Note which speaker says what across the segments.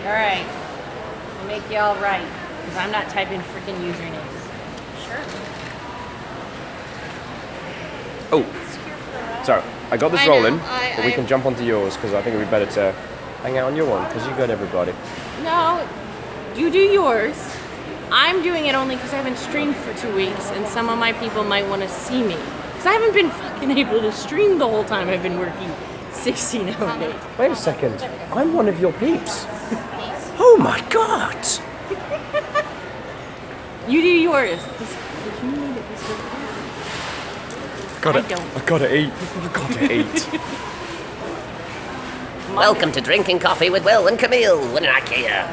Speaker 1: Alright. I'll make y'all right. Because I'm not typing freaking usernames. Sure.
Speaker 2: Oh. So, I got this rolling, but we can jump onto yours because I think it would be better to hang out on your one because you got everybody.
Speaker 1: No, you do yours. I'm doing it only because I haven't streamed for 2 weeks and some of my people might want to see me. Because I haven't been fucking able to stream the whole time I've been working 16-hour days.
Speaker 2: Wait a second. I'm one of your peeps. Oh my god!
Speaker 1: You do yours. Because you need it this way.
Speaker 2: I gotta eat. I gotta eat.
Speaker 3: Welcome to Drinking Coffee with Will and Camille in Ikea.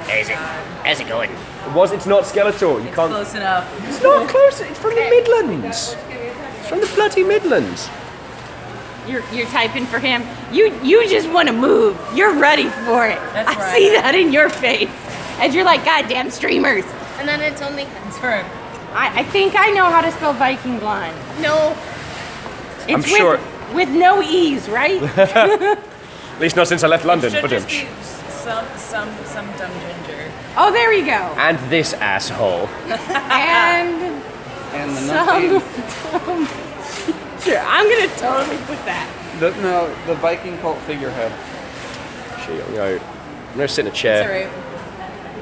Speaker 3: How's it going?
Speaker 2: It's not Skeletor. You can't.
Speaker 4: Close enough.
Speaker 2: It's not close. It's from the Midlands. It's from the bloody Midlands.
Speaker 1: You're typing for him. You just want to move. You're ready for it.
Speaker 4: That's
Speaker 1: I
Speaker 4: right.
Speaker 1: see that in your face. And you're like, goddamn streamers.
Speaker 5: And then it's only...
Speaker 4: That's right.
Speaker 1: I think I know how to spell Viking blind.
Speaker 5: No.
Speaker 1: It's
Speaker 2: I'm sure.
Speaker 1: With no E's, right?
Speaker 2: At least not since I left London.
Speaker 4: Should
Speaker 2: But
Speaker 4: just be some dumb ginger.
Speaker 1: Oh, there we go.
Speaker 2: and this asshole.
Speaker 1: And
Speaker 6: And the
Speaker 1: some... Sure, I'm going to totally put that.
Speaker 6: the Viking cult figurehead.
Speaker 2: I'm gonna sit in a
Speaker 4: It's
Speaker 2: chair.
Speaker 4: alright.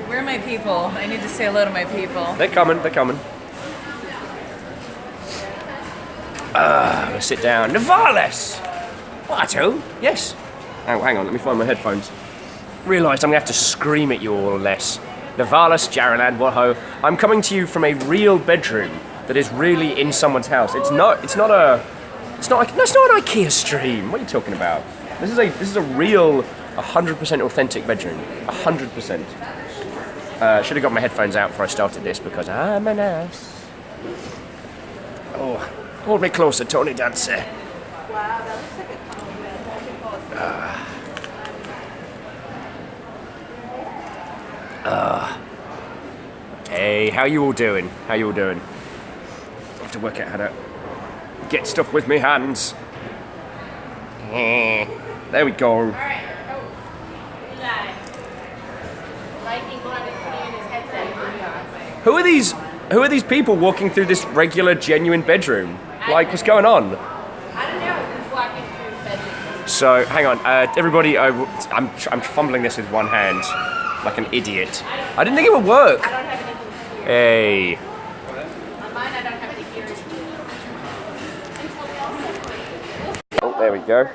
Speaker 4: Where are my people? I need to say hello to my people.
Speaker 2: They're coming. I'm gonna sit down. Navales! What, who? Yes. Oh, hang on, let me find my headphones. Realised I'm gonna have to scream at you all less. Navales, Jaraland, what ho? I'm coming to you from a real bedroom that is really in someone's house. It's not an Ikea stream. What are you talking about? This is a real 100% authentic bedroom. 100%. Should have got my headphones out before I started this because I'm an ass. Oh, hold me closer, Tony Dancer.
Speaker 1: Wow, that looks like a
Speaker 2: Hey, how you all doing? I have to work out how to get stuff with my hands. There we go.
Speaker 1: Alright. Oh, you got it. Viking blind is putting in his headset.
Speaker 2: Who are these people walking through this regular, genuine bedroom? Like, what's going on?
Speaker 1: I don't know who's walking through his bedroom.
Speaker 2: So, hang on, everybody. I'm fumbling this with one hand, like an idiot. I didn't think it would work.
Speaker 1: I don't have anything.
Speaker 2: Hey.
Speaker 1: On mine, I don't have any gears.
Speaker 2: Oh, there we go.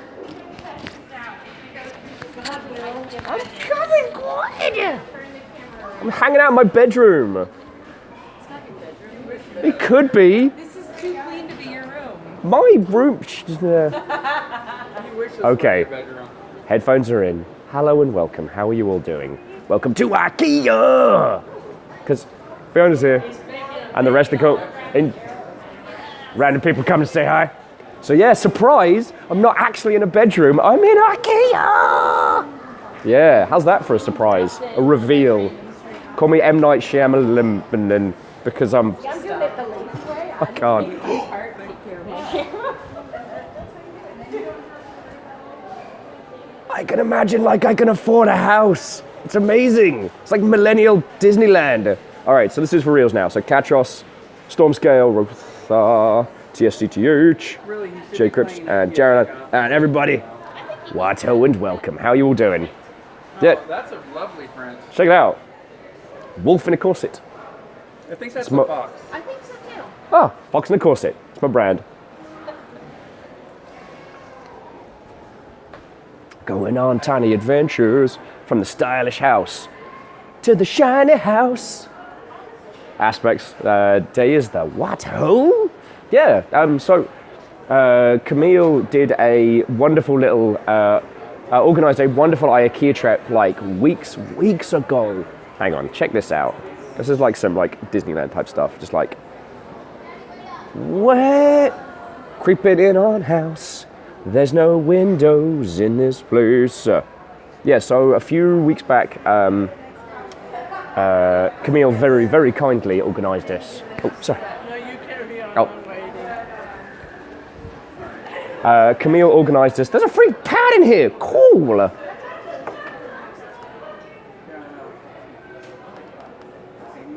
Speaker 1: I'm coming, good.
Speaker 2: I'm hanging out in my bedroom. It could be.
Speaker 4: This is too clean to be your room.
Speaker 2: My room.
Speaker 6: You wish this
Speaker 2: Okay.
Speaker 6: was your bedroom.
Speaker 2: Headphones are in. Hello and welcome. How are you all doing? Welcome to Ikea! Because Fiona's here, and the rest of the random people come to say hi. So yeah, surprise! I'm not actually in a bedroom. I'm in Ikea! Yeah, how's that for a surprise? A reveal. Call me M. Night Shyamalan because I'm
Speaker 1: I'm doing it the lazy way.
Speaker 2: I can't. I can imagine like I can afford a house. It's amazing. It's like millennial Disneyland. All right, so this is for reals now. So Katros, Stormscale, Rotha, TSCTH,
Speaker 6: Really, you should be
Speaker 2: Jacobs,
Speaker 6: playing
Speaker 2: and
Speaker 6: Ikea
Speaker 2: Jared,
Speaker 6: right now.
Speaker 2: and everybody. Watto and welcome. How you all doing? Yeah,
Speaker 6: That's a lovely print.
Speaker 2: check it out. Wolf in a corset.
Speaker 6: I think that's
Speaker 2: Smo-
Speaker 6: a fox.
Speaker 5: I think so too.
Speaker 2: Ah, Fox in a corset. It's my brand. Going on tiny adventures from the stylish house to the shiny house. Aspects. Day is the what? Who? Yeah. Camille did a wonderful little, organized a wonderful Ikea trip like weeks ago. Hang on, check this out. This is like some like Disneyland type stuff. Just like, what? Creeping in on house. There's no windows in this place. Yeah, so a few weeks back, Camille very, very kindly organised this. Oh, sorry.
Speaker 4: No, you can't be on
Speaker 2: Oh.
Speaker 4: one way.
Speaker 2: Camille organised this. There's a free pad in here. Cool.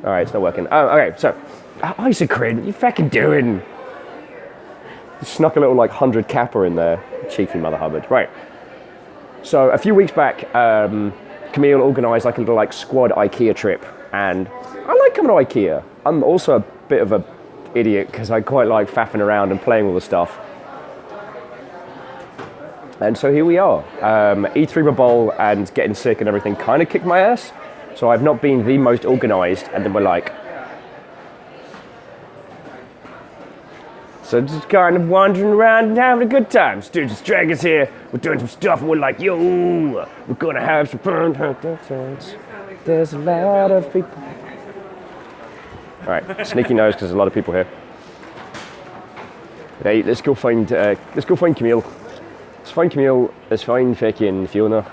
Speaker 2: All right, it's not working. Oh, okay. So, Isocrin, what you fucking doing? Snuck a little like 100 kappa in there. Cheeky mother hubbard. Right. So a few weeks back, Camille organised like a little like squad Ikea trip, and I like coming to Ikea. I'm also a bit of a idiot because I quite like faffing around and playing all the stuff. And so here we are. E3 bowl and getting sick and everything kind of kicked my ass. So I've not been the most organised, and then we're like, so just kind of wandering around and having a good time. Students Dragons here. We're doing some stuff and we're like, yo, we're gonna have some fun. There's a lot of people. All right, sneaky nose because there's a lot of people here. Right, let's go find Camille. Let's find Camille. Let's find fucking Fiona.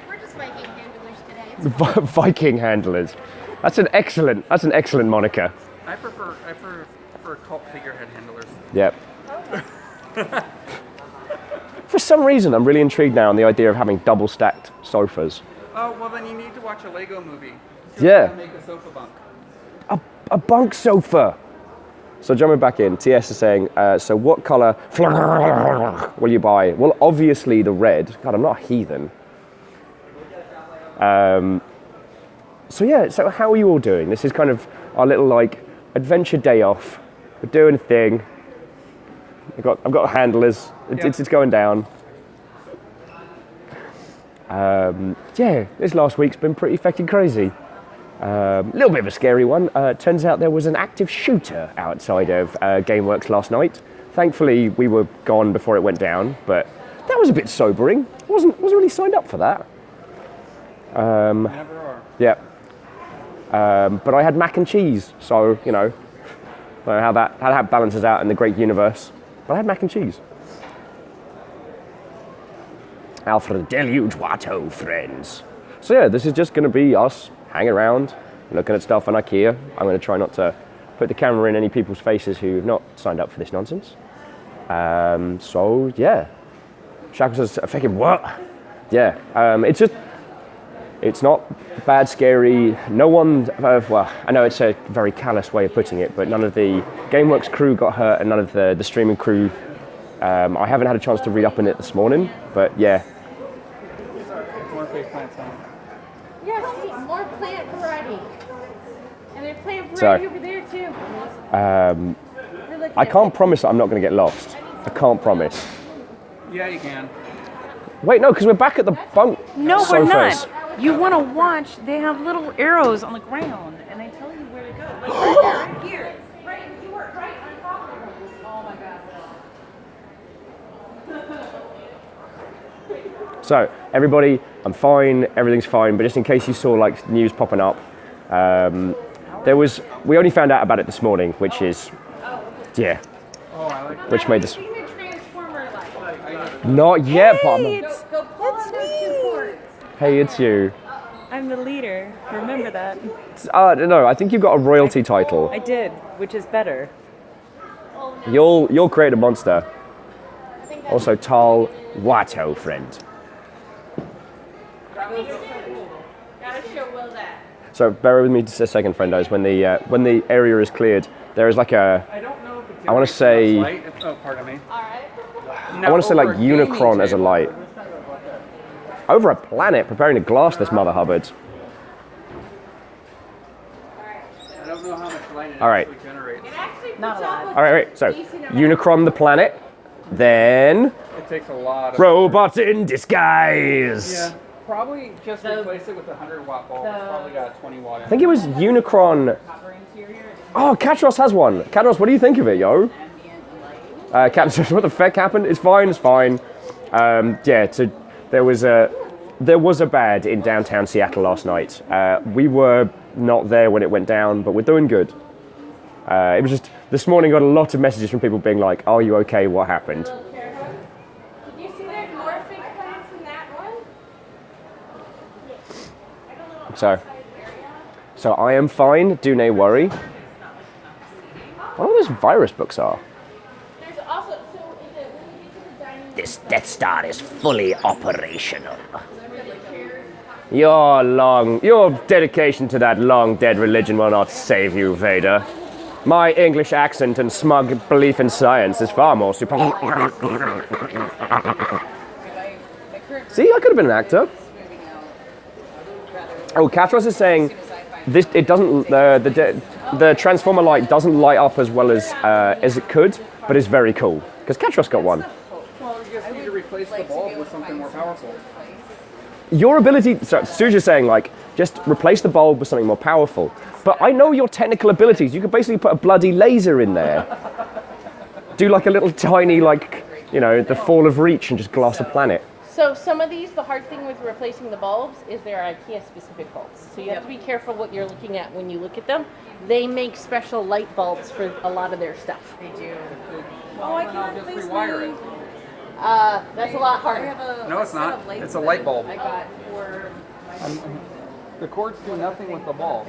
Speaker 5: We're just Viking handlers today.
Speaker 2: Viking handlers. That's an excellent moniker.
Speaker 6: I prefer cult figurehead handlers.
Speaker 2: Yep. For some reason, I'm really intrigued now on the idea of having double stacked sofas.
Speaker 6: Oh, well then you need to watch a Lego movie.
Speaker 2: Yeah.
Speaker 6: Make a sofa bunk.
Speaker 2: A bunk sofa. So jumping back in, TS is saying, so what colour will you buy? Well, obviously the red. God, I'm not a heathen. So yeah, so how are you all doing? This is kind of our little like adventure day off. We're doing a thing. I've got handlers. It's going down. Yeah, this last week's been pretty fucking crazy. A little bit of a scary one. Turns out there was an active shooter outside of GameWorks last night. Thankfully, we were gone before it went down, but that was a bit sobering. Wasn't really signed up for that.
Speaker 6: Never are.
Speaker 2: Yeah. But I had mac and cheese, so you know, I don't know how that balances out in the great universe. But I had mac and cheese. Alfred Deluge Watto, friends. So yeah, this is just going to be us hanging around, looking at stuff on Ikea. I'm going to try not to put the camera in any people's faces who have not signed up for this nonsense. So yeah. Shackles says, fucking what? Yeah, it's not bad, scary. No one, well, I know it's a very callous way of putting it, but none of the GameWorks crew got hurt and none of the streaming crew. I haven't had a chance to read up on it this morning, but yeah.
Speaker 6: More fake plants on it.
Speaker 5: Yeah, see, more plant variety. And there's plant variety over there too.
Speaker 2: I can't promise that I'm not going to get lost. I can't promise.
Speaker 6: Yeah, you can.
Speaker 2: Wait, no, because we're back at the bunk
Speaker 4: No,
Speaker 2: sofas.
Speaker 4: we're not. You want to watch? They have little arrows on the ground, and they tell you where to go. Like right here.
Speaker 5: Right, you were right on top of them. Oh my god.
Speaker 2: So, everybody, I'm fine, everything's fine, but just in case you saw like news popping up, we only found out about it this morning, which is, yeah,
Speaker 6: Oh, I like
Speaker 2: which made this,
Speaker 5: Seen the transformer light.
Speaker 2: not yet, but
Speaker 5: Go pull on those two cords.
Speaker 2: hey, it's you.
Speaker 4: I'm the leader. Remember that.
Speaker 2: No, I think you've got a royalty title.
Speaker 4: I did, which is better.
Speaker 2: You'll create a monster. Also, Tal Watto, friend.
Speaker 5: Gotta show Will that.
Speaker 2: So bear with me just a second, friendos. When the area is cleared, there is like a,
Speaker 6: I don't know if it's
Speaker 2: I wanna say-
Speaker 6: light. Oh, pardon me.
Speaker 2: I want to say like Unicron as a light. Over a planet, preparing to glass this mother hubbard.
Speaker 6: I don't know how much light it
Speaker 2: All right.
Speaker 6: actually generates.
Speaker 5: It actually puts
Speaker 4: Not a lot.
Speaker 5: up
Speaker 2: All right. So Unicron the planet, then
Speaker 6: It takes a lot of...
Speaker 2: robot in disguise.
Speaker 6: Yeah, probably just replace it with a 100-watt bulb. It's probably got a 20-watt
Speaker 2: I think it was Unicron.
Speaker 4: Copper interior.
Speaker 2: Oh, Katros has one. Katros, what do you think of it, yo? Captain says, what the fuck happened? It's fine, it's fine. Yeah, so there was a bad in downtown Seattle last night. We were not there when it went down, but we're doing good. It was just, this morning got a lot of messages from people being like, are you okay, what happened?
Speaker 5: Did you see there's more fake plants in that one?
Speaker 2: So I am fine, do no worry. What all those virus books are?
Speaker 5: There's also, so when you get to the dining room,
Speaker 3: This Death Star is fully operational.
Speaker 2: Your dedication to that long-dead religion will not save you, Vader. My English accent and smug belief in science is far more super. See, I could have been an actor. Oh, Katros is saying this. It doesn't. The transformer light doesn't light up as well as it could, but it's very cool because Katros got one.
Speaker 6: Well, you just need to replace the bulb with something more powerful.
Speaker 2: Your ability. So Stu's just saying like just replace the bulb with something more powerful. But I know your technical abilities. You could basically put a bloody laser in there. Do like a little tiny the fall of Reach and just glass a planet.
Speaker 1: So some of these, the hard thing with replacing the bulbs is they're IKEA specific bulbs. So you have to be careful what you're looking at when you look at them. They make special light bulbs for a lot of their stuff.
Speaker 4: They do.
Speaker 6: Well,
Speaker 4: I
Speaker 6: then
Speaker 4: can
Speaker 6: I'll just
Speaker 4: replace
Speaker 6: rewire it.
Speaker 1: That's a lot harder.
Speaker 6: No, it's not. It's a light bulb.
Speaker 4: I got for
Speaker 6: The cords do nothing with the bulb.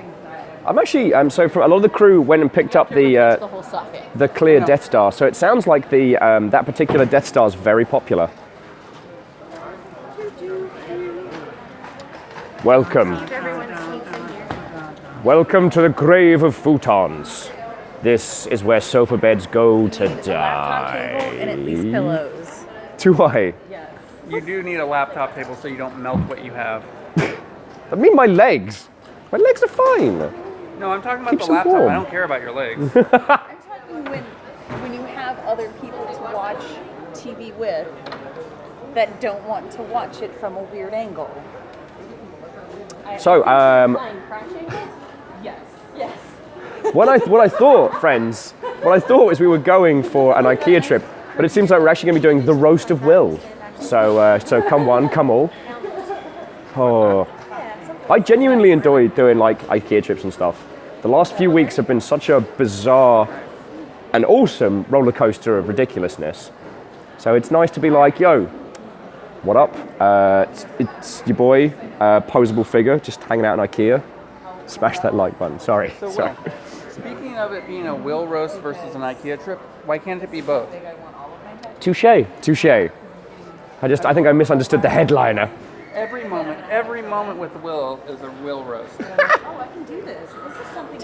Speaker 2: I'm actually so for a lot of the crew went and picked up
Speaker 1: The whole socket.
Speaker 2: the clear Death Star. So it sounds like the that particular Death Star is very popular. Welcome. Welcome to the grave of futons. This is where sofa beds go to die.
Speaker 4: and at least pillows.
Speaker 2: Do I?
Speaker 4: Yes.
Speaker 6: You do need a laptop table so you don't melt what you have.
Speaker 2: I mean my legs. My legs are fine.
Speaker 6: No, I'm talking about
Speaker 2: Keeps
Speaker 6: the
Speaker 2: them
Speaker 6: laptop.
Speaker 2: warm.
Speaker 6: I don't care about your legs.
Speaker 4: I'm talking when you have other people to watch TV with that don't want to watch it from a weird angle.
Speaker 2: So
Speaker 4: Yes.
Speaker 1: Yes.
Speaker 2: what I thought, friends, what I thought was we were going for an IKEA trip, but it seems like we're actually going to be doing the roast of Will. So come one, come all. Oh, I genuinely enjoy doing like IKEA trips and stuff. The last few weeks have been such a bizarre and awesome roller coaster of ridiculousness. So it's nice to be like, yo, what up? It's your boy, posable figure, just hanging out in IKEA. Smash that like button. Sorry.
Speaker 6: So,
Speaker 2: Sorry.
Speaker 6: Will, speaking of it being a Will roast versus an IKEA trip, why can't it be both?
Speaker 2: Touche. I think I misunderstood the headliner.
Speaker 6: Every moment with Will is a Will roast.
Speaker 4: Oh, I can do this. This is something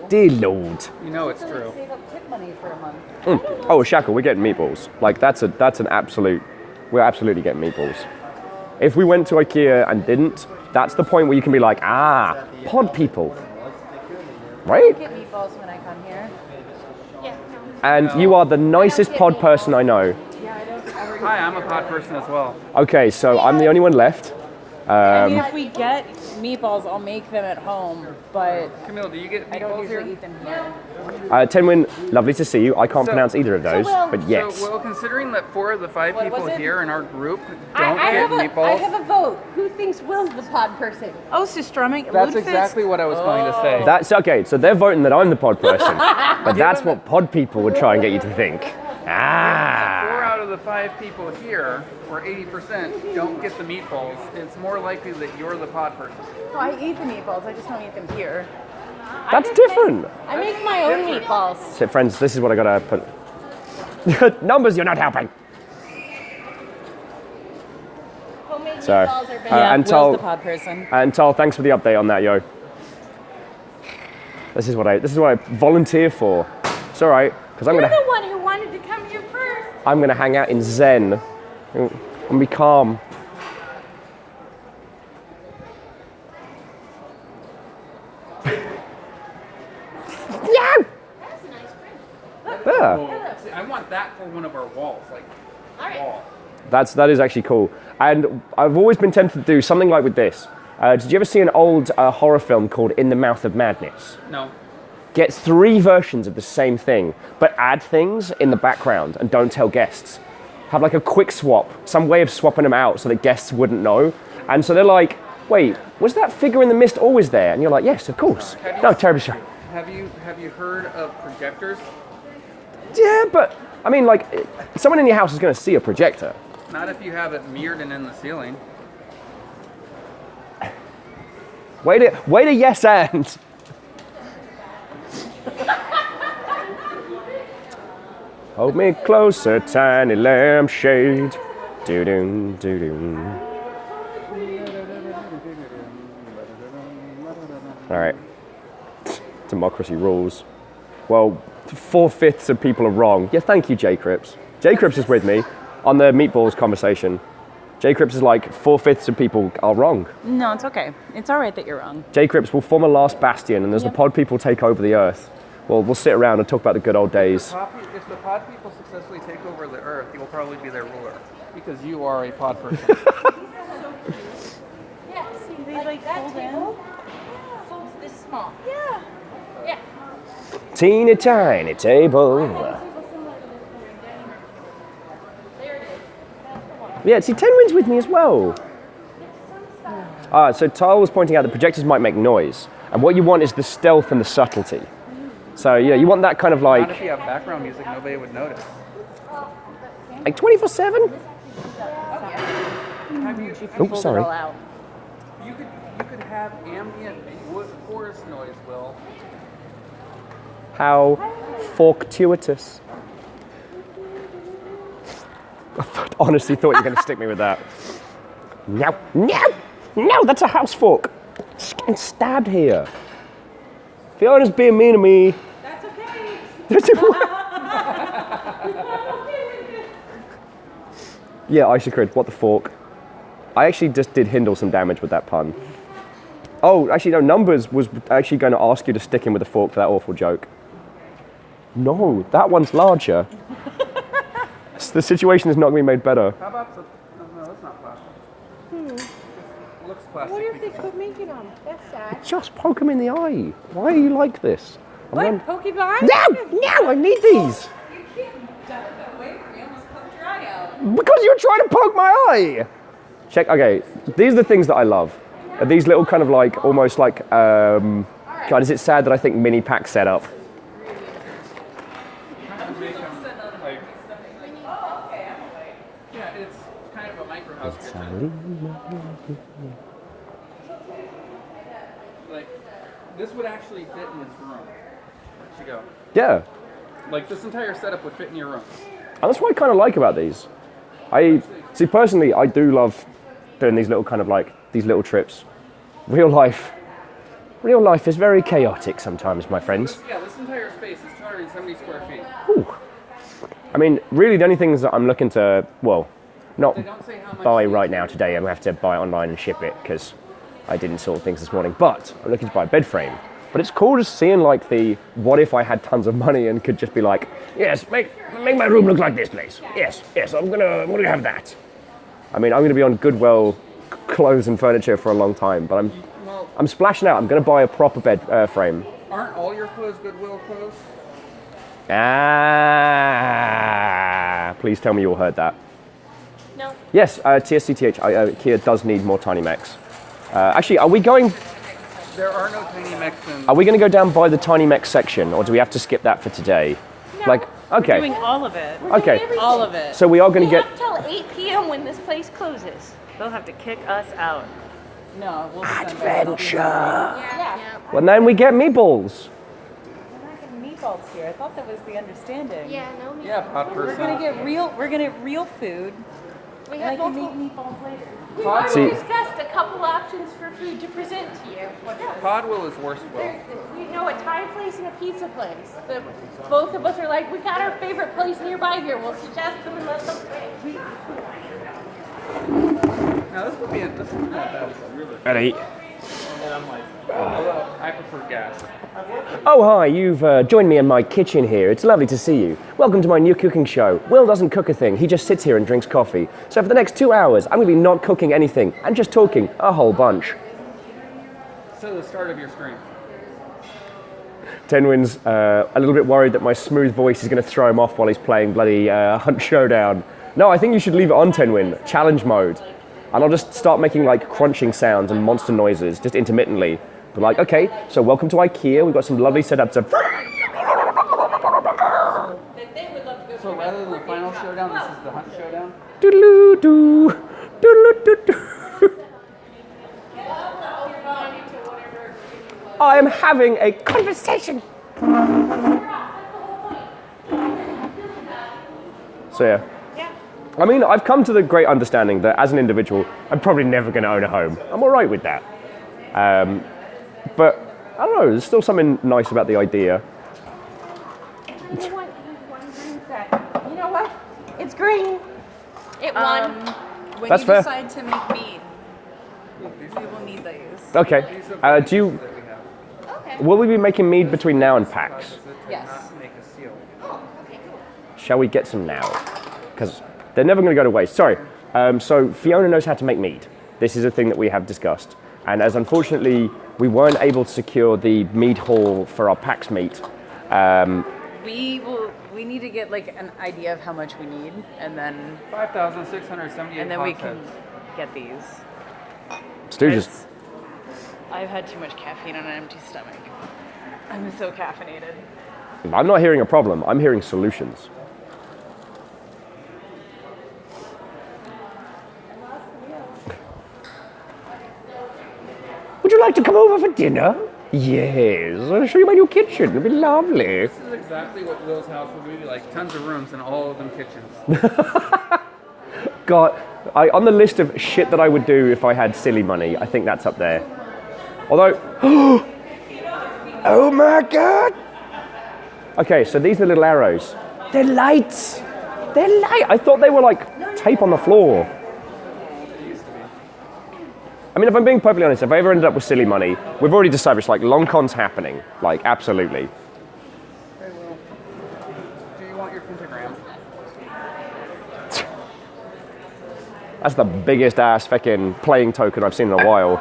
Speaker 2: Dear Lord.
Speaker 6: You know it's true.
Speaker 4: Save up tip money for a month.
Speaker 2: Oh, Shackle, we're getting meatballs. Like that's an absolute. We're absolutely getting meatballs. If we went to IKEA and didn't, that's the point where you can be like, pod people, right?
Speaker 4: Get meatballs when I come here.
Speaker 2: And you are the nicest pod person I know.
Speaker 6: Hi, I'm a pod person as well.
Speaker 2: Okay, so I'm the only one left.
Speaker 4: If we get meatballs, I'll make them at home, but
Speaker 6: Camille, do you get
Speaker 4: I don't
Speaker 6: meatballs
Speaker 4: usually
Speaker 6: here?
Speaker 4: eat them here.
Speaker 2: Tenwin, lovely to see you. I can't
Speaker 6: So-
Speaker 2: pronounce either of those, but yes.
Speaker 6: So, well, considering that 4 of the 5 people
Speaker 4: was it?
Speaker 6: here in our group don't
Speaker 1: I
Speaker 6: get
Speaker 1: have
Speaker 6: meatballs,
Speaker 1: a vote. Who thinks Will's the pod person?
Speaker 4: Oh, Systrumming.
Speaker 6: that's exactly what I was going to say.
Speaker 2: That's okay. So they're voting that I'm the pod person, but that's what pod people would try and get you to think.
Speaker 6: 4 out of the 5 people here, or 80%, don't get the meatballs. It's more likely that you're the pod person.
Speaker 4: No, I eat the meatballs. I just don't eat them here.
Speaker 2: That's different.
Speaker 1: I make my own meatballs.
Speaker 2: So friends, this is what I gotta put. Numbers, you're not helping.
Speaker 1: Homemade
Speaker 2: So,
Speaker 1: meatballs are better.
Speaker 2: Antal,
Speaker 4: Will's the pod person.
Speaker 2: Antal, thanks for the update on that, yo. This is what I volunteer for. It's all right, because
Speaker 1: You're the one who wanted to come here first.
Speaker 2: I'm gonna hang out in Zen and be calm. No!
Speaker 1: That's a nice print.
Speaker 2: Yeah.
Speaker 6: Well, see, I want that for one of our walls, like wall.
Speaker 2: That is actually cool. And I've always been tempted to do something like with this. Did you ever see an old horror film called In the Mouth of Madness?
Speaker 6: No.
Speaker 2: Get 3 versions of the same thing, but add things in the background and don't tell guests. Have like a quick swap, some way of swapping them out so that guests wouldn't know. And so they're like, wait, was that figure in the mist always there? And you're like, yes, of course. No, terribly sure.
Speaker 6: Have you heard of projectors?
Speaker 2: Yeah, but I mean, like, someone in your house is going to see a projector.
Speaker 6: Not if you have it mirrored and in the ceiling.
Speaker 2: Wait a yes and. Hold me closer, tiny lampshade. Do-do, do-do. All right. Democracy rules. Well, 4/5 of people are wrong. Yeah, thank you, J. Cripps. J. Cripps is with me on the meatballs conversation. J. Cripps is like 4/5 of people are wrong.
Speaker 4: No, it's okay. It's all right that you're wrong.
Speaker 2: J. Cripps will form a last bastion, and as the pod people take over the earth, well, we'll sit around and talk about the good old days.
Speaker 6: If the pod people successfully take over the earth, you will probably be their ruler because you are a pod person.
Speaker 5: Yeah, see,
Speaker 4: They
Speaker 5: like that
Speaker 4: fold
Speaker 5: table folds this small.
Speaker 4: Yeah.
Speaker 5: Yeah.
Speaker 2: Teeny tiny table.
Speaker 5: There it is. That's the one.
Speaker 2: Yeah, see, 10 wins with me as well. So Tyle was pointing out that projectors might make noise, and what you want is the stealth and the subtlety. So, you want that kind of
Speaker 6: Not if
Speaker 2: like
Speaker 6: you have background music, nobody would notice.
Speaker 2: 24/7? Oops, sorry.
Speaker 6: You could have ambient forest noise, Will.
Speaker 2: How fortuitous. I honestly thought you were going to stick me with that. No, no, no, that's a house fork. Just getting stabbed here. Fiona's being mean to me.
Speaker 5: That's okay.
Speaker 2: Yeah, Isocrid, what the fork? I actually just did Hindle some damage with that pun. Oh, actually, no, Numbers was actually going to ask you to stick him with a fork for that awful joke. No, that one's larger. The situation is not going to be made better.
Speaker 6: How about the... No, that's not plastic. It looks plastic.
Speaker 5: What if they quit making them? That's sad.
Speaker 2: Just poke him in the eye. Why are you like this?
Speaker 5: What? Pokemon?
Speaker 2: No, I need these. Because you're trying to poke my eye. Check, okay, these are the things that I love. Are these little kind of like, almost like, God, is it sad that I think mini pack setup?
Speaker 6: Yeah, it's kind of a micro house kitchen. Like, this would actually fit in this room. Where'd she go?
Speaker 2: Yeah,
Speaker 6: Like, this entire setup would fit in your room.
Speaker 2: and that's what I kind of like about these. See, personally, I do love doing these little kind of like, these little trips. Real life is very chaotic sometimes, my friends.
Speaker 6: Yeah, this entire space is 270 square feet.
Speaker 2: Ooh. I mean, really the only things that I'm looking to, well, not
Speaker 6: They don't say how much
Speaker 2: buy
Speaker 6: space
Speaker 2: right
Speaker 6: you
Speaker 2: now
Speaker 6: need.
Speaker 2: today. I'm going to have to buy it online and ship it because I didn't sort things this morning. But I'm looking to buy a bed frame. But it's cool just seeing like the, what if I had tons of money and could just be like, yes, make my room look like this place. Yes, I'm gonna have that. I mean, I'm gonna be on Goodwill clothes and furniture for a long time, but I'm splashing out. I'm gonna buy a proper bed frame.
Speaker 6: Aren't all your clothes Goodwill clothes?
Speaker 2: Please tell me you all heard that.
Speaker 5: No.
Speaker 2: Yes, TSCTH, Ikea does need more tiny mechs. Actually, are we going
Speaker 6: There are no tiny mechs in...
Speaker 2: to go down by the tiny mech section, or do we have to skip that for today?
Speaker 5: No.
Speaker 2: Like, okay,
Speaker 4: Doing all of it.
Speaker 2: okay.
Speaker 4: All of it.
Speaker 2: So we are going
Speaker 5: We
Speaker 2: to get.
Speaker 5: have till 8 p.m. when this place closes.
Speaker 4: They'll have to kick us out. No, we'll
Speaker 2: Adventure.
Speaker 5: Yeah.
Speaker 2: Well, then we get meatballs.
Speaker 4: We're not getting meatballs here. I thought that was the understanding.
Speaker 5: Yeah, no.
Speaker 6: Yeah, pod person.
Speaker 4: We're gonna get real food.
Speaker 5: We
Speaker 4: And I
Speaker 5: have
Speaker 4: can
Speaker 5: multiple.
Speaker 4: make meatballs later.
Speaker 5: We've
Speaker 6: Pod-
Speaker 5: already
Speaker 2: See-
Speaker 5: discussed a couple options for food to present to you.
Speaker 6: Podwill is worst will.
Speaker 5: We know a Thai place and a pizza place. Both of us are like, we got our favorite place nearby here. We'll suggest them and let them pick.
Speaker 6: Now this would be not bad.
Speaker 2: Ready?
Speaker 6: Although I prefer gas.
Speaker 2: Oh, hi, you've joined me in my kitchen here. It's lovely to see you. Welcome to my new cooking show. Will doesn't cook a thing, he just sits here and drinks coffee. So for the next 2 hours, I'm going to be not cooking anything and just talking a whole bunch.
Speaker 6: So the start of your stream.
Speaker 2: Tenwin's a little bit worried that my smooth voice is going to throw him off while he's playing bloody Hunt Showdown. No, I think you should leave it on, Tenwin, challenge mode. And I'll just start making like crunching sounds and monster noises, just intermittently. But like, okay, so welcome to Ikea, we've got some lovely setups of...
Speaker 6: So rather than the final showdown, this is the Hunt Showdown?
Speaker 2: Doodaloo-doo, doodaloo-doo-doo. I am having a conversation. So yeah. I mean, I've come to the great understanding that as an individual, I'm probably never going to own a home. I'm all right with that. But I don't know, there's still something nice about the idea.
Speaker 5: You know what? Here's one green set. You know what? It's green. It won.
Speaker 4: When
Speaker 2: That's
Speaker 4: you
Speaker 2: fair.
Speaker 4: decide to make mead, we will need those.
Speaker 2: Okay. Do you?
Speaker 5: Okay.
Speaker 2: Will we be making mead between now and PAX?
Speaker 4: Yes.
Speaker 6: Make a seal.
Speaker 5: Oh, okay, cool.
Speaker 2: Shall we get some now? Because they're never going to go to waste. Sorry. So Fiona knows how to make mead. This is a thing that we have discussed. And as unfortunately we weren't able to secure the mead hall for our PAX meet,
Speaker 4: We need to get like an idea of how much we need, and then
Speaker 6: 5,678
Speaker 4: we can
Speaker 6: hogsheads.
Speaker 4: get these.
Speaker 2: Stooges.
Speaker 4: I've had too much caffeine on an empty stomach. I'm so caffeinated.
Speaker 2: I'm not hearing a problem. I'm hearing solutions. Would you like to come over for dinner? Yes, I'll show you my new kitchen. It'll be lovely.
Speaker 6: This is exactly what Will's house would be like. Tons of rooms and all of them kitchens.
Speaker 2: God, on the list of shit that I would do if I had silly money, I think that's up there. Although, oh my God. Okay, so these are the little arrows. They're lights. They're light. I thought they were like tape on the floor. I mean, if I'm being perfectly honest, if I ever ended up with silly money, we've already decided it's like long con's happening. Like, absolutely.
Speaker 6: Very well. Do you want your pentagram?
Speaker 2: That's the biggest ass fucking playing token I've seen in a while.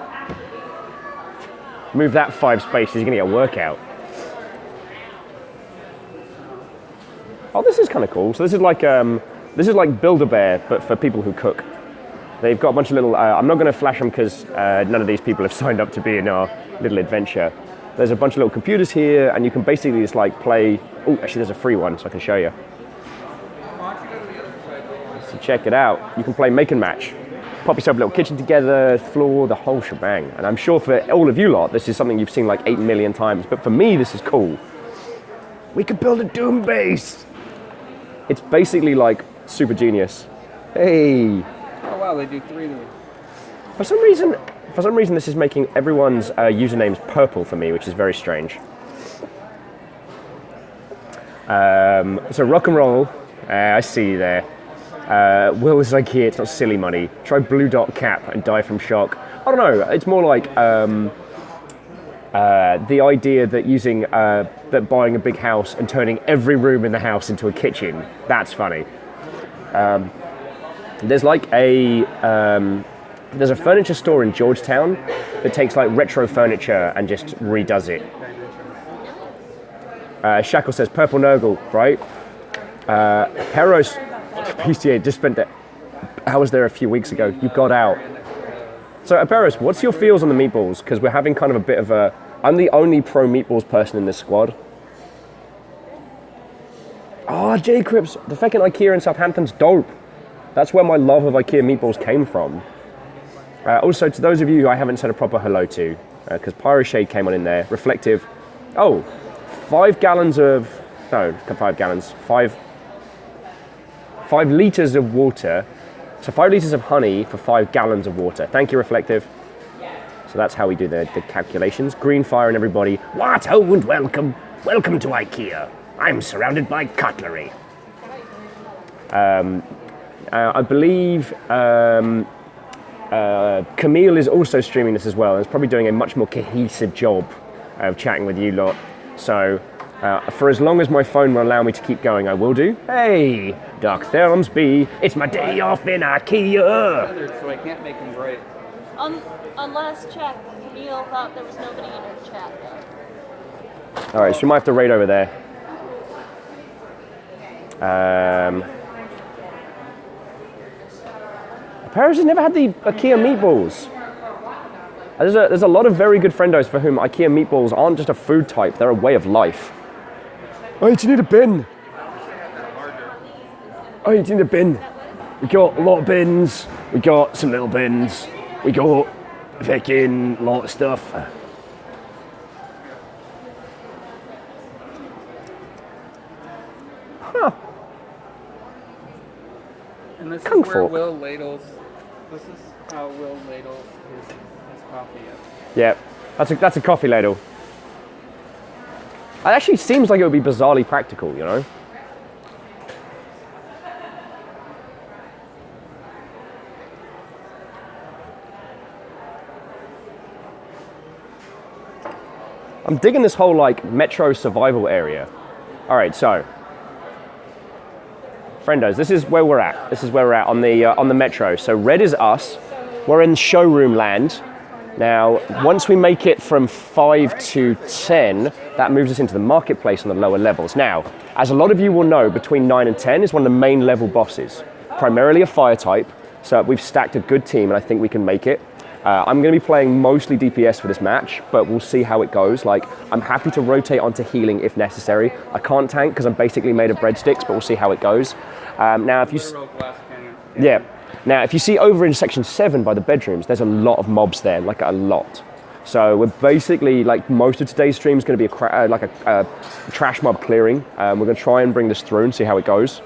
Speaker 2: Move that 5 spaces, you're gonna get a workout. Oh, this is kind of cool. So this is like Build-A-Bear, but for people who cook. They've got a bunch of little, I'm not going to flash them because none of these people have signed up to be in our little adventure. There's a bunch of little computers here, and you can basically just like play, oh, actually there's a free one, so I can show you. So check it out. You can play Make and Match. Pop yourself a little kitchen together, floor, the whole shebang. And I'm sure for all of you lot, this is something you've seen like 8 million times, but for me, this is cool. We could build a Doom base. It's basically like super genius. Hey.
Speaker 6: Oh wow, they do 3 to
Speaker 2: For some reason, this is making everyone's usernames purple for me, which is very strange. So rock and roll, I see you there. Will is like here, it's not silly money. Try blue dot cap and die from shock. I don't know, it's more like the idea that that buying a big house and turning every room in the house into a kitchen, that's funny. There's like there's a furniture store in Georgetown that takes like retro furniture and just redoes it. Shackle says purple Nurgle, right? Peros PCA just spent hours there a few weeks ago. You got out. So Peros, what's your feels on the meatballs? Because we're having kind of a bit of a. I'm the only pro meatballs person in this squad. Oh, J Crips, the fucking Ikea in Southampton's dope. That's where my love of Ikea meatballs came from. Also, to those of you who I haven't said a proper hello to, because Pyroshade came on in there, Reflective. Oh, 5 gallons of, no, 5 gallons, 5 litres of water. So 5 litres of honey for 5 gallons of water. Thank you, Reflective. So that's how we do the calculations. Green fire and everybody.
Speaker 3: What? Oh, and welcome. Welcome to Ikea. I'm surrounded by cutlery.
Speaker 2: I believe Camille is also streaming this as well, and is probably doing a much more cohesive job of chatting with you lot. So, for as long as my phone will allow me to keep going, I will do. Hey, Dark Thelmsby, it's my day off in Ikea.
Speaker 6: so I can't make them bright.
Speaker 5: On last check, Camille thought there was nobody in her chat though.
Speaker 2: All right, so we might have to raid over there. Paris has never had the IKEA meatballs. There's a lot of very good friendos for whom IKEA meatballs aren't just a food type, they're a way of life. Oh, you need a bin. Oh, you need a bin. We got a lot of bins. We got some little bins. We got a fucking lot of stuff.
Speaker 6: And this
Speaker 2: Kung
Speaker 6: is where
Speaker 2: fork.
Speaker 6: Will ladles. This is how Will ladles his coffee in.
Speaker 2: Yeah, that's a coffee ladle. It actually seems like it would be bizarrely practical, you know? I'm digging this whole like metro survival area. All right, so friendos, this is where we're at. This is where we're at on the metro. So red is us. We're in showroom land. Now, once we make it from 5 to 10, that moves us into the marketplace on the lower levels. Now, as a lot of you will know, between 9 and 10 is one of the main level bosses. Primarily a fire type, so we've stacked a good team and I think we can make it. I'm going to be playing mostly DPS for this match, but we'll see how it goes. Like, I'm happy to rotate onto healing if necessary. I can't tank because I'm basically made of breadsticks, but we'll see how it goes. Now, if you... Yeah. Now, if you see over in section 7 by the bedrooms, there's a lot of mobs there, like a lot. So we're basically, like, most of today's stream is going to be a trash mob clearing. We're going to try and bring this through and see how it goes.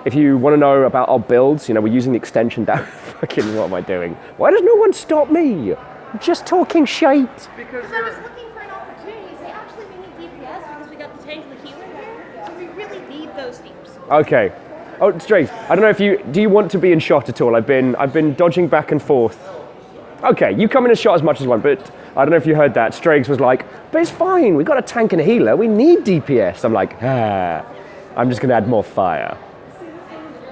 Speaker 2: If you want to know about our builds, we're using the extension down. Fucking, what am I doing? Why does no one stop me? I'm just talking shite.
Speaker 5: Because I was looking for an opportunity to say, actually, we need DPS because we got the tank and the healer here. So we really need those teams.
Speaker 2: Okay. Oh, Strays, I don't know if do you want to be in shot at all? I've been dodging back and forth. Okay, you come in and shot as much as one, but I don't know if you heard that. Strags was like, but it's fine, we got a tank and a healer, we need DPS. I'm like, I'm just gonna add more fire.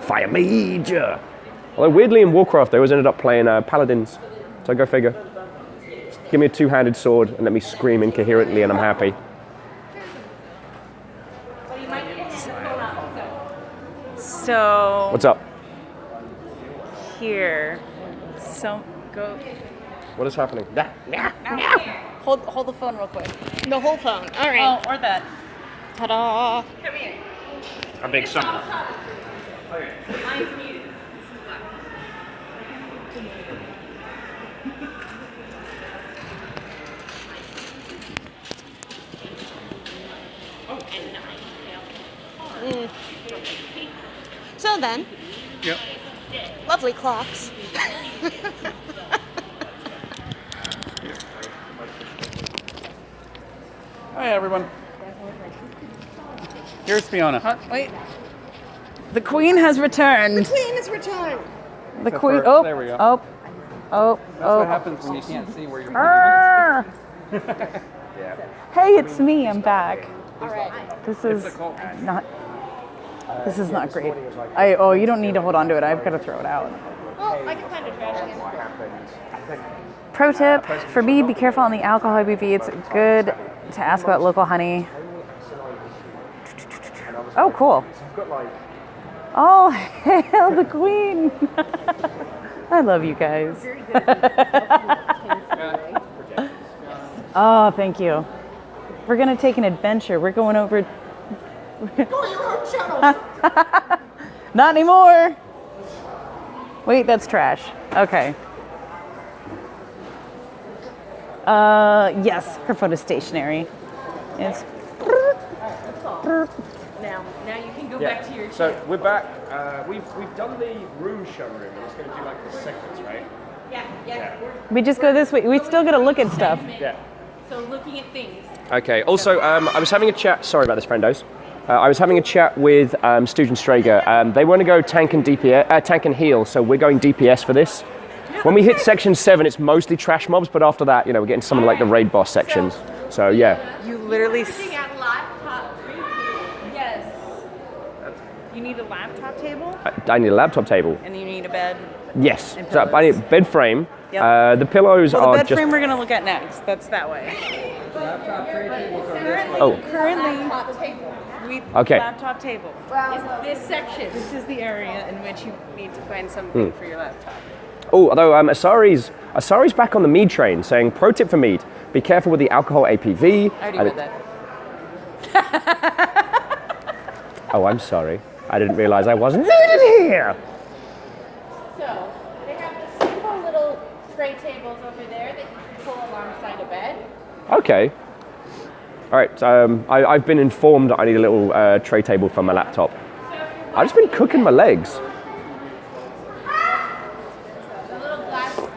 Speaker 2: Fire mage! Although weirdly in Warcraft, they always ended up playing paladins. So go figure. Give me a two-handed sword and let me scream incoherently and I'm happy.
Speaker 4: So
Speaker 2: What's up?
Speaker 4: here, so go.
Speaker 2: What is happening?
Speaker 4: Hold the phone real quick.
Speaker 5: The whole phone. All right.
Speaker 4: Oh, or that.
Speaker 5: Ta-da.
Speaker 4: Come here.
Speaker 2: A big summoner.
Speaker 5: Mine's muted. So then,
Speaker 6: Yep.
Speaker 5: lovely clocks.
Speaker 6: Hi, everyone. Here's Fiona.
Speaker 4: Wait. The queen has returned.
Speaker 5: Queen is returned.
Speaker 4: The queen. Oh.
Speaker 6: There we go.
Speaker 4: Oh.
Speaker 6: That's what happens when you can't see where you're
Speaker 4: Arr! Hey, it's me. I'm back.
Speaker 5: All right.
Speaker 4: This is not. This is not great. You don't need to hold on to it. I've got to throw it out.
Speaker 5: Well, I can find a trash can.
Speaker 4: Pro tip for me: be careful on the alcohol ABV. It's good to ask about local honey. Oh, cool. Oh, hail the queen! I love you guys. Oh, thank you. We're gonna take an adventure. We're going over. Not anymore. Wait, that's trash. Okay. Yes, her phone is stationary. It's.
Speaker 1: Now you can go back to your.
Speaker 2: So we're back. We've done the room showroom, and it's going to do like the segments, right?
Speaker 1: Yeah.
Speaker 4: We just go this way. We still gotta look at stuff.
Speaker 2: Yeah.
Speaker 1: So looking at things.
Speaker 2: Okay. Also, I was having a chat. Sorry about this, friendos. I was having a chat with Stooge and Strager. They want to go tank and DPS, tank and heal. So we're going DPS for this. When we hit section 7, it's mostly trash mobs, but after that, we're getting some of like the raid boss sections. So yeah.
Speaker 4: You literally.
Speaker 5: At laptop. Yes.
Speaker 4: You need a laptop table,
Speaker 2: I need a laptop table.
Speaker 4: and you need a bed.
Speaker 2: Yes.
Speaker 4: And
Speaker 2: So I need a bed frame.
Speaker 4: Yep.
Speaker 2: The pillows
Speaker 4: Well, the
Speaker 2: are
Speaker 4: bed
Speaker 2: just.
Speaker 4: frame we're gonna look at next. That's that way.
Speaker 2: Oh.
Speaker 4: Currently, we
Speaker 2: Okay.
Speaker 4: laptop table.
Speaker 1: This section.
Speaker 4: This is the area in which you need to find something for your laptop.
Speaker 2: Oh, although Asari's back on the mead train, saying, pro tip for mead, be careful with the alcohol APV.
Speaker 4: I already read that.
Speaker 2: Oh, I'm sorry. I didn't realize I wasn't needed here.
Speaker 5: So they have the simple little tray tables over there that you can pull alongside a bed.
Speaker 2: Okay. All right. I've been informed that I need a little tray table for my laptop.
Speaker 5: So if you're
Speaker 2: I've just been cooking my legs.
Speaker 5: The little glass cold.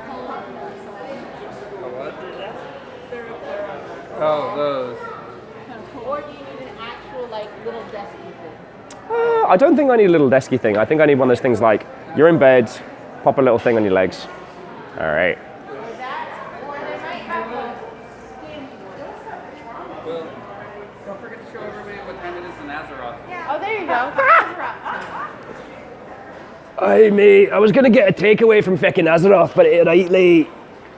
Speaker 6: Oh, those.
Speaker 5: Or do you need an actual like little desky thing?
Speaker 2: I don't think I need a little desky thing. I think I need one of those things like, you're in bed, pop a little thing on your legs. All right.
Speaker 6: Well, don't forget to show everybody what time it is in Azeroth.
Speaker 5: Oh, there you go.
Speaker 2: Hey mate, I was gonna get a takeaway from feckin' Azeroth, but it's right late.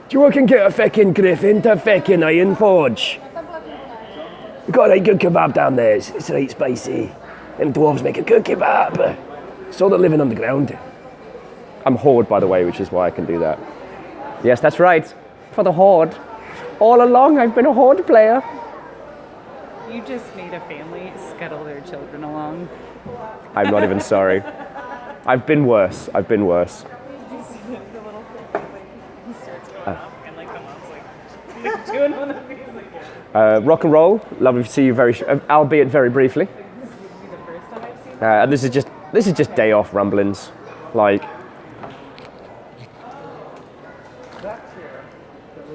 Speaker 2: Do you reckon get a feckin' griffin to feckin' Ironforge? We got a right good kebab down there, it's right spicy. Them dwarves make a good kebab. So they're living underground. I'm Horde, by the way, which is why I can do that. Yes, that's right. For the Horde. All along, I've been a Horde player.
Speaker 4: You just made a family scuttle their children along.
Speaker 2: I'm not even sorry. I've been worse.
Speaker 4: The little thing, he starts going off, and like the mom's like doing one of these like.
Speaker 2: Rock and roll. Lovely to see you albeit very briefly.
Speaker 4: This is the first time I've seen.
Speaker 2: And this is just day off rumblings, like.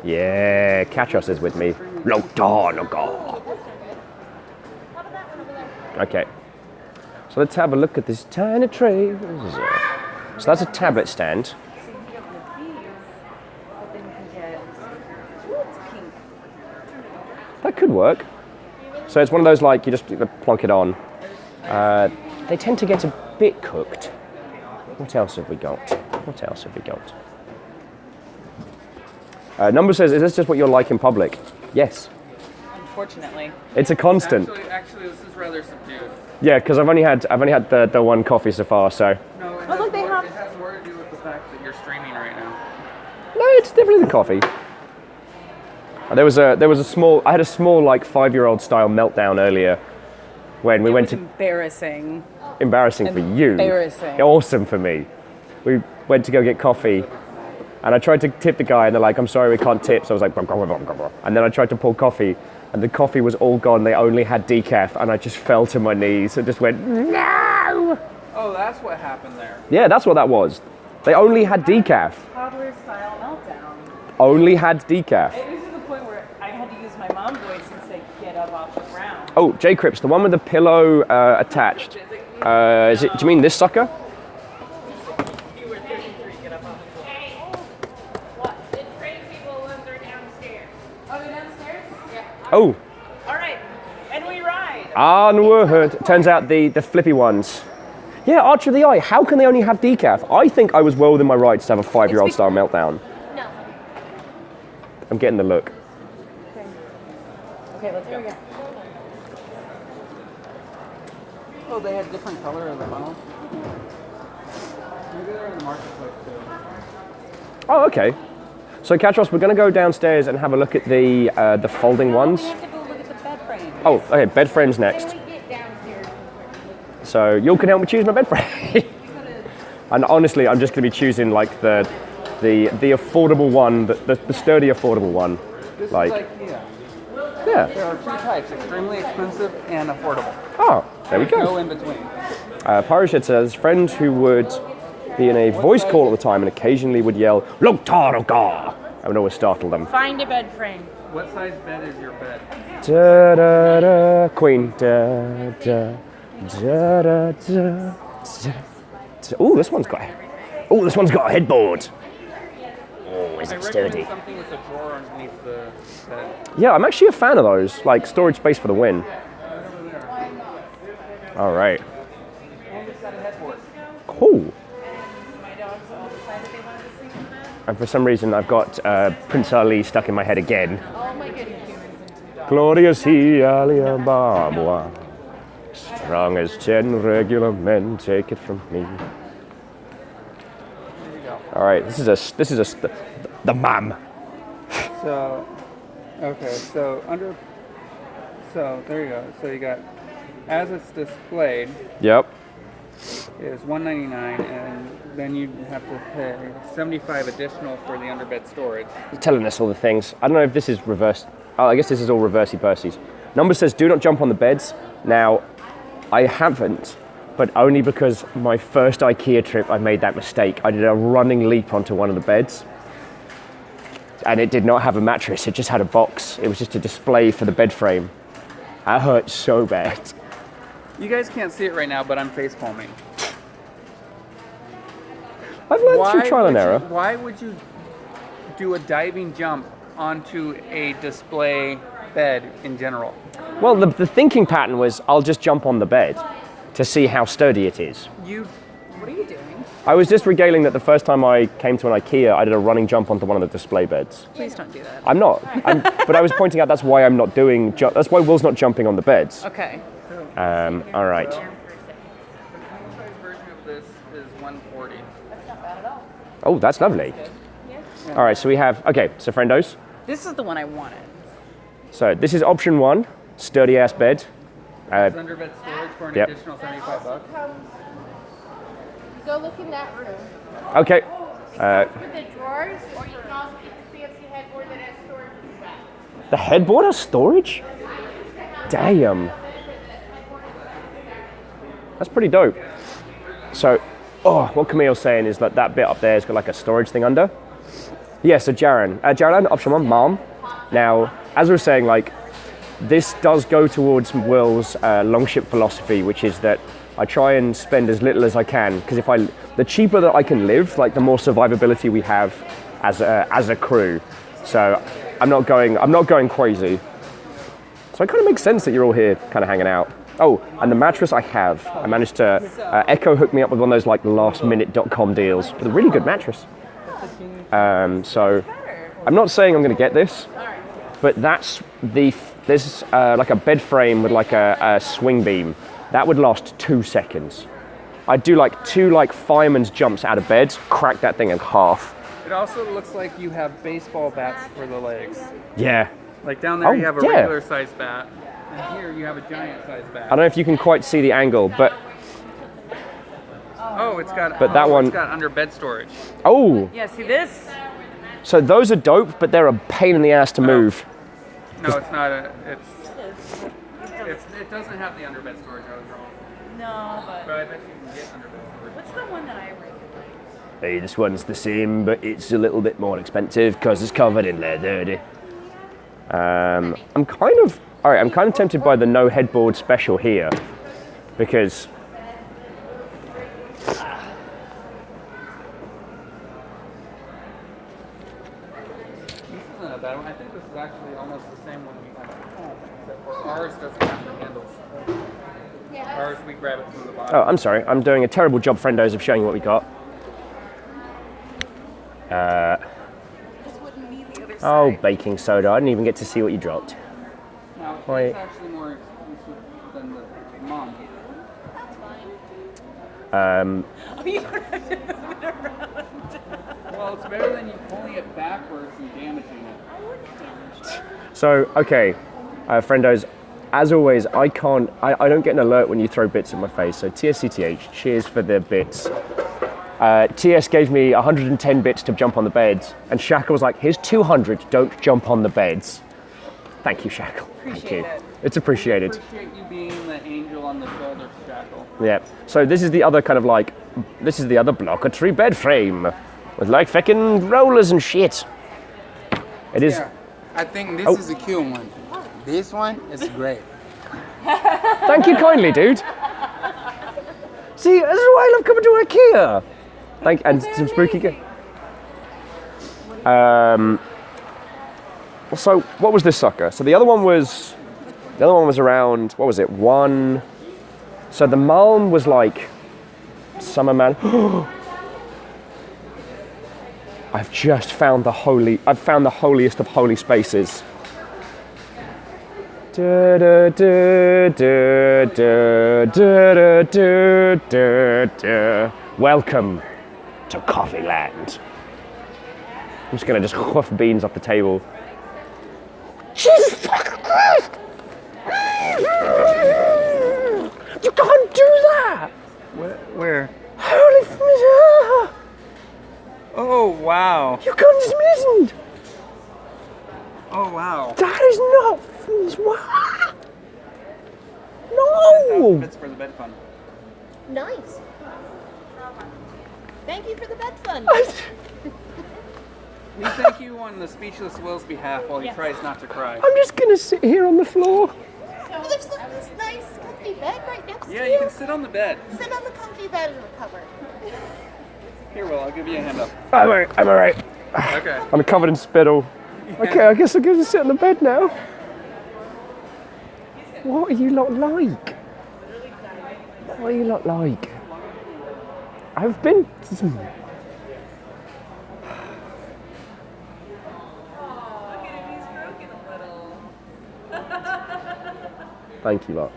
Speaker 2: Yeah, Katros is with me. Okay. So let's have a look at this tiny tray. So that's a tablet stand.
Speaker 4: So you get one of these, but then you can get. Ooh, it's pink.
Speaker 2: That could work. So it's one of those like you just plonk it on. They tend to get a bit cooked. What else have we got? Number says, is this just what you're like in public? Yes.
Speaker 4: Unfortunately.
Speaker 2: It's a constant.
Speaker 6: Actually, this is rather subdued.
Speaker 2: Yeah, because I've only had the one coffee so far, so.
Speaker 6: No, it has more to do with the fact that you're streaming right now.
Speaker 2: No, it's definitely the coffee. There was a small like 5-year-old style meltdown earlier when we went to.
Speaker 4: Embarrassing.
Speaker 2: Embarrassing for you.
Speaker 4: Embarrassing.
Speaker 2: Awesome for me. We went to go get coffee. And I tried to tip the guy, and they're like, I'm sorry, we can't tip. So I was like, and then I tried to pour coffee, and the coffee was all gone. They only had decaf, and I just fell to my knees and just went, no!
Speaker 6: Oh, that's what happened there.
Speaker 2: Yeah, that's what that was. They only had decaf.
Speaker 4: Toddler style meltdown.
Speaker 2: Only had decaf.
Speaker 4: It was to the point where I had to use my mom voice and say, get up off the ground.
Speaker 2: Oh, J Crips, the one with the pillow attached. Do you mean this sucker?
Speaker 4: You were 33, get up off the ground.
Speaker 5: What? The train people ones are downstairs.
Speaker 4: Oh, they're downstairs?
Speaker 5: Yeah.
Speaker 2: Oh,
Speaker 4: All right, and we ride.
Speaker 2: onward. Turns out the flippy ones. Yeah, Archer of the Eye, how can they only have decaf? I think I was well within my rights to have a 5-year-old style meltdown.
Speaker 5: No.
Speaker 2: I'm getting the look.
Speaker 4: Okay, let's go.
Speaker 6: Oh, they had different color of the funnels. Maybe they're in the marketplace too.
Speaker 2: Oh, okay. So, Katros, we're going to go downstairs and have a look at the folding ones.
Speaker 4: We have to go look at the bed frame.
Speaker 2: Oh, okay, bed frames next.
Speaker 5: When we get downstairs.
Speaker 2: So, you can help me choose my bed frame. And honestly, I'm just going to be choosing like the affordable one, the sturdy affordable one.
Speaker 6: This
Speaker 2: Like,
Speaker 6: is IKEA.
Speaker 2: yeah.
Speaker 6: There are two types, extremely expensive and affordable.
Speaker 2: Oh, there we
Speaker 6: No
Speaker 2: go.
Speaker 6: in between.
Speaker 2: Parashed says, friend who would be in a voice call at the time and occasionally would yell, Loktaroga! I would always startle them.
Speaker 5: Find a bed frame.
Speaker 6: What size bed is your bed?
Speaker 2: Da da da, Queen. Da da da da da. Oh, this one's got a headboard.
Speaker 3: Oh, is
Speaker 6: I
Speaker 3: it
Speaker 6: recommend
Speaker 3: sturdy?
Speaker 6: something with a drawer underneath the bed.
Speaker 2: Yeah, I'm actually a fan of those. Like storage space for the win. All right.
Speaker 6: And it's got a headboard.
Speaker 2: Cool.
Speaker 4: My dogs all decided they wanted to sleep in bed.
Speaker 2: And for some reason, I've got Prince Ali stuck in my head again.
Speaker 4: Oh my goodness, humans and two dogs.
Speaker 2: Glorious he Alibaba. Strong as 10 regular men, take it from me.
Speaker 6: There you go.
Speaker 2: All right, this is the mom.
Speaker 6: So, okay, so there you go. So you got, as it's displayed,
Speaker 2: Yep.
Speaker 6: is $199, and then you have to pay $75 additional for the underbed storage.
Speaker 2: He's telling us all the things. I don't know if this is reversed. Oh, I guess this is all reversey-persies. Number says, do not jump on the beds. Now, I haven't, but only because my first Ikea trip I made that mistake. I did a running leap onto one of the beds, and it did not have a mattress, it just had a box. It was just a display for the bed frame. That hurt so bad.
Speaker 6: You guys can't see it right now, but I'm face palming.
Speaker 2: I've learned through trial and error.
Speaker 6: Why would you do a diving jump onto a display bed in general?
Speaker 2: Well, the thinking pattern was I'll just jump on the bed to see how sturdy it is.
Speaker 4: What are you doing?
Speaker 2: I was just regaling that the first time I came to an Ikea, I did a running jump onto one of the display beds.
Speaker 4: Please don't do that.
Speaker 2: I'm not. But I was pointing out that's why I'm not doing. That's why Will's not jumping on the beds.
Speaker 4: Okay.
Speaker 2: All right.
Speaker 6: The version of this is 140.
Speaker 2: Oh, that's lovely. All right, so we have. Okay, so friendos.
Speaker 4: This is the one I wanted.
Speaker 2: So this is option 1, sturdy ass bed.
Speaker 6: It's under bed storage for an
Speaker 2: Yep.
Speaker 6: additional $75.
Speaker 5: Go look in that room.
Speaker 2: Okay.
Speaker 5: With the drawers, or you can also get the fancy headboard that has storage in the back.
Speaker 2: The headboard has storage? Damn. That's pretty dope. So, what Camille's saying is that that bit up there has got like a storage thing under. Yeah, so Jaron, option 1, mom. Now, as we were saying, like, this does go towards Will's longship philosophy, which is that I try and spend as little as I can, because the cheaper that I can live, like the more survivability we have as a crew. So I'm not going crazy. So it kind of makes sense that you're all here kind of hanging out. Oh, and the mattress I managed to, Echo hooked me up with one of those like lastminute.com deals with a really good mattress. So I'm not saying I'm going to get this, but there's like a bed frame with like a swing beam. That would last 2 seconds. I'd do like 2 like fireman's jumps out of bed, crack that thing in half.
Speaker 6: It also looks like you have baseball bats for the legs.
Speaker 2: Yeah.
Speaker 6: Like down there you have a regular sized bat, and here you have a giant sized bat.
Speaker 2: I don't know if you can quite see the angle, but
Speaker 6: it's got under bed storage.
Speaker 2: oh,
Speaker 4: Yeah, see this?
Speaker 2: so those are dope, but they're a pain in the ass to move.
Speaker 6: No, it's not it doesn't have the underbed storage. I was wrong.
Speaker 4: No,
Speaker 6: But I bet you can get underbed storage.
Speaker 4: what's the one that I really like?
Speaker 2: Hey, this one's the same, but it's a little bit more expensive because it's covered in leather. I'm kind of tempted by the no headboard special here, because
Speaker 6: This isn't a bad one. I think this is actually almost the same one we have at home, except for ours doesn't have the handles. Ours, we grab it from the bottom.
Speaker 2: oh, I'm sorry, I'm doing a terrible job, friendos, of showing you what we got.
Speaker 4: This wouldn't need the other
Speaker 2: Oh,
Speaker 4: side.
Speaker 2: baking soda! I didn't even get to see what you dropped.
Speaker 6: Now,
Speaker 2: Wait.
Speaker 6: it's actually more exclusive than the mom. Well, it's better than you pulling it backwards and damaging it.
Speaker 2: So, okay, friendos, as always, I don't get an alert when you throw bits in my face, so TSCTH, cheers for the bits. TS gave me 110 bits to jump on the beds, and Shackle was like, here's 200, don't jump on the beds. Thank you, Shackle. Thank you.
Speaker 4: it.
Speaker 2: It's appreciated.
Speaker 6: Appreciate you being the angel on the shoulder, Shackle.
Speaker 2: Yeah, so this is the other kind of like, this is the other blocketry bed frame, with like feckin' rollers and shit. It is.
Speaker 7: Yeah, I think this is a cute one. This one is great.
Speaker 2: Thank you kindly, dude. See, this is why I love coming to IKEA. And some spooky. So what was this sucker? So the other one was around, what was it? 1. So the Malm was like Summer Man. I've found the holiest of holy spaces. Welcome to Coffee Land. I'm just gonna hoof beans off the table. Jesus fucking Christ! You can't do that!
Speaker 6: Where?
Speaker 2: Holy f***!
Speaker 6: Oh, wow.
Speaker 2: You can't dismiss it!
Speaker 6: Oh, wow.
Speaker 2: That is not... Wow! No!
Speaker 6: Bits for the bed fund.
Speaker 5: Nice. Thank you for the bed fund.
Speaker 6: We thank you on the speechless Will's behalf while he tries not to cry.
Speaker 2: I'm just gonna sit here on the floor.
Speaker 5: So there's this nice comfy bed right next to
Speaker 6: Yeah,
Speaker 5: you.
Speaker 6: you can sit on the bed.
Speaker 5: Sit on the comfy bed and recover.
Speaker 6: Here, Will, I'll give you a hand up.
Speaker 2: I'm alright.
Speaker 6: Okay.
Speaker 2: I'm covered in spittle. Okay, I guess I'll go and sit on the bed now. What are you lot like? What are you lot like? I've been... Thank you lot.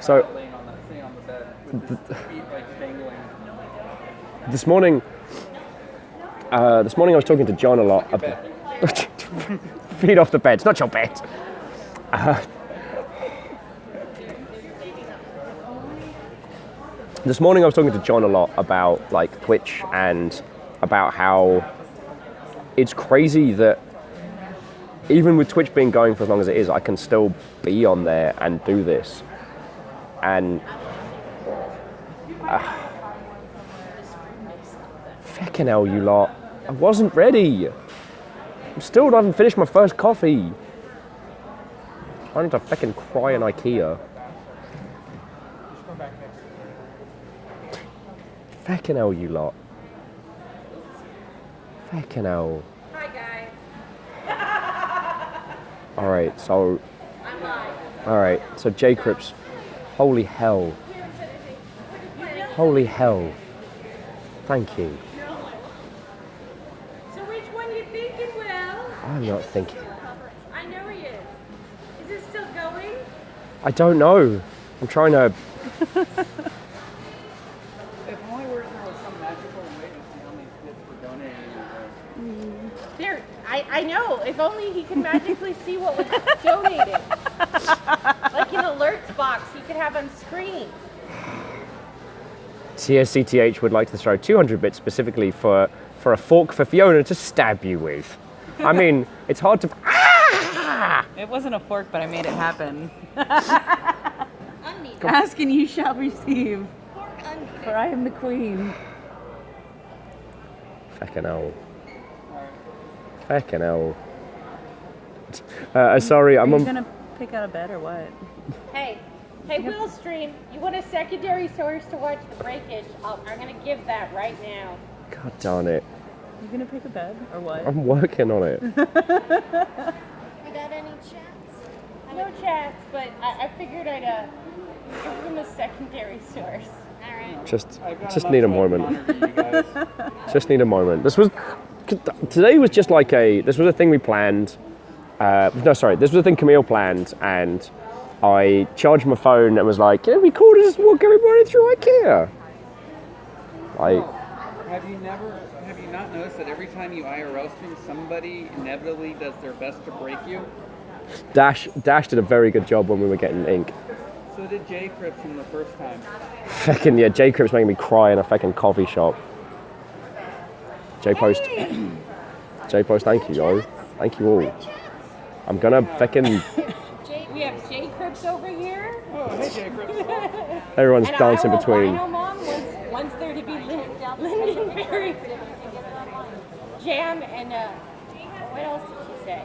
Speaker 2: So,
Speaker 6: Laying on that thing on the bed with his feet like dangling.
Speaker 2: this morning I was talking to John a lot. Feet off the bed. It's not your bed. This morning I was talking to John a lot about like Twitch and about how it's crazy that even with Twitch being going for as long as it is, I can still be on there and do this. And fucking hell, you lot. I wasn't ready. I'm still haven't finished my first coffee. I need to fucking cry in Ikea. Fucking hell, you lot. Fucking hell.
Speaker 5: Hi, guys.
Speaker 2: Alright, so...
Speaker 5: I'm live.
Speaker 2: Alright, so J-Crips. Holy hell. Holy hell. Thank you.
Speaker 5: So which one you thinking, Will?
Speaker 2: I'm not thinking.
Speaker 5: I know he is. Is it still going?
Speaker 2: I don't know. I'm trying to...
Speaker 6: If only there was some magical way to see how many kids were donating.
Speaker 5: There, I know. If only he could magically see what was donated. Like an alerts box he could have on screen.
Speaker 2: TSCTH would like to throw 200 bits specifically for a fork for Fiona to stab you with. I mean, it's hard to... Ah!
Speaker 8: It wasn't a fork, but I made it happen.
Speaker 5: Unneeded.
Speaker 8: Ask and you shall receive,
Speaker 5: Fork unneeded.
Speaker 8: for I am the queen.
Speaker 2: Fucking hell. Fucking hell. Sorry,
Speaker 8: Are
Speaker 2: I'm
Speaker 8: you
Speaker 2: on...
Speaker 8: gonna pick out a bed or what?
Speaker 5: Hey, Will Stream, you want a secondary source to watch the breakage? I'm gonna give that right now.
Speaker 2: God darn it.
Speaker 8: You gonna pick a bed or what?
Speaker 2: I'm working on it.
Speaker 5: You got any chats? No chats, but I figured I'd give them a secondary source. All right.
Speaker 2: Just
Speaker 6: I've got
Speaker 2: need a
Speaker 6: enough to
Speaker 2: moment.
Speaker 6: monitor you guys.
Speaker 2: Just need a moment. Today was just like this was a thing we planned. This was a thing Camille planned, and I charged my phone and was like, "Can we call this walk everybody through Ikea?" Like,
Speaker 6: Have you not noticed that every time you IRL stream, somebody inevitably does their best to break you?
Speaker 2: Dash did a very good job when we were getting ink.
Speaker 6: So did J Crips from the first time.
Speaker 2: Fucking yeah, J-Crip's making me cry in a fucking coffee shop. J-Post, thank you, guys. Thank you all. I'm gonna fucking...
Speaker 5: We have J Crips over here.
Speaker 6: Oh, hey J Crips.
Speaker 2: Everyone's
Speaker 5: And
Speaker 2: dancing
Speaker 5: I will
Speaker 2: between.
Speaker 5: Wino Mom wants there to be lingonberry jam and what else did she say?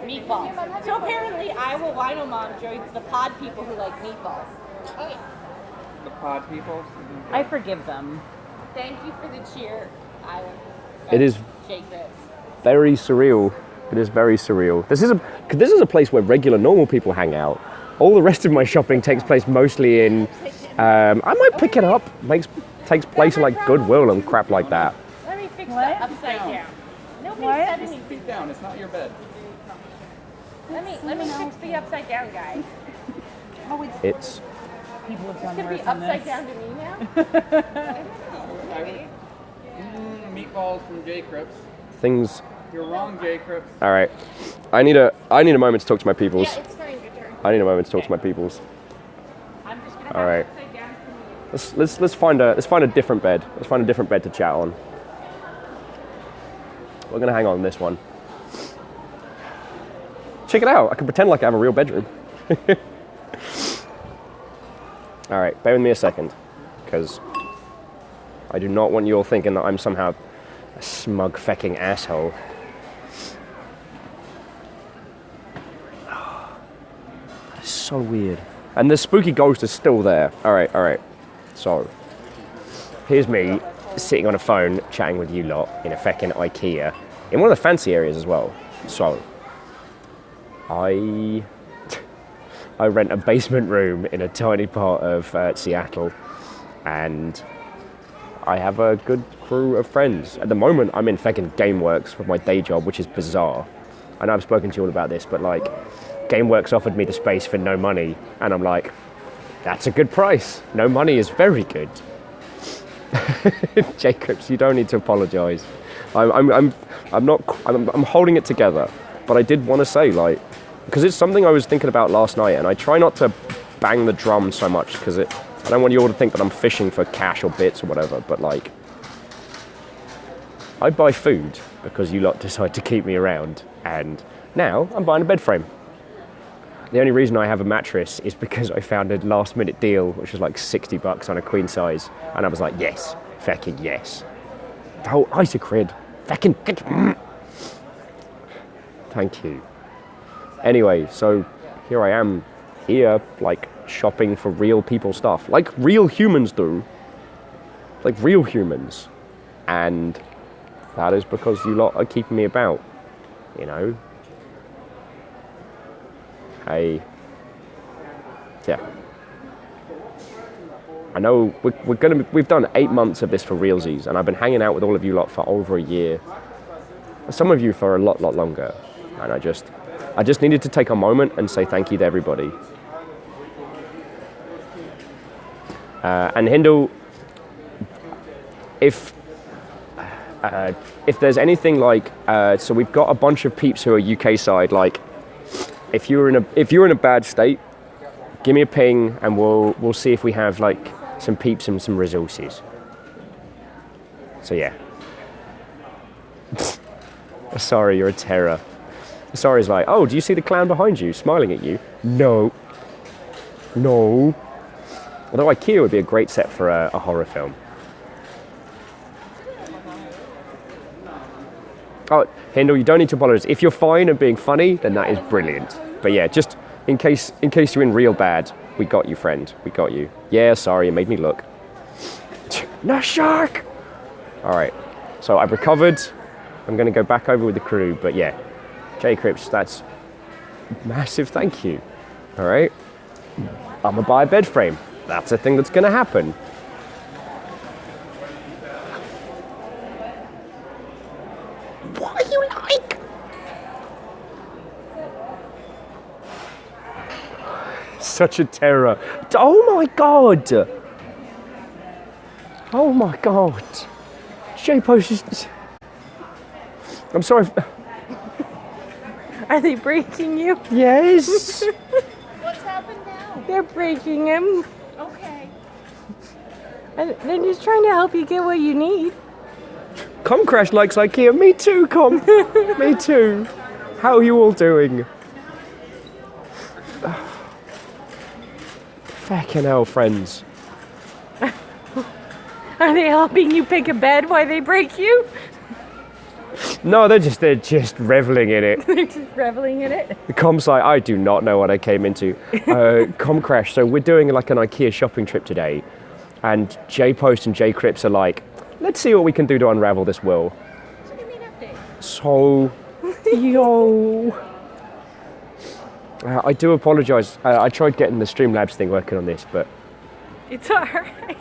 Speaker 5: Meatballs. So apparently I will Wino Mom joins the pod people who like meatballs. Oh yeah.
Speaker 6: The pod people.
Speaker 8: I forgive them.
Speaker 5: Thank you for the cheer. I will.
Speaker 2: It is
Speaker 5: J Crips.
Speaker 2: very surreal. It is very surreal. This is a place where regular normal people hang out. All the rest of my shopping takes place mostly in... I might pick it up. Takes place in like Goodwill and crap like that.
Speaker 5: Let me fix
Speaker 8: What?
Speaker 5: the upside down. Nobody
Speaker 8: What?
Speaker 5: said
Speaker 6: Just
Speaker 5: anything.
Speaker 6: sit down, it's not your bed.
Speaker 5: Let me fix the upside down guy.
Speaker 2: It's...
Speaker 8: People have
Speaker 5: It's
Speaker 8: done
Speaker 5: gonna be
Speaker 8: worse than
Speaker 5: upside
Speaker 8: this.
Speaker 5: down to me now.
Speaker 6: Meatballs from J Crips.
Speaker 2: Things...
Speaker 6: You're wrong, J Crips.
Speaker 2: All right. I need a moment to talk to my peoples.
Speaker 5: Yeah, it's fine, your turn.
Speaker 2: I need a moment to talk to my peoples.
Speaker 5: I'm just gonna
Speaker 2: All right.
Speaker 5: have upside down for me.
Speaker 2: Let's find a different bed. Let's find a different bed to chat on. We're gonna hang on this one. Check it out. I can pretend like I have a real bedroom. All right, bear with me a second, because I do not want you all thinking that I'm somehow a smug fecking asshole. That's so weird. And the spooky ghost is still there. All right. So, here's me sitting on a phone chatting with you lot in a fecking Ikea in one of the fancy areas as well. So, I rent a basement room in a tiny part of Seattle, and I have a good crew of friends. At the moment, I'm in feckin' GameWorks for my day job, which is bizarre. I know I've spoken to you all about this, but like, GameWorks offered me the space for no money, and I'm like, that's a good price. No money is very good. Jacobs, you don't need to apologise. I'm holding it together, but I did want to say, like, because it's something I was thinking about last night, and I try not to bang the drum so much because I don't want you all to think that I'm fishing for cash or bits or whatever, but like, I buy food because you lot decide to keep me around, and now I'm buying a bed frame. The only reason I have a mattress is because I found a last minute deal which was like $60 on a queen size, and I was like, yes, feckin' yes. Oh, Isocrid, feckin' thank you. Anyway, so here I am, like, shopping for real people stuff, like real humans do, like real humans, and that is because you lot are keeping me about, you know. Yeah. I know we've done 8 months of this for realsies, and I've been hanging out with all of you lot for over a year. Some of you for a lot longer, and I just needed to take a moment and say thank you to everybody. And Hindle, if there's anything like, so we've got a bunch of peeps who are UK side, like, if you're in a bad state, give me a ping and we'll see if we have like some peeps and some resources. So yeah. Sorry, you're a terror. Sorry's like, oh, do you see the clown behind you smiling at you? No. Although Ikea would be a great set for a horror film. Oh, Hindle, you don't need to apologise. If you're fine and being funny, then that is brilliant. But yeah, just in case you're in real bad, we got you, friend. We got you. Yeah, sorry, you made me look. No shark! Alright, so I've recovered. I'm going to go back over with the crew, but yeah. J. Crips, that's massive thank you. Alright? I'm going to buy a bed frame. That's a thing that's going to happen. What are you like? Such a terror. Oh my god. Oh my god. J-Post is... I'm sorry.
Speaker 1: Are they breaking you?
Speaker 2: Yes.
Speaker 5: What's happened now?
Speaker 1: They're breaking him.
Speaker 5: Okay.
Speaker 1: And they're just trying to help you get what you need.
Speaker 2: Comcrash likes Ikea. Me too, Com. Me too. How are you all doing? Fucking hell, friends.
Speaker 1: Are they helping you pick a bed while they break you?
Speaker 2: No, they're just reveling in it.
Speaker 1: They're just reveling in it.
Speaker 2: The Com's like, I do not know what I came into. Comcrash, so we're doing like an Ikea shopping trip today, and J-Post and J-Crips are like, let's see what we can do to unravel this will.
Speaker 5: So give me an update.
Speaker 2: So, yo. I do apologise. I tried getting the Streamlabs thing working on this, but...
Speaker 1: It's alright.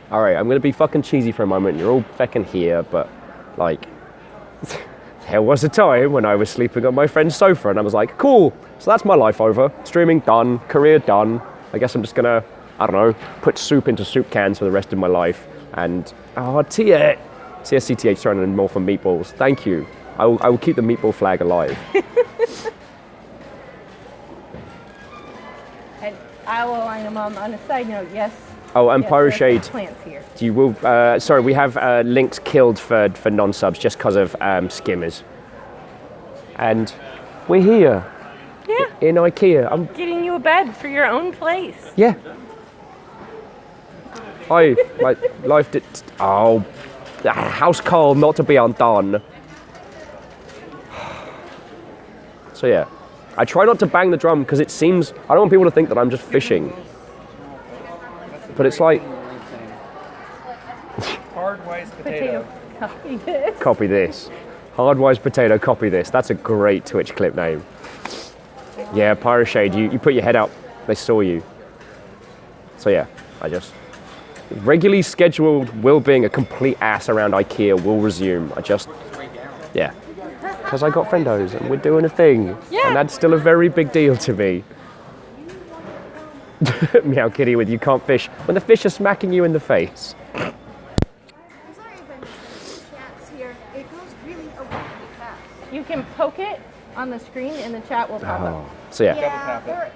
Speaker 2: Alright, I'm going to be fucking cheesy for a moment. You're all fucking here, but, like... there was a time when I was sleeping on my friend's sofa, and I was like, cool, so that's my life over. Streaming done, career done. I guess I'm just going to, I don't know, put soup into soup cans for the rest of my life. And, TSCTH throwing in more for meatballs. Thank you. I will keep the meatball flag alive.
Speaker 1: And I will, on a side note, yes.
Speaker 2: Oh, and
Speaker 1: yes,
Speaker 2: Pyro
Speaker 1: there's
Speaker 2: Shade,
Speaker 1: plants here.
Speaker 2: you will, sorry, we have links killed for non-subs just because of skimmers. And we're here.
Speaker 1: Yeah.
Speaker 2: In Ikea.
Speaker 1: Getting you a bed for your own place.
Speaker 2: Yeah. Hi, my life did. Oh, house call not to be undone. So yeah, I try not to bang the drum because it seems I don't want people to think that I'm just fishing. But it's like
Speaker 6: Hard-wise potato.
Speaker 8: Copy this.
Speaker 2: copy this, hardwise potato. Copy this. That's a great Twitch clip name. Yeah, Pyroshade, you put your head out. They saw you. So yeah, I just regularly scheduled Will being a complete ass around Ikea will resume. Yeah. Because I got friendos and we're doing a thing.
Speaker 1: Yeah.
Speaker 2: And that's still a very big deal to me. Meow kitty with you can't fish when the fish are smacking you in the face.
Speaker 5: I'm sorry if I'm chats here. It goes really awfully fast.
Speaker 1: You can poke it on the screen and the chat will pop up.
Speaker 2: So yeah,
Speaker 5: Yeah, there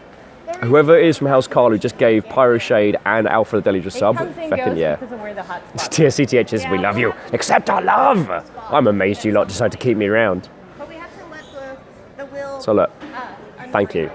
Speaker 2: whoever it is from House Carl who just gave Pyroshade and Alpha the Deli just
Speaker 1: It
Speaker 2: sub,
Speaker 1: comes and
Speaker 2: feckin'
Speaker 1: goes
Speaker 2: yeah.
Speaker 1: because of where the hot spot is.
Speaker 2: TSCTHs, we love you. Accept our love! I'm amazed you lot decided to keep me around.
Speaker 5: but we have to let the will.
Speaker 2: So look, thank you.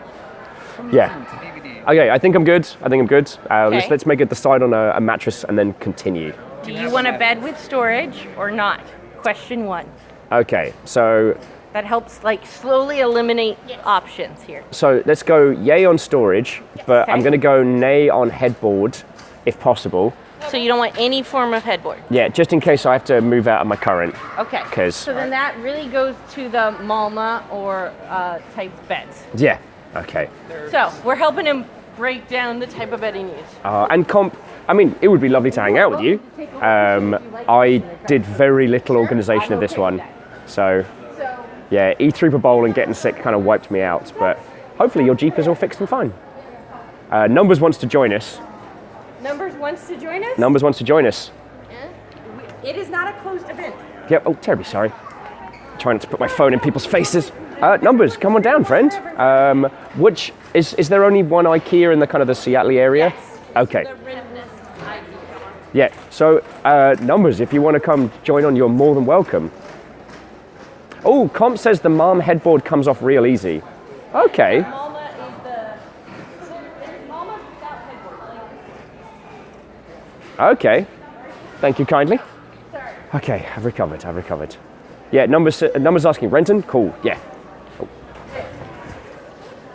Speaker 2: Yeah.
Speaker 6: DVD.
Speaker 2: Okay, I think I'm good.
Speaker 1: Okay.
Speaker 2: Let's make it decide on a mattress and then continue.
Speaker 1: Do you want a bed with storage or not? Question 1.
Speaker 2: Okay, so
Speaker 1: That helps like slowly eliminate options here.
Speaker 2: let's go yay on storage, but
Speaker 1: Okay.
Speaker 2: I'm going to go nay on headboard, if possible.
Speaker 1: So you don't want any form of headboard.
Speaker 2: Yeah, just in case I have to move out of my current.
Speaker 1: Okay.
Speaker 2: 'Cause-
Speaker 1: So then that really goes to the Malma or type beds.
Speaker 2: Yeah, okay.
Speaker 1: So we're helping him break down the type of bed he needs.
Speaker 2: And comp, I mean, it would be lovely to hang out with you. I did very little organisation of this one. So, yeah, E3 per bowl and getting sick kind of wiped me out. But hopefully your Jeep is all fixed and fine. Numbers wants to join us.
Speaker 1: Numbers wants to join us?
Speaker 2: Numbers wants to join us.
Speaker 1: It is not a closed event.
Speaker 2: Yep, oh, terribly sorry. Trying not to put my phone in people's faces. Numbers, come on down, friend. Which, is there only one Ikea in the kind of the Seattle area?
Speaker 1: Yes.
Speaker 2: Okay.
Speaker 1: The Rentness idea.
Speaker 2: Yeah, so Numbers, if you want to come join on, you're more than welcome. Oh, Comp says the Malm headboard comes off real easy. Okay.
Speaker 1: Malma is Malma's without headboard.
Speaker 2: Okay. Thank you kindly.
Speaker 1: Sorry.
Speaker 2: Okay, I've recovered. Yeah, Numbers asking, Renton? Cool, yeah.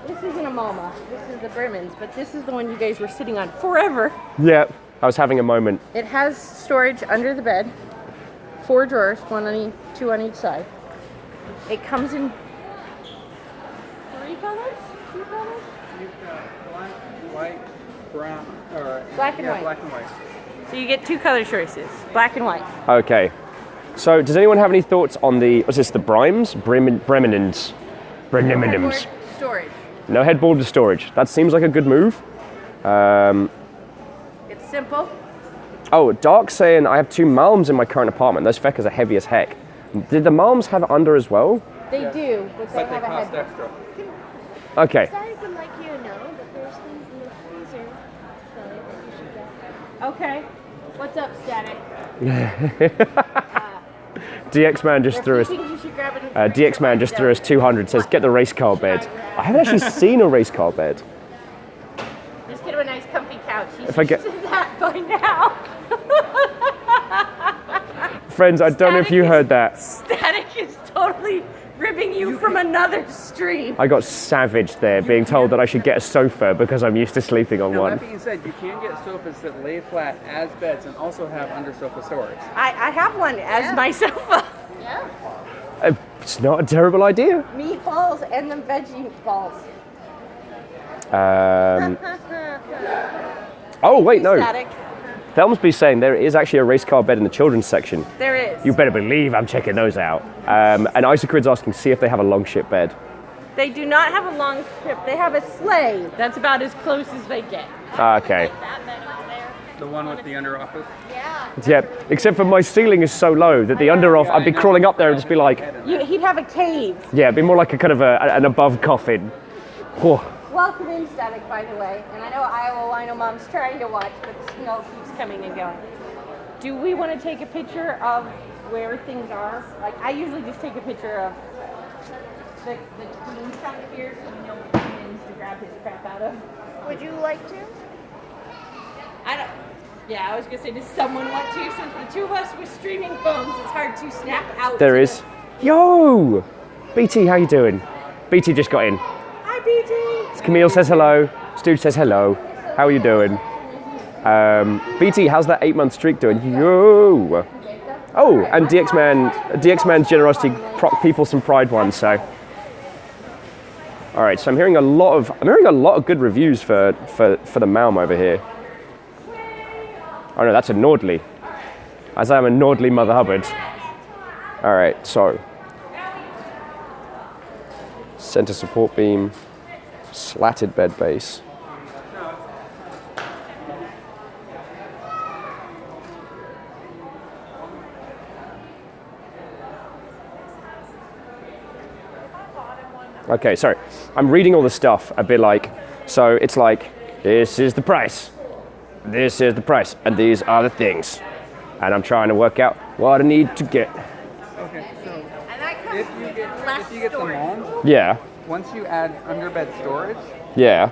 Speaker 1: This isn't a Malma. This is the Bremens, but this is the one you guys were sitting on forever.
Speaker 2: Yeah, I was having a moment.
Speaker 1: It has storage under the bed. 4 drawers, 2 on each side. It comes in 3 colors? 2 colors?
Speaker 6: You've got black, white, brown, or
Speaker 1: Black and white.
Speaker 6: Black and white.
Speaker 1: So you get 2 color choices, black and white.
Speaker 2: Okay. So, does anyone have any thoughts on the, what's this, the Brimes? Bremenins.
Speaker 1: Headboard, storage.
Speaker 2: No headboard to storage. That seems like a good move.
Speaker 1: It's simple.
Speaker 2: Oh, Dark saying I have 2 Malms in my current apartment. Those feckers are heavy as heck. Did the Malms have under as well?
Speaker 1: They do, but they
Speaker 6: But they
Speaker 1: have a
Speaker 6: cost
Speaker 1: headboard.
Speaker 6: extra.
Speaker 2: Okay.
Speaker 5: Static would like you to know that there's things in the freezer that you should get.
Speaker 1: Okay. What's up, Static?
Speaker 2: DX Man just threw us.
Speaker 1: You should grab it.
Speaker 2: DX Man just threw us 200. Says get the race car bed. I haven't actually seen a race car bed.
Speaker 1: Just get him a nice comfy couch. You
Speaker 2: If I get-
Speaker 1: should do that by now.
Speaker 2: Friends, I don't know if you heard that.
Speaker 1: Static is totally ribbing you from another stream.
Speaker 2: I got savaged there, being told that I should get a sofa because I'm used to sleeping on
Speaker 6: Now,
Speaker 2: one.
Speaker 6: that being said, you can get sofas that lay flat as beds and also have under sofa storage.
Speaker 1: I have one as my sofa.
Speaker 5: Yeah.
Speaker 2: It's not a terrible idea.
Speaker 1: Meatballs and the veggie balls.
Speaker 2: Oh wait, no.
Speaker 1: Static.
Speaker 2: Thelmsby's saying there is actually a race car bed in the children's section.
Speaker 1: There is.
Speaker 2: You better believe I'm checking those out. And Isocrid's asking, see if they have a long ship bed.
Speaker 1: They do not have a long strip. They have a sleigh. That's about as close as they get.
Speaker 2: Okay.
Speaker 5: That bed over there.
Speaker 6: The one with the under office.
Speaker 5: Yeah.
Speaker 2: Yep. Except for my ceiling is so low that the under off, I'd be crawling up there and just be like,
Speaker 1: He'd have a cave.
Speaker 2: yeah, it'd be more like a kind of an above coffin. Whew.
Speaker 1: Welcome in, Static, by the way. And I know Iowa Wino Mom's trying to watch, but the snow keeps coming and going. Do we want to take a picture of where things are? Like, I usually just take a picture of the queen chunk here so we know what he needs to grab his crap out of.
Speaker 5: Would you like to?
Speaker 1: I don't. Yeah, I was gonna say, does someone want to? Since the two of us with streaming phones, it's hard to snap out.
Speaker 2: There is. Yo! BT, how you doing? BT just got in.
Speaker 1: Hi, BT.
Speaker 2: Camille says hello. Stu says hello. How are you doing? BT, how's that 8-month streak doing? Yo! Oh, and DX Man's generosity proc people some pride ones. So, all right. So I'm hearing a lot of good reviews for the Malm over here. Oh no, that's a Nordley. As I am a Nordley Mother Hubbard. All right. So, center support beam, slatted bed base. Okay, sorry. I'm reading all the stuff a bit like, so it's like, this is the price, this is the price, and these are the things. And I'm trying to work out what I need to get.
Speaker 6: Okay, so if you get the Malm,
Speaker 2: Yeah,
Speaker 6: once you add underbed storage,
Speaker 2: yeah.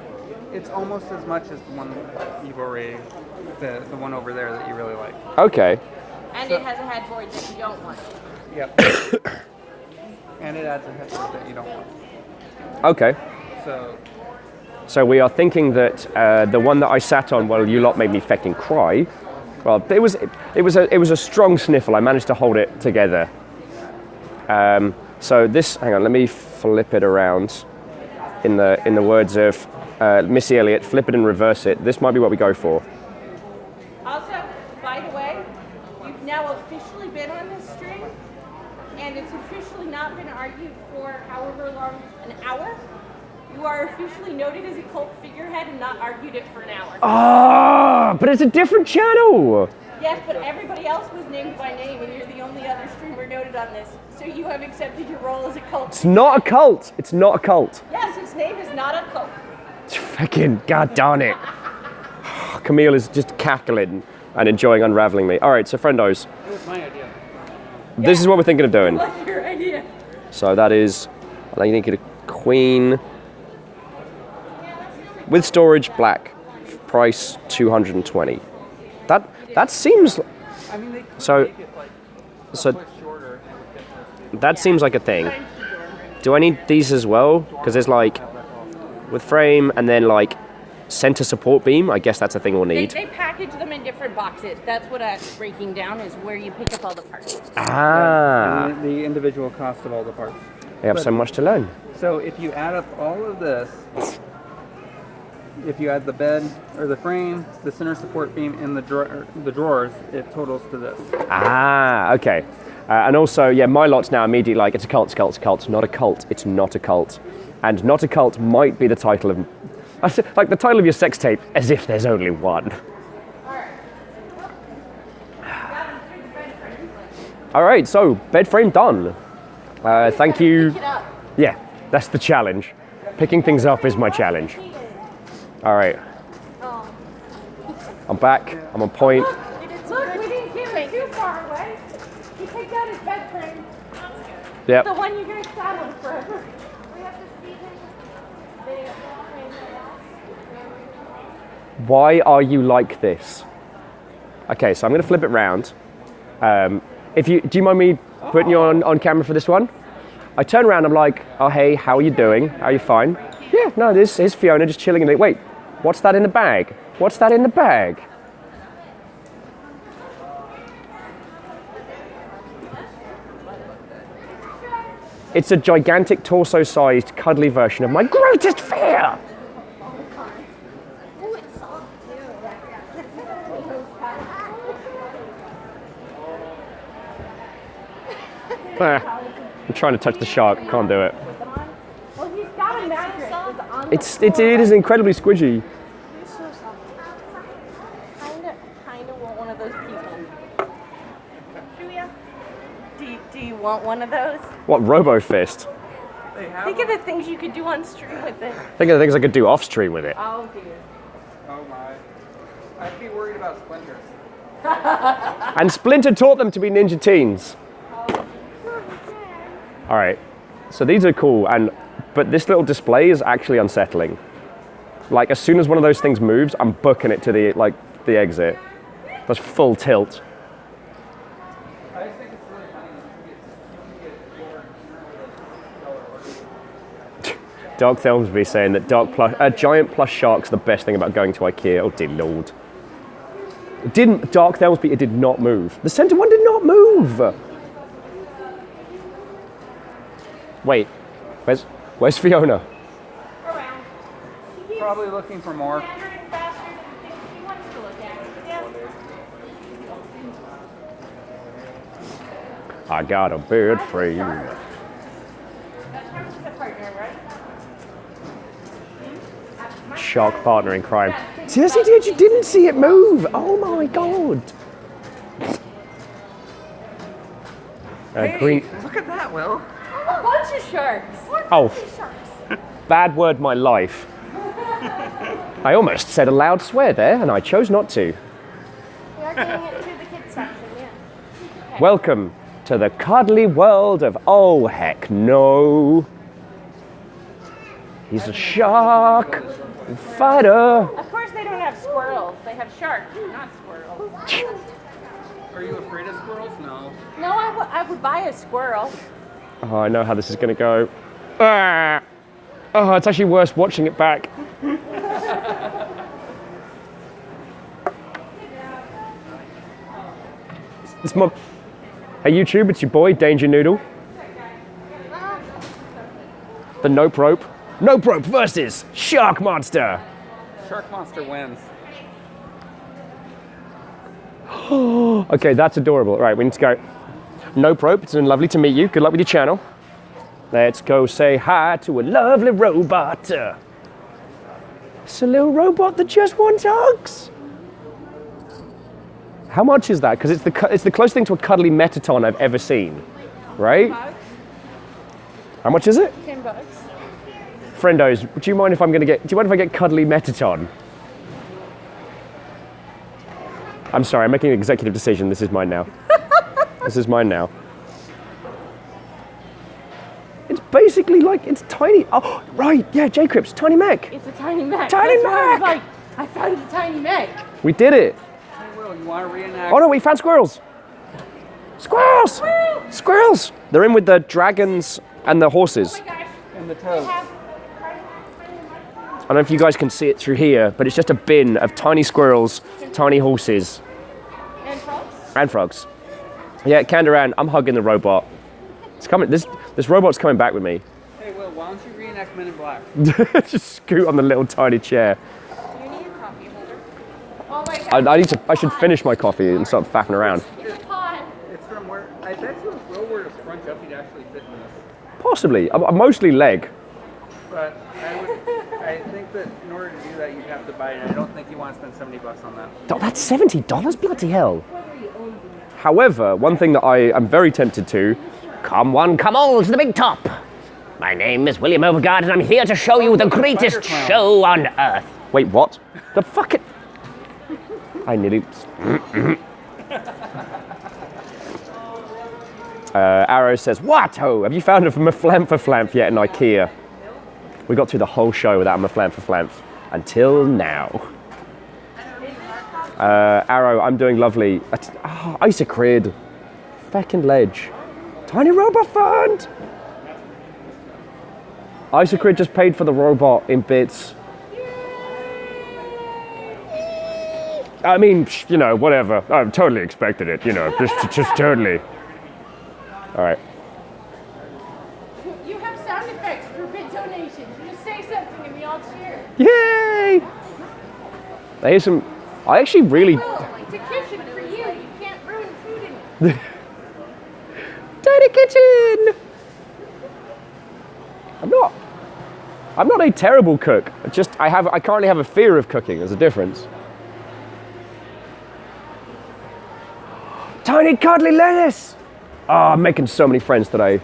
Speaker 6: it's almost as much as the one you've already, the one over there that you really like.
Speaker 2: Okay.
Speaker 1: And it has a headboard that you don't want.
Speaker 6: Yep. And it adds a headboard that you don't want.
Speaker 2: Okay.
Speaker 6: So
Speaker 2: we are thinking that the one that I sat on, well, you lot made me fecking cry. Well, it was a strong sniffle. I managed to hold it together. So this, hang on, let me flip it around. In the words of Missy Elliott, flip it and reverse it. This might be what we go for.
Speaker 1: Also, by the way, you've now officially been on this stream, and it's officially not been argued for however long, an hour. You are officially noted as a cult figurehead and not argued it for an hour.
Speaker 2: Ah, but it's a different channel.
Speaker 1: Yes, but everybody else was named by name, and you're the only other streamer noted on this. So you have accepted your role as a cult.
Speaker 2: It's not a cult. It's not a cult.
Speaker 1: Yes, its name is not a cult.
Speaker 2: Fucking god darn it. Camille is just cackling and enjoying unraveling me. All right, so friendos.
Speaker 6: it was my idea.
Speaker 2: This is what we're thinking of doing.
Speaker 1: What's your idea?
Speaker 2: So that is, I think, a queen with storage, black, price 220. That seems.
Speaker 6: I mean, they could
Speaker 2: So-
Speaker 6: make it like
Speaker 2: So
Speaker 6: a foot shorter and it would fit most people.
Speaker 2: that seems like a thing. Do I need these as well? Because there's like with frame and then like center support beam. I guess that's a thing we'll need.
Speaker 1: They package them in different boxes. That's what breaking down is, where you pick up all the parts.
Speaker 2: Ah,
Speaker 6: And the individual cost of all the parts.
Speaker 2: we have so much to learn.
Speaker 6: So if you add up all of this, if you add the bed or the frame, the center support beam, and the drawers, it totals to this.
Speaker 2: Ah, okay. And also, yeah, my lot's now immediately like, it's a cult, it's a cult, not a cult, it's not a cult. And not a cult might be the title of, like the title of your sex tape, as if there's only one. All right, so bed frame done. Thank you. Yeah, that's the challenge. Picking things up is my challenge. All right. I'm back, I'm on point.
Speaker 1: Look, we didn't give it too far away. He picked out his bed frame.
Speaker 2: Yep.
Speaker 1: The one you guys sat on forever.
Speaker 2: Why are you like this? Okay, so I'm gonna flip it round. Do you mind me putting you on camera for this one? I turn around, I'm like, oh hey, how are you doing? Are you fine? Yeah, no, this is Fiona just chilling in the, wait, what's that in the bag? What's that in the bag? It's a gigantic torso-sized, cuddly version of my greatest fear! I'm trying to touch the shark, can't do it.
Speaker 1: Well, he's got a mattress. On
Speaker 2: It is incredibly squishy.
Speaker 1: He's so soft. Kinda want one of those people. Julia, do you want one of those?
Speaker 2: What, Robo-Fist?
Speaker 1: Think of the things you could do on stream with it.
Speaker 2: Think of the things I could do off-stream with it.
Speaker 1: Oh dear.
Speaker 6: Oh my. I'd be worried about splinters.
Speaker 2: And Splinter taught them to be ninja teens. All right, so these are cool, but this little display is actually unsettling. Like as soon as one of those things moves, I'm booking it to the exit. That's full tilt.
Speaker 6: I just think it's really funny that you get your
Speaker 2: Dark Thelmsby saying that giant plush shark's the best thing about going to Ikea. Oh dear lord. Dark Thelmsby, it did not move. The centre one did not move. Wait, where's Fiona?
Speaker 5: Around.
Speaker 6: probably looking for more.
Speaker 5: He wants to look at it. Yeah.
Speaker 2: I got a bed frame.
Speaker 5: That comes with a partner, right?
Speaker 2: Shark partner in crime. Seriously, dude, you didn't see it move. Oh my god. Green.
Speaker 6: Look at that, Will.
Speaker 5: A bunch of sharks.
Speaker 2: Oh, bad word, my life. I almost said a loud swear there, and I chose not to.
Speaker 5: We are getting it to the kids section, yeah. Okay.
Speaker 2: Welcome to the cuddly world of oh heck no. He's a shark fighter.
Speaker 5: Of course they don't have squirrels. They have sharks, not squirrels.
Speaker 6: Are you afraid of squirrels? No.
Speaker 5: No, I would buy a squirrel.
Speaker 2: Oh, I know how this is going to go. Ah. Oh, it's actually worse watching it back. It's my... Hey YouTube, it's your boy, Danger Noodle. The Nope Rope. Nope Rope versus Shark Monster.
Speaker 6: Shark Monster wins.
Speaker 2: Okay, that's adorable. Right, we need to go. Nope Rope, it's been lovely to meet you. Good luck with your channel. Let's go say hi to a lovely robot. It's a little robot that just wants hugs. How much is that? Because it's the closest thing to a cuddly Metaton I've ever seen, right? How much is it?
Speaker 5: $10.
Speaker 2: Friendos, do you mind if I get cuddly Metaton? I'm sorry, I'm making an executive decision. This is mine now. This is mine now. It's basically like, it's tiny. Oh, right, yeah, J-Crips, tiny mech.
Speaker 5: It's a tiny mech.
Speaker 2: Tiny
Speaker 5: That's why I was
Speaker 2: mech!
Speaker 5: like, I found a tiny mech.
Speaker 2: We did it.
Speaker 6: Hey, Will, you want to reenact?
Speaker 2: Oh no, we found squirrels. Squirrels! Squirrels! They're in with the dragons and the horses.
Speaker 5: Oh my gosh.
Speaker 6: And the toads.
Speaker 5: Have
Speaker 2: I don't know if you guys can see it through here, but it's just a bin of tiny squirrels, tiny horses,
Speaker 5: and frogs?
Speaker 2: and frogs. Yeah, Kandaran, I'm hugging the robot. It's coming. This robot's coming back with me.
Speaker 6: Hey, Will, why don't you reenact Men in Black?
Speaker 2: Just scoot on the little tiny chair.
Speaker 5: Do you need a coffee holder? Oh my gosh.
Speaker 2: I should finish my coffee and stop faffing around.
Speaker 5: It's a pot.
Speaker 6: It's from where, I bet you if Will were to scrunch up, he'd actually fit in this.
Speaker 2: Possibly. I'm mostly leg.
Speaker 6: But I think that in order to do that, you'd have to buy it. I don't think you want to spend $70 on that.
Speaker 2: Oh, that's $70? Bloody hell. However, one thing that I am very tempted to,
Speaker 3: Come one, come all to the big top. My name is William Overgard, and I'm here to show you the greatest show on earth.
Speaker 2: wait, what? The fuck it. I nearly... Arrow says, what? Oh, have you found a Maflamp yet in Ikea? We got through the whole show without a Maflamp until now. Arrow, I'm doing lovely. Isocrid. Feckin' ledge. Tiny robot fund! Isocrid just paid for the robot in bits. I mean, you know, whatever. I totally expected it, you know, just totally. All right.
Speaker 5: You have sound effects for bid donations. You just say something and we all cheer.
Speaker 2: Yay! Here's some. I actually really.
Speaker 5: Will, it's a kitchen for you. You can't ruin food in it.
Speaker 2: Tiny kitchen! I'm not a terrible cook. I currently have a fear of cooking. There's a difference. Tiny cuddly lettuce! Oh, I'm making so many friends today.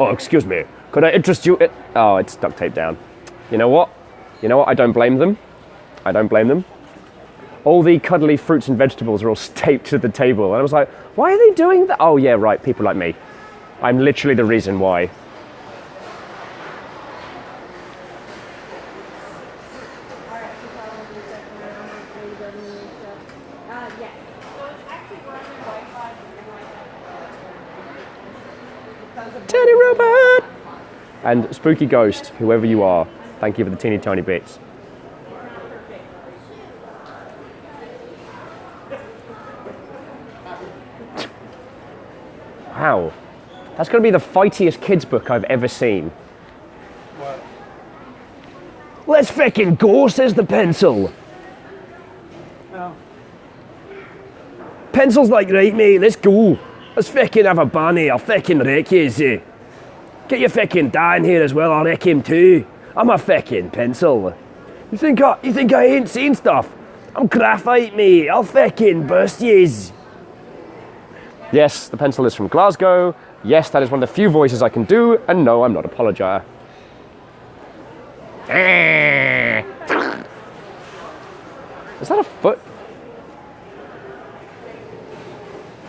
Speaker 2: Oh, excuse me. Could I interest you in... Oh, it's duct taped down. You know what? I don't blame them. All the cuddly fruits and vegetables are all taped to the table. And I was like, why are they doing that? Oh, yeah, right, people like me. I'm literally the reason why.
Speaker 5: Yes. So it's actually running Wi-Fi.
Speaker 2: Teddy Robot! And Spooky Ghost, whoever you are, thank you for the teeny tiny bits. Wow. That's going to be the fightiest kids book I've ever seen.
Speaker 6: What?
Speaker 3: Let's feckin' go, says the pencil.
Speaker 6: Oh.
Speaker 3: Pencil's like, right, mate, let's go. Let's feckin' have a banny. I'll feckin' wreck yous. Get your feckin' Dan here as well. I'll wreck him too. I'm a feckin' pencil. You think I ain't seen stuff? I'm graphite, mate. I'll feckin' burst yous.
Speaker 2: Yes, the pencil is from Glasgow. Yes, that is one of the few voices I can do. And no, I'm not a apologizer. Is that a foot?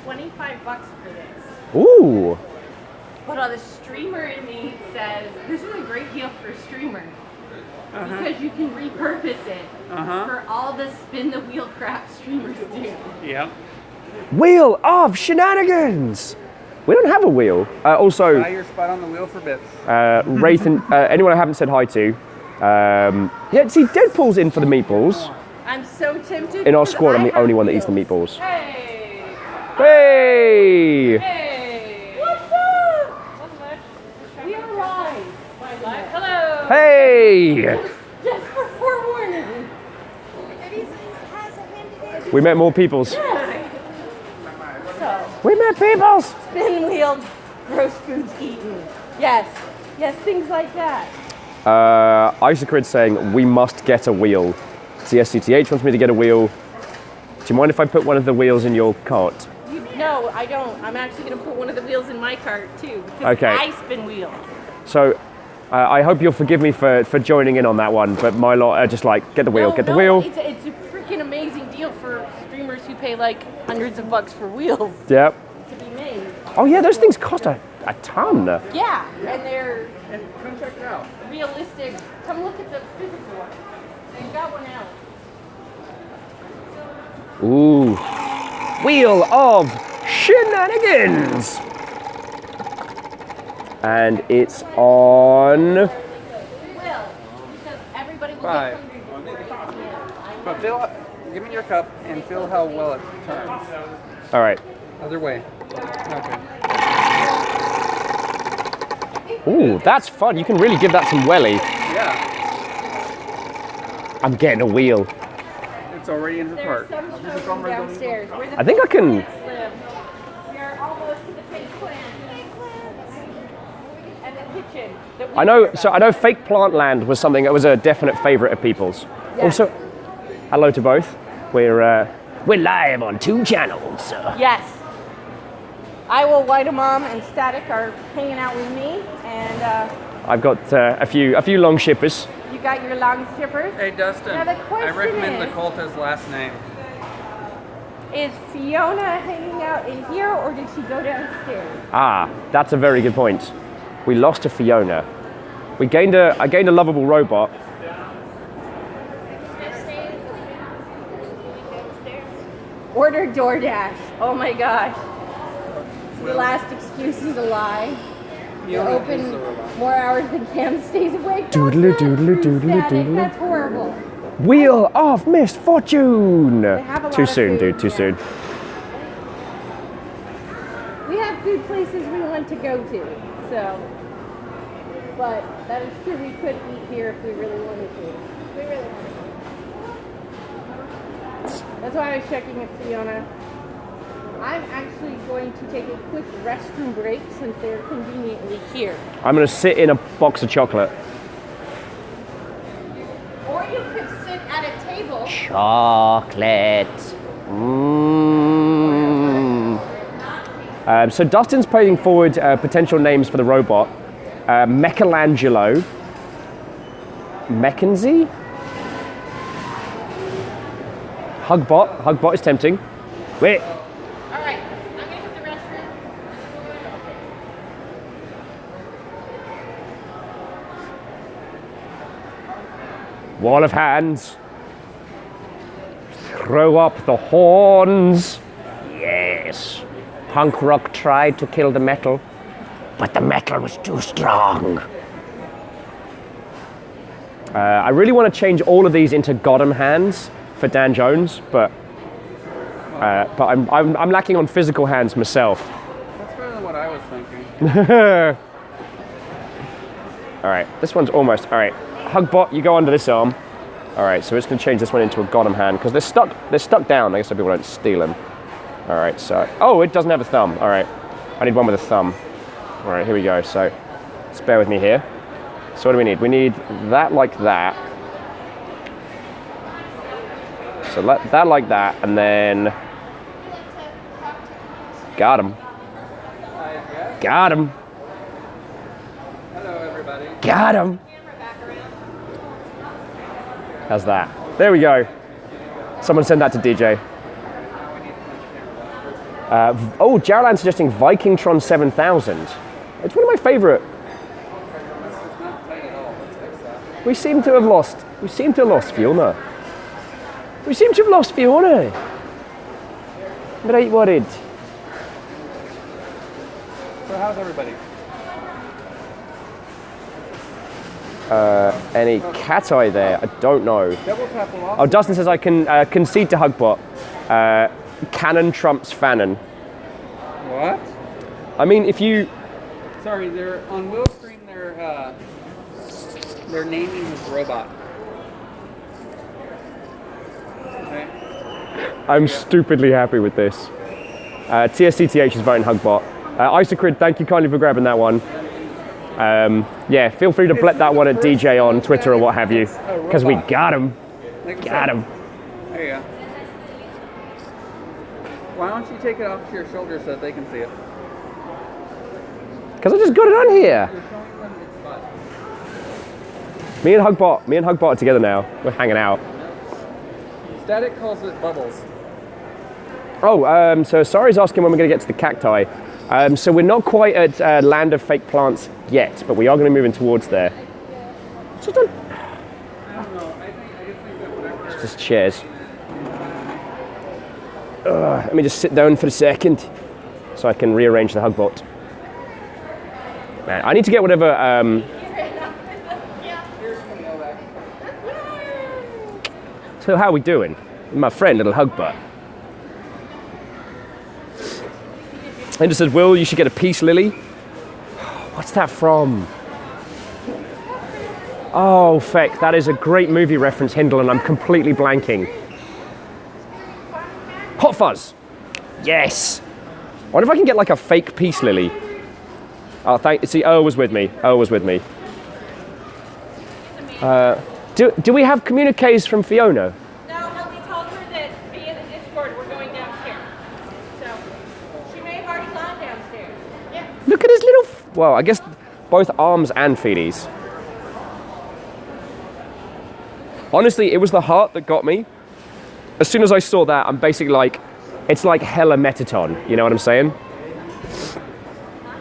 Speaker 5: $25 for this.
Speaker 2: Ooh.
Speaker 5: But the streamer in me says this is a great deal for a streamer because you can repurpose it for all the spin the wheel crap streamers do.
Speaker 6: Yep.
Speaker 2: Wheel of shenanigans. We don't have a wheel. Also,
Speaker 6: Buy your spot on the wheel for bits.
Speaker 2: Wraith and anyone I haven't said hi to. Yeah, see, Deadpool's in for the meatballs.
Speaker 5: I'm so tempted.
Speaker 2: In our
Speaker 5: because
Speaker 2: squad, I'm
Speaker 5: I
Speaker 2: the only
Speaker 5: have
Speaker 2: one that eats the
Speaker 5: wheels.
Speaker 2: meatballs.
Speaker 5: Hey!
Speaker 2: Hey!
Speaker 5: Hey! What's up? We are live. Hello.
Speaker 2: Hey!
Speaker 5: Just for forewarning.
Speaker 2: We met more peoples.
Speaker 5: So,
Speaker 2: We met peoples.
Speaker 5: spin wheeled, gross foods eaten. Yes. Yes, things like that.
Speaker 2: Isocrid saying we must get a wheel. CSCTH wants me to get a wheel. Do you mind if I put one of the wheels in your cart?
Speaker 5: No, I don't. I'm actually going to put one of the wheels in my cart too. Because
Speaker 2: Okay.
Speaker 5: I spin wheels.
Speaker 2: So, I hope you'll forgive me for joining in on that one, but my lot are just like, get the wheel, get the wheel.
Speaker 5: It's a freaking amazing deal for streamers who pay like hundreds of bucks for wheels
Speaker 2: Yep.
Speaker 5: to be made.
Speaker 2: Oh yeah, those things cost a ton.
Speaker 5: Yeah, and they're
Speaker 6: And come check it out.
Speaker 5: realistic. Come look at the physical one. They've got one out.
Speaker 2: Ooh. Wheel of shenanigans. And it's on.
Speaker 5: Will, because everybody will
Speaker 6: Five.
Speaker 5: get hungry.
Speaker 6: But Phil, give me your cup and feel how well it turns.
Speaker 2: All right.
Speaker 6: Other way. Okay.
Speaker 2: Ooh, that's fun. You can really give that some welly.
Speaker 6: Yeah.
Speaker 2: I'm getting a wheel.
Speaker 6: It's already in her
Speaker 5: There's
Speaker 6: cart.
Speaker 5: some showroom downstairs. Where the
Speaker 2: I think I can.
Speaker 5: plants live. We are almost to the fake plant. And the kitchen. that we
Speaker 2: I know.
Speaker 5: care
Speaker 2: So I
Speaker 5: about.
Speaker 2: know Fake Plant Land was something that was a definite favourite of people's.
Speaker 5: Yes.
Speaker 2: Also, hello to both. We're
Speaker 3: live on 2 channels.
Speaker 5: Yes. I will White Mom and Static are hanging out with me, and
Speaker 2: I've got a few long shippers.
Speaker 5: you got your long shippers.
Speaker 6: Hey Dustin,
Speaker 5: Now the
Speaker 6: I
Speaker 5: question
Speaker 6: recommend
Speaker 5: is-
Speaker 6: Dakota's last name.
Speaker 5: Is Fiona hanging out in here, or did she go downstairs?
Speaker 2: Ah, that's a very good point. We lost to Fiona. I gained a lovable robot.
Speaker 5: Order DoorDash. Oh my gosh. So the last excuse is a lie. You're open more hours than Cam stays awake.
Speaker 2: Doodly
Speaker 5: That's not
Speaker 2: doodly
Speaker 5: true,
Speaker 2: doodly
Speaker 5: Static.
Speaker 2: doodly.
Speaker 5: That's horrible.
Speaker 2: Wheel of Misfortune.
Speaker 5: have a lot
Speaker 2: Too
Speaker 5: of
Speaker 2: soon,
Speaker 5: food,
Speaker 2: dude. Too
Speaker 5: yeah.
Speaker 2: soon.
Speaker 5: We have food places we want to go to, so. But that is true. We could eat here if we really wanted to. We really wanted to. That's why I was checking with Fiona. I'm actually going to take a quick restroom break since they're conveniently here.
Speaker 2: I'm gonna sit in a box of chocolate.
Speaker 5: Or you could sit at a table.
Speaker 3: Chocolate.
Speaker 2: So Dustin's putting forward potential names for the robot. Michelangelo. Mackenzie? Hugbot. Hugbot is tempting. Wait.
Speaker 5: All right, I'm gonna hit the restroom.
Speaker 2: Wall of hands. throw up the horns. Yes. Punk rock tried to kill the metal, but the metal was too strong. I really want to change all of these into Gotham hands for Dan Jones, but I'm lacking on physical hands myself.
Speaker 6: That's better than what I was thinking.
Speaker 2: All right, this one's almost, all right. Hugbot, you go under this arm. All right, so it's gonna change this one into a Gotham hand because they're stuck down. I guess so people don't steal them. All right, so, oh, it doesn't have a thumb. All right, I need one with a thumb. All right, here we go. So, just bear with me here. So what do we need? We need that like that. So that like that, and then got him. Got him.
Speaker 6: Hello, everybody.
Speaker 2: Got him. How's that? There we go. Someone send that to DJ. Oh, Jarlan suggesting Vikingtron 7000. It's one of my favorite. We seem to have lost Fiona. We seem to have lost Fiona. Right worried.
Speaker 6: So how's everybody?
Speaker 2: Any cat eye there? I don't know.
Speaker 6: Double tap will also.
Speaker 2: Oh, Dustin says I can concede to Hugbot. Cannon trumps Fanon.
Speaker 6: What?
Speaker 2: I mean, if you...
Speaker 6: Sorry, they're on Will's stream. They're naming his robot. Okay.
Speaker 2: I'm stupidly happy with this. TSCTH is voting Hugbot. Isocrid, thank you kindly for grabbing that one. Yeah, feel free to blep that one at DJ on Twitter or what have you, because we got him. Got him.
Speaker 6: There you go. Why don't you take it off to your shoulder so that they can see it?
Speaker 2: Because I just got it on here.
Speaker 6: You're showing them its butt.
Speaker 2: Me and Hugbot are together now. We're hanging out.
Speaker 6: Static calls it bubbles.
Speaker 2: Oh, so Sari's asking when we're going to get to the cacti. So we're not quite at Land of Fake Plants yet, but we are going to be moving towards there.
Speaker 6: I don't know. I just think that whatever.
Speaker 2: It's just chairs. Let me just sit down for a second so I can rearrange the Hugbot. Man, I need to get whatever. So how are we doing? My friend, little Hugbot. And just said, Will, you should get a peace lily. What's that from? Oh, feck, that is a great movie reference, Hindle, and I'm completely blanking. Hot Fuzz. Yes. I wonder if I can get like a fake peace lily. Oh, see, O was with me. Do we have communiques from Fiona?
Speaker 5: No, but we told her that via the Discord we're going downstairs. So she may have already gone downstairs. Yeah.
Speaker 2: Look at his little... Well, I guess both arms and feeties. Honestly, it was the heart that got me. As soon as I saw that, I'm basically like, it's like hella Metaton, you know what I'm saying?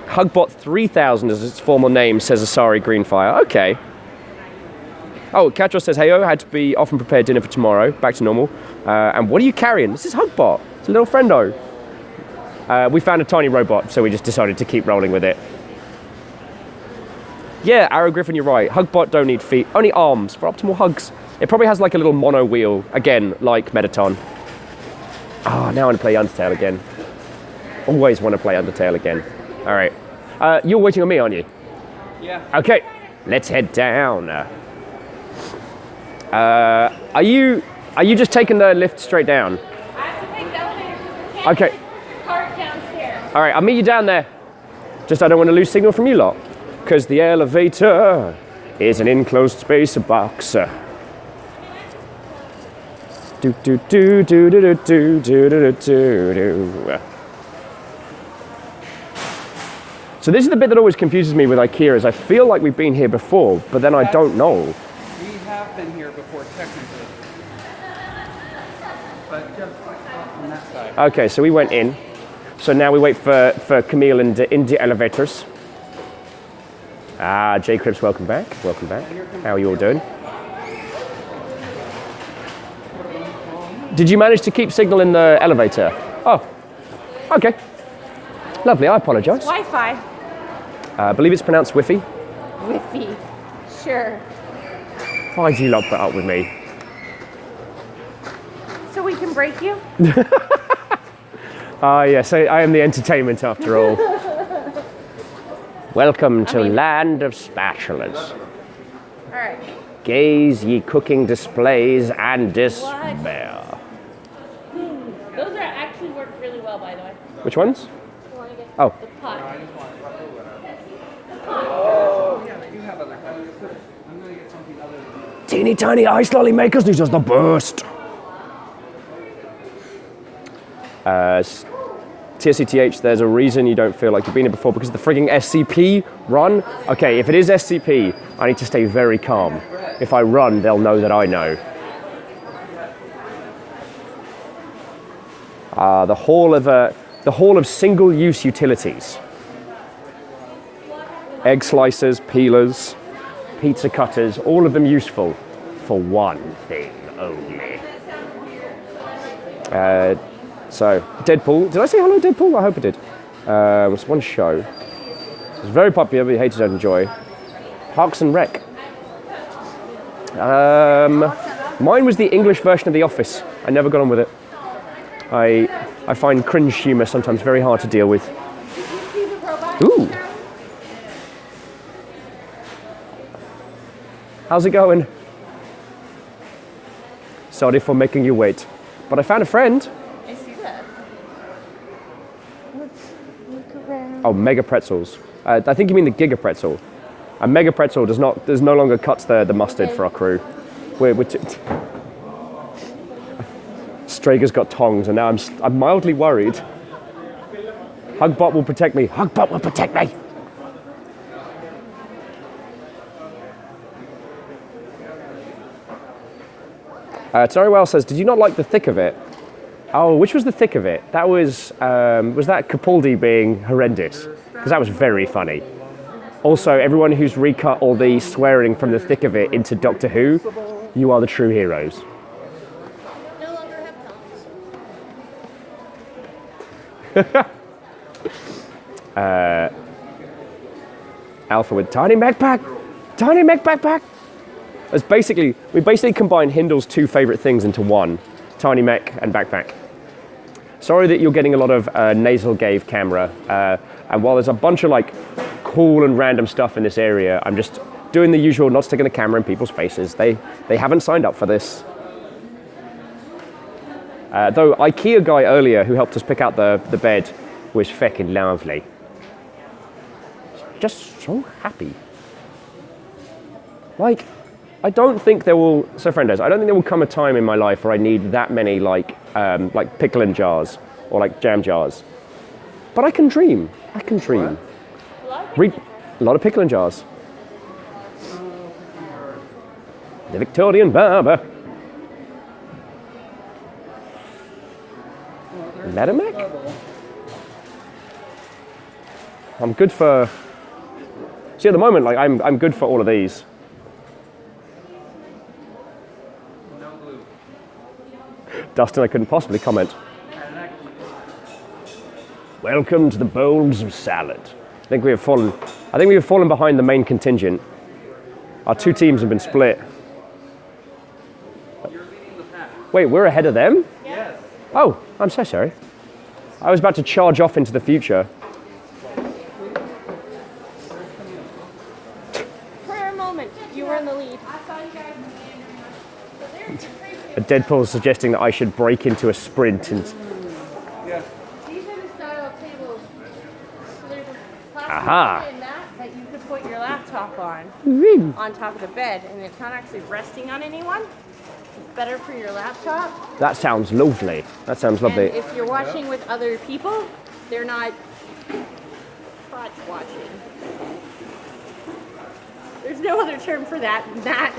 Speaker 2: Hugbot 3000 is its formal name, says Asari Greenfire. Okay. Oh, Katros says, hey, had to be off and prepare dinner for tomorrow. Back to normal. And what are you carrying? This is Hugbot. It's a little friendo. We found a tiny robot, so we just decided to keep rolling with it. Yeah, Arrow Griffin, you're right. Hugbot don't need feet, only arms for optimal hugs. It probably has like a little mono wheel, again, like Metaton. Oh, now I want to play Undertale again. Always want to play Undertale again. All right. You're waiting on me, aren't you?
Speaker 6: Yeah.
Speaker 2: Okay, let's head down. Are you just taking the lift straight down?
Speaker 5: I have to take the elevator to the
Speaker 2: Okay.
Speaker 5: cart downstairs.
Speaker 2: All right, I'll meet you down there. Just I don't want to lose signal from you lot, because the elevator is an enclosed space box. Do do do do do do do do do do. So this is the bit that always confuses me with Ikea, is I feel like we've been here before, but then I don't know.
Speaker 6: We have been here before, technically. But just on that side.
Speaker 2: Okay, so we went in. So now we wait for Camille in the elevators. Ah, J Crips, welcome back. Welcome back. How are you all doing? Did you manage to keep signal in the elevator? Oh, okay. Lovely, I apologise.
Speaker 1: Wi-Fi.
Speaker 2: I believe it's pronounced Whiffy.
Speaker 1: Whiffy. Sure.
Speaker 2: Why do you not put up with me?
Speaker 1: So we can break you?
Speaker 2: Yes, I am the entertainment after all. Welcome to land of spatulas.
Speaker 1: All right.
Speaker 2: Gaze ye cooking displays and despair.
Speaker 1: Those are actually worked really well, by the way.
Speaker 2: Which ones?
Speaker 1: You want to get
Speaker 2: Oh.
Speaker 1: the pot?
Speaker 3: Teeny tiny ice lolly makers, these are the best.
Speaker 2: TSCTH, there's a reason you don't feel like you've been here before because of the frigging SCP run. Okay, if it is SCP, I need to stay very calm. If I run, they'll know that I know. The hall of single-use utilities. Egg slicers, peelers, pizza cutters, all of them useful for one thing only. So, Deadpool. Did I say hello, Deadpool? I hope I did. It's one show. It's very popular, but you hate to don't enjoy. Parks and Rec. Mine was the English version of The Office. I never got on with it. I find cringe humour sometimes very hard to deal with. Ooh. How's it going? Sorry for making you wait. But I found a friend.
Speaker 1: I see that. Let's look around.
Speaker 2: Oh, mega pretzels. I think you mean the giga pretzel. A mega pretzel does no longer cuts the mustard for our crew. Strager's got tongs, and now I'm mildly worried. Hugbot will protect me. Hugbot will protect me. Torrywell says, did you not like the thick of it? Oh, which was the thick of it? That was that Capaldi being horrendous? Because that was very funny. Also, everyone who's recut all the swearing from the thick of it into Doctor Who, you are the true heroes.
Speaker 1: No longer have tongues.
Speaker 2: Alpha with tiny mech backpack. We basically combined Hindle's two favourite things into one, tiny mech and backpack. Sorry that you're getting a lot of nasal gave camera, and while there's a bunch of like cool and random stuff in this area, I'm just doing the usual, not sticking the camera in people's faces. They haven't signed up for this. Though Ikea guy earlier who helped us pick out the bed was feckin' lovely. Just so happy. Like, I don't think there will. So, friendos, I don't think there will come a time in my life where I need that many like pickling jars or like jam jars. But I can dream. I can dream. Read a lot of pickling jars. The Victorian barber. Metamek? I'm good for. See, at the moment, like I'm good for all of these. Dustin, I couldn't possibly comment. Welcome to the bowls of salad. I think we have fallen behind the main contingent. Our two teams have been split. Wait, we're ahead of them?
Speaker 6: Yes.
Speaker 2: Oh, I'm so sorry. I was about to charge off into the future.
Speaker 1: For a moment, you were in the lead.
Speaker 2: Deadpool suggesting that I should break into a sprint and.
Speaker 1: These are the style tables. So there's a plastic
Speaker 2: Aha.
Speaker 1: in that you could put your laptop on top of the bed, and it's not actually resting on anyone. It's better for your laptop.
Speaker 2: That sounds lovely. That sounds lovely.
Speaker 1: And if you're watching with other people, they're not crotch watching. There's no other term for that than that.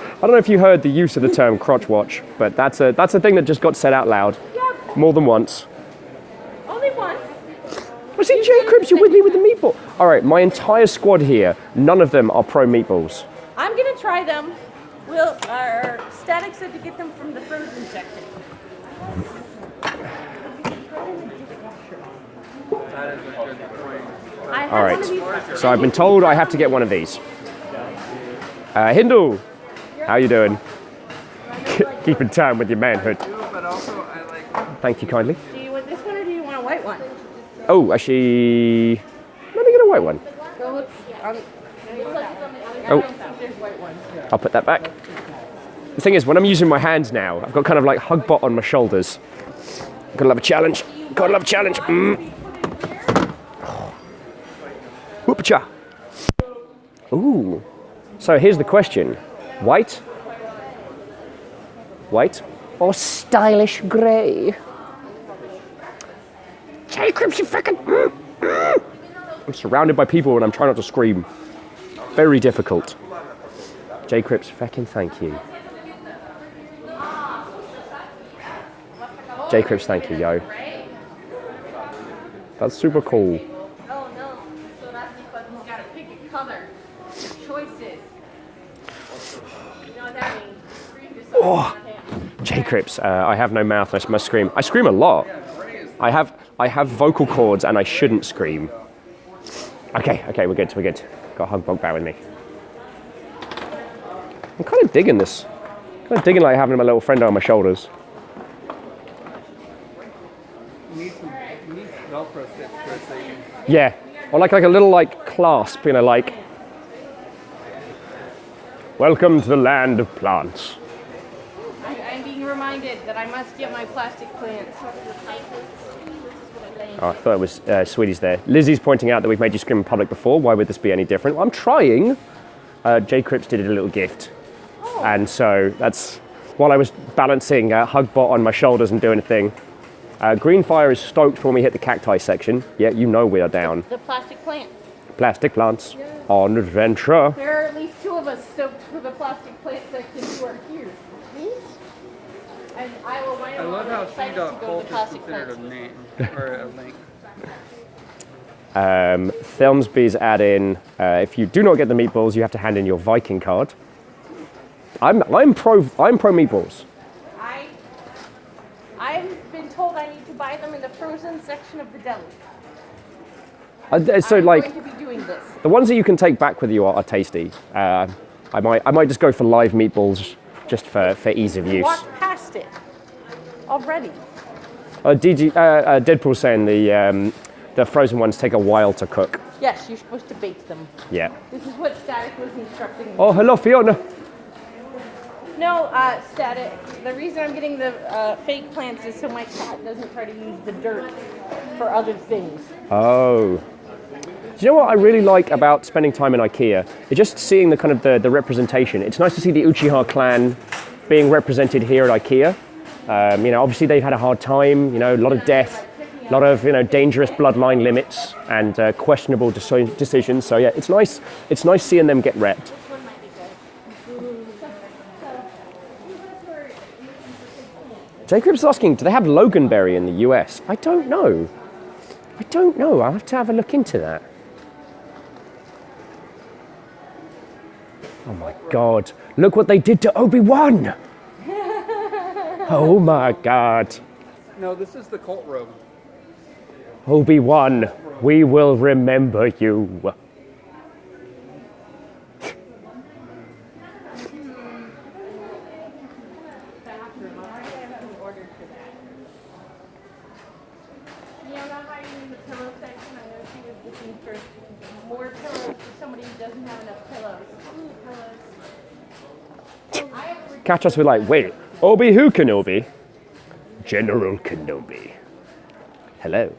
Speaker 2: I don't know if you heard the use of the term crotch watch, but that's a thing that just got said out loud.
Speaker 1: Yep.
Speaker 2: More than once.
Speaker 1: Only once.
Speaker 2: I see J. Cribs, you're with me with the meatball. All right, my entire squad here, none of them are pro meatballs.
Speaker 1: I'm gonna try them. Will, our Static said to get them from the frozen section.
Speaker 6: That is a good point.
Speaker 1: I have
Speaker 2: All
Speaker 1: one of these.
Speaker 2: right. So I've been told I have to get one of these. Hindu, how you doing? Keeping time with your manhood.
Speaker 6: But also, I like.
Speaker 2: Thank you kindly.
Speaker 1: Do you want this one or do you want a white one?
Speaker 2: Oh, actually, let me get a white one.
Speaker 1: Go look.
Speaker 2: Oh,
Speaker 1: There's white ones.
Speaker 2: I'll put that back. The thing is, when I'm using my hands now, I've got kind of like Hugbot on my shoulders. Gotta love a challenge. Gotta love a challenge. Whoop-cha. Ooh. So here's the question. White or stylish grey? Jacobs, you fucking... I'm surrounded by people and I'm trying not to scream. Very difficult. J. Cripps, fucking thank you. J. Cripps, thank you, yo. That's super cool.
Speaker 5: Oh no, so that's because you gotta pick a color. Choices. You know what that means? Scream to someone on the hand.
Speaker 2: J. Cripps, I have no mouth, I must scream. I scream a lot. I have vocal cords and I shouldn't scream. Okay, we're good. Got a hug bug bear with me. I'm kind of digging this. Kind of digging like having my little friend on my shoulders.
Speaker 6: You need Velcro sticks for it so you can.
Speaker 2: Yeah, or like a little like clasp, you know, like. Welcome to the land of plants.
Speaker 1: I'm being reminded that I must get my plastic plants.
Speaker 2: Oh, I thought it was Sweetie's there. Lizzie's pointing out that we've made you scream in public before. Why would this be any different? Well, I'm trying. J. Cripps did a little gift. And so that's, while I was balancing Hugbot on my shoulders and doing a thing. Green Fire is stoked when we hit the cacti section. Yeah, you know we are down.
Speaker 1: The plastic plant.
Speaker 2: Plastic plants on adventure.
Speaker 1: There are at least two of us stoked for the plastic plant section who are here. Me? And I will
Speaker 6: I love how
Speaker 1: excited to
Speaker 6: C.Cult
Speaker 1: go to the
Speaker 6: is
Speaker 1: plastic
Speaker 6: considered
Speaker 1: plant.
Speaker 6: a name or a link.
Speaker 2: Thelmsby's add in, if you do not get the meatballs, you have to hand in your Viking card. I'm pro meatballs.
Speaker 1: I've been told I need to buy them in the frozen section of the deli.
Speaker 2: So
Speaker 1: I'm
Speaker 2: like
Speaker 1: going to be doing this.
Speaker 2: the ones that you can take back with you are tasty. I might just go for live meatballs just for ease of use.
Speaker 1: Walked past it already.
Speaker 2: Deadpool's saying the frozen ones take a while to cook.
Speaker 1: Yes, you're supposed to bake them.
Speaker 2: Yeah.
Speaker 1: This is what Static was instructing me.
Speaker 2: Oh, hello, Fiona.
Speaker 1: No, Static. The reason I'm getting the fake plants is so my cat doesn't try to use the dirt for other things.
Speaker 2: Oh. Do you know what I really like about spending time in Ikea? It's just seeing the kind of the representation. It's nice to see the Uchiha clan being represented here at Ikea. Obviously they've had a hard time, a lot of death, a lot of, dangerous bloodline limits and questionable decisions. So yeah, it's nice seeing them get repped. Jacob's asking, do they have Loganberry in the US? I don't know. I'll have to have a look into that. Oh my God. Look what they did to Obi-Wan. Oh my God.
Speaker 6: No, this is the cult robe.
Speaker 2: Obi-Wan, we will remember you.
Speaker 1: More pillows for somebody who doesn't have enough pillows.
Speaker 2: Catch us with like, wait, Obi who Kenobi? General Kenobi. Hello.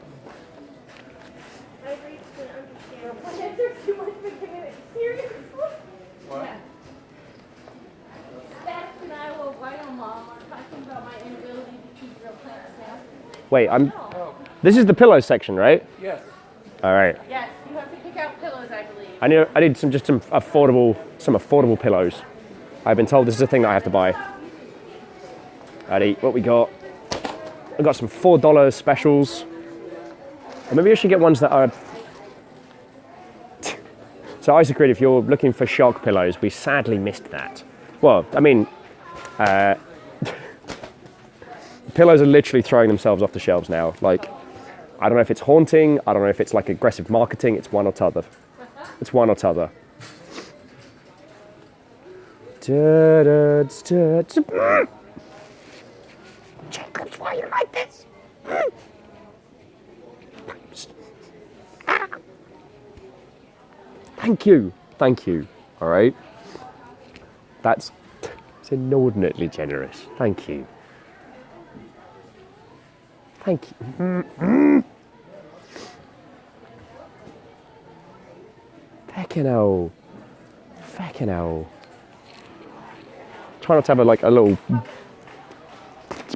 Speaker 6: What?
Speaker 1: Static and I will write on Mom are talking about my inability to keep real plants now.
Speaker 2: Wait, this is the pillow section, right?
Speaker 6: Yes.
Speaker 2: All right.
Speaker 1: Yes, you have to pick out pillows, I believe.
Speaker 2: I need some affordable pillows. I've been told this is a thing that I have to buy. Alrighty, what we got? I got some $4 specials. Or maybe I should get ones that are. So Isaac Reed, if you're looking for shark pillows, we sadly missed that.
Speaker 3: Well, I mean, pillows are literally throwing themselves off the shelves now. Like, I don't know if it's haunting. I don't know if it's like aggressive marketing. It's one or t'other. It's one or t'other. Jacobs, why are you like this? Thank you. Thank you. All right. That's inordinately generous. Thank you. Thank you. Feckin' hell. Feckin' hell. Try not to have a little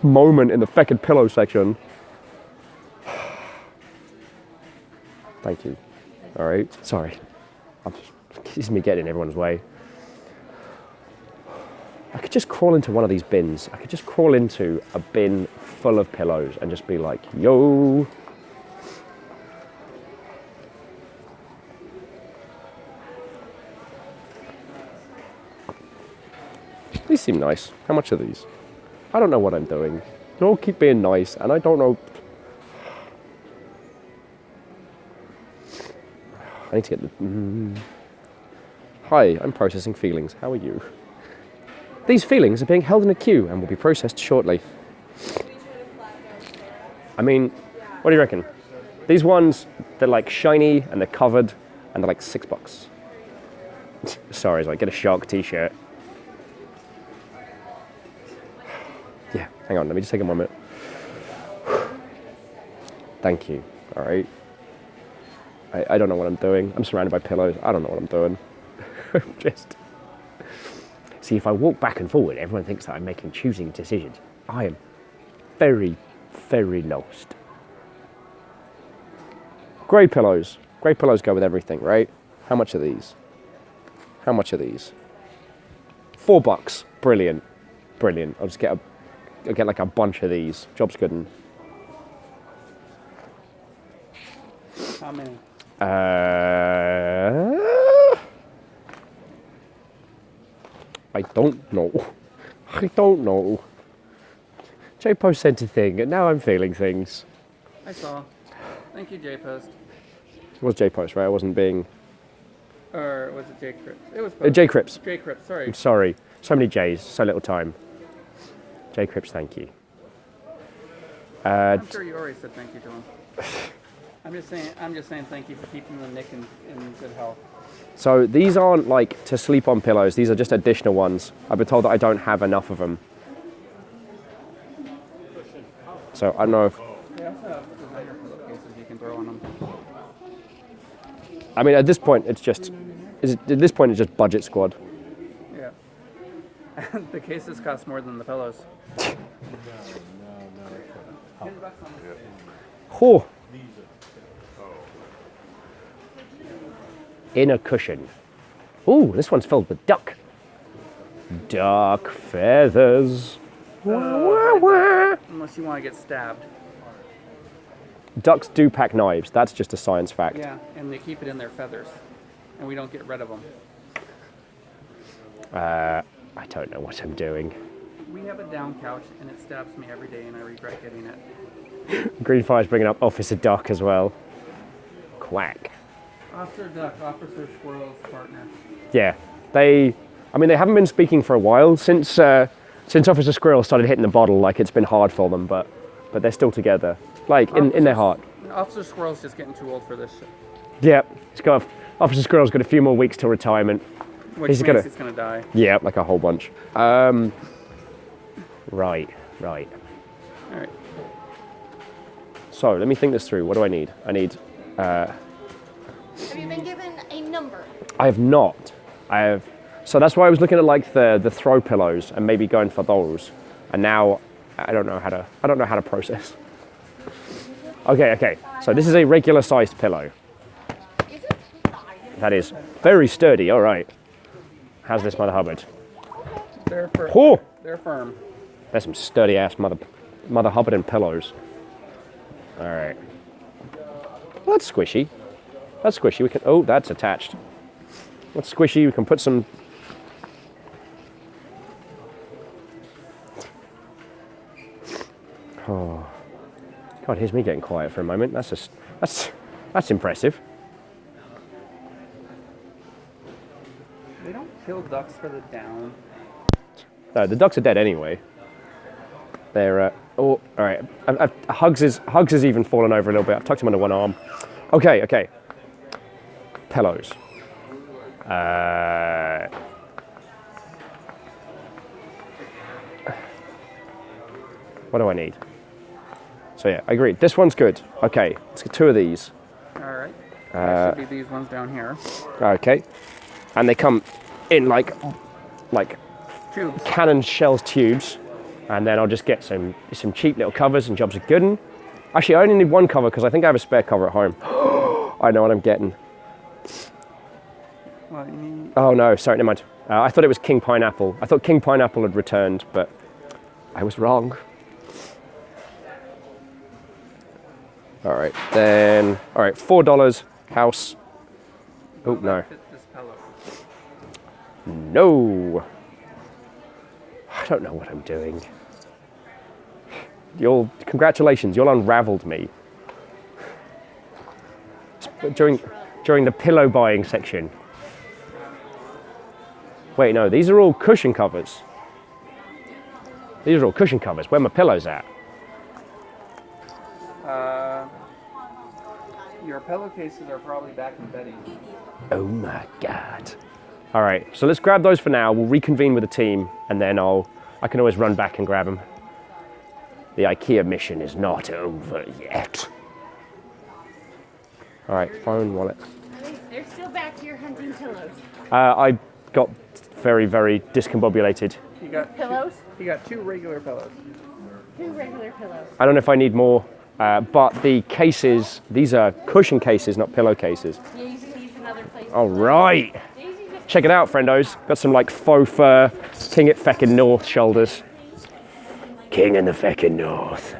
Speaker 3: moment in the feckin' pillow section. Thank you. All right. Sorry. This is me getting in everyone's way. I could just crawl into one of these bins. I could just crawl into a bin full of pillows and just be like, yo. These seem nice. How much are these? I don't know what I'm doing. They all keep being nice, and I don't know. I need to get the... Hi, I'm processing feelings. How are you? These feelings are being held in a queue and will be processed shortly. I mean, what do you reckon? These ones, they're like shiny and they're covered and they're like $6. Sorry, it's like get a shark t-shirt. Yeah, hang on, let me just take a moment. Thank you, all right? I don't know what I'm doing. I'm surrounded by pillows. I don't know what I'm doing. Just... See, if I walk back and forward, everyone thinks that I'm making choosing decisions. I am very, very lost. Grey pillows. Grey pillows go with everything, right? How much are these? How much are these? $4. Brilliant. Brilliant. I'll get like a bunch of these. Job's good. And...
Speaker 6: How many?
Speaker 3: I don't know. I don't know. J-Post sent a thing, and now I'm feeling things.
Speaker 6: I saw. Thank you, J-Post.
Speaker 3: It was J-Post, right? I wasn't being...
Speaker 6: Or was it J-Crips? It was Post.
Speaker 3: J-Crips.
Speaker 6: J-Crips, sorry.
Speaker 3: I'm sorry. So many J's, so little time. J-Crips, thank you.
Speaker 6: I'm sure you already said thank you to him. I'm just saying thank you for keeping the Nick in good health.
Speaker 3: So these aren't like to sleep on pillows. These are just additional ones. I've been told that I don't have enough of them. So I don't know if...
Speaker 6: They also have designer pillowcases you can throw on them.
Speaker 3: I mean, at this point, it's just budget squad.
Speaker 6: Yeah. The cases cost more than the pillows.
Speaker 3: Oh. Inner cushion. Ooh, this one's filled with duck. Duck feathers.
Speaker 6: Unless you want to get stabbed.
Speaker 3: Ducks do pack knives. That's just a science fact.
Speaker 6: Yeah, and they keep it in their feathers. And we don't get rid of them.
Speaker 3: I don't know what I'm doing.
Speaker 6: We have a down couch, and it stabs me every day, and I regret getting it.
Speaker 3: Greenfire's bringing up Officer Duck as well. Quack.
Speaker 6: Officer Duck, Officer Squirrel's partner.
Speaker 3: Yeah, they haven't been speaking for a while since Officer Squirrel started hitting the bottle. Like, it's been hard for them, but they're still together. Like, in their heart.
Speaker 6: Officer Squirrel's just getting too old for this shit.
Speaker 3: Yep, Officer Squirrel's got a few more weeks till retirement.
Speaker 6: Which means he's gonna die.
Speaker 3: Yeah, like a whole bunch. Right.
Speaker 6: Alright.
Speaker 3: So, let me think this through. What do I need?
Speaker 5: Have you been given a number?
Speaker 3: I have not. So that's why I was looking at like the throw pillows and maybe going for those. And now I don't know how to process. Okay. So this is a regular sized pillow.
Speaker 5: Is it?
Speaker 3: That is very sturdy. All right. How's this Mother Hubbard?
Speaker 6: They're firm.
Speaker 3: Oh!
Speaker 6: They're firm.
Speaker 3: There's some sturdy ass Mother Hubbard and pillows. All right. Well, that's squishy. That's squishy. We can. Oh, that's attached. That's squishy. We can put some.
Speaker 2: Oh. God, here's me getting quiet for a moment. That's impressive.
Speaker 6: They don't kill ducks for the down.
Speaker 2: No, the ducks are dead anyway. They're, all right. Hugs has even fallen over a little bit. I've tucked him under one arm. Okay. Pillows. What do I need? So yeah, I agree. This one's good. Okay, let's get 2 of these.
Speaker 6: All right. There should be these ones down here.
Speaker 2: Okay. And they come in like
Speaker 6: Tubes.
Speaker 2: cannon shells tubes. And then I'll just get some cheap little covers and jobs are good 'un. Actually, I only need 1 cover because I think I have a spare cover at home. I know what I'm getting.
Speaker 6: Well, you need...
Speaker 2: Oh no, sorry, never mind. I thought it was King Pineapple. I thought King Pineapple had returned, but I was wrong. All right, $4 house. Oh no.
Speaker 6: Fit this pillow.
Speaker 2: No. I don't know what I'm doing. Congratulations, you all unraveled me. During the pillow buying section. Wait, no, these are all cushion covers. These are all cushion covers. Where are my pillows at?
Speaker 6: Your pillowcases are probably back in bedding.
Speaker 2: Oh my God. All right, so let's grab those for now. We'll reconvene with the team, and then I can always run back and grab them. The Ikea mission is not over yet. All right, phone, wallet.
Speaker 5: They're still back here hunting pillows.
Speaker 2: I got very, very discombobulated.
Speaker 6: You got
Speaker 5: Pillows?
Speaker 6: You got 2 regular pillows.
Speaker 5: 2 regular pillows.
Speaker 2: I don't know if I need more, but the cases, these are cushion cases, not pillowcases.
Speaker 5: Yeah, you can use another place.
Speaker 2: All right. Check it out, friendos. Got some like faux fur King at feckin' North shoulders. King in the feckin' North.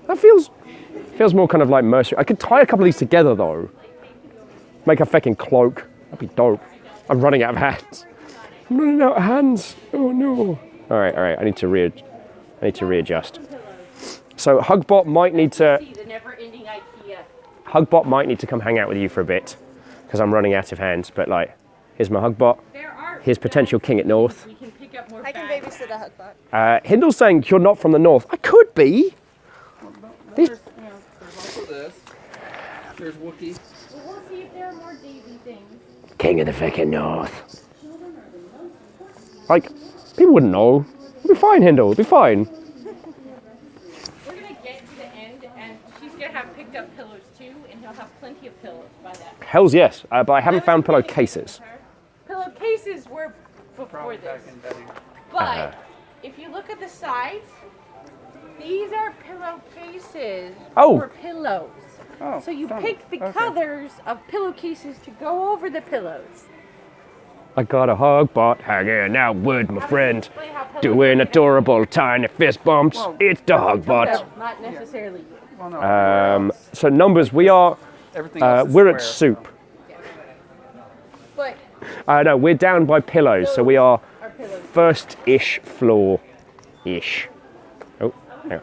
Speaker 2: That feels more kind of like mercenary. I could tie a couple of these together though. Make a feckin' cloak. That'd be dope. I'm running out of hands. I'm running out of hands. Oh no. All right. I need to readjust. So Hugbot might need to.
Speaker 5: The never-ending Ikea.
Speaker 2: Hugbot might need to come hang out with you for a bit because I'm running out of hands. But like, here's my Hugbot. Here's potential King at North.
Speaker 5: We can pick up more
Speaker 4: I can
Speaker 5: bags.
Speaker 4: babysit a Hugbot.
Speaker 2: Hindle's saying you're not from the North. I could be.
Speaker 6: There's also this. There's Wookiee.
Speaker 5: Well, we'll see if there are more Davy things.
Speaker 2: King of the feckin' North. Like, people wouldn't know. We'll be fine, Hindle. We'll be fine.
Speaker 5: We're going to get to the end, and she's going to have picked up pillows too, and he'll have plenty of pillows by that.
Speaker 2: Hells yes, but I haven't found pillowcases.
Speaker 5: Pillowcases were before
Speaker 6: Probably
Speaker 5: this.
Speaker 6: back in bedding.
Speaker 5: But if you look at the sides, these are pillowcases
Speaker 2: Oh.
Speaker 5: for pillows.
Speaker 6: Oh,
Speaker 5: So you
Speaker 6: some-
Speaker 5: pick the
Speaker 6: okay.
Speaker 5: colors of pillowcases to go over the pillows.
Speaker 2: I got a Hugbot hanging out with my friend,
Speaker 5: Explain how pillows
Speaker 2: doing
Speaker 5: are
Speaker 2: adorable tiny fist bumps.
Speaker 6: Well,
Speaker 2: It's the Hugbot.
Speaker 5: No, not necessarily you.
Speaker 6: Well, no,
Speaker 2: So numbers, we are.
Speaker 6: everything else is
Speaker 2: We're at
Speaker 6: square.
Speaker 2: soup.
Speaker 5: But
Speaker 2: No, we're down by pillows, so we are
Speaker 5: our pillows.
Speaker 2: first-ish floor-ish. Oh, hang on.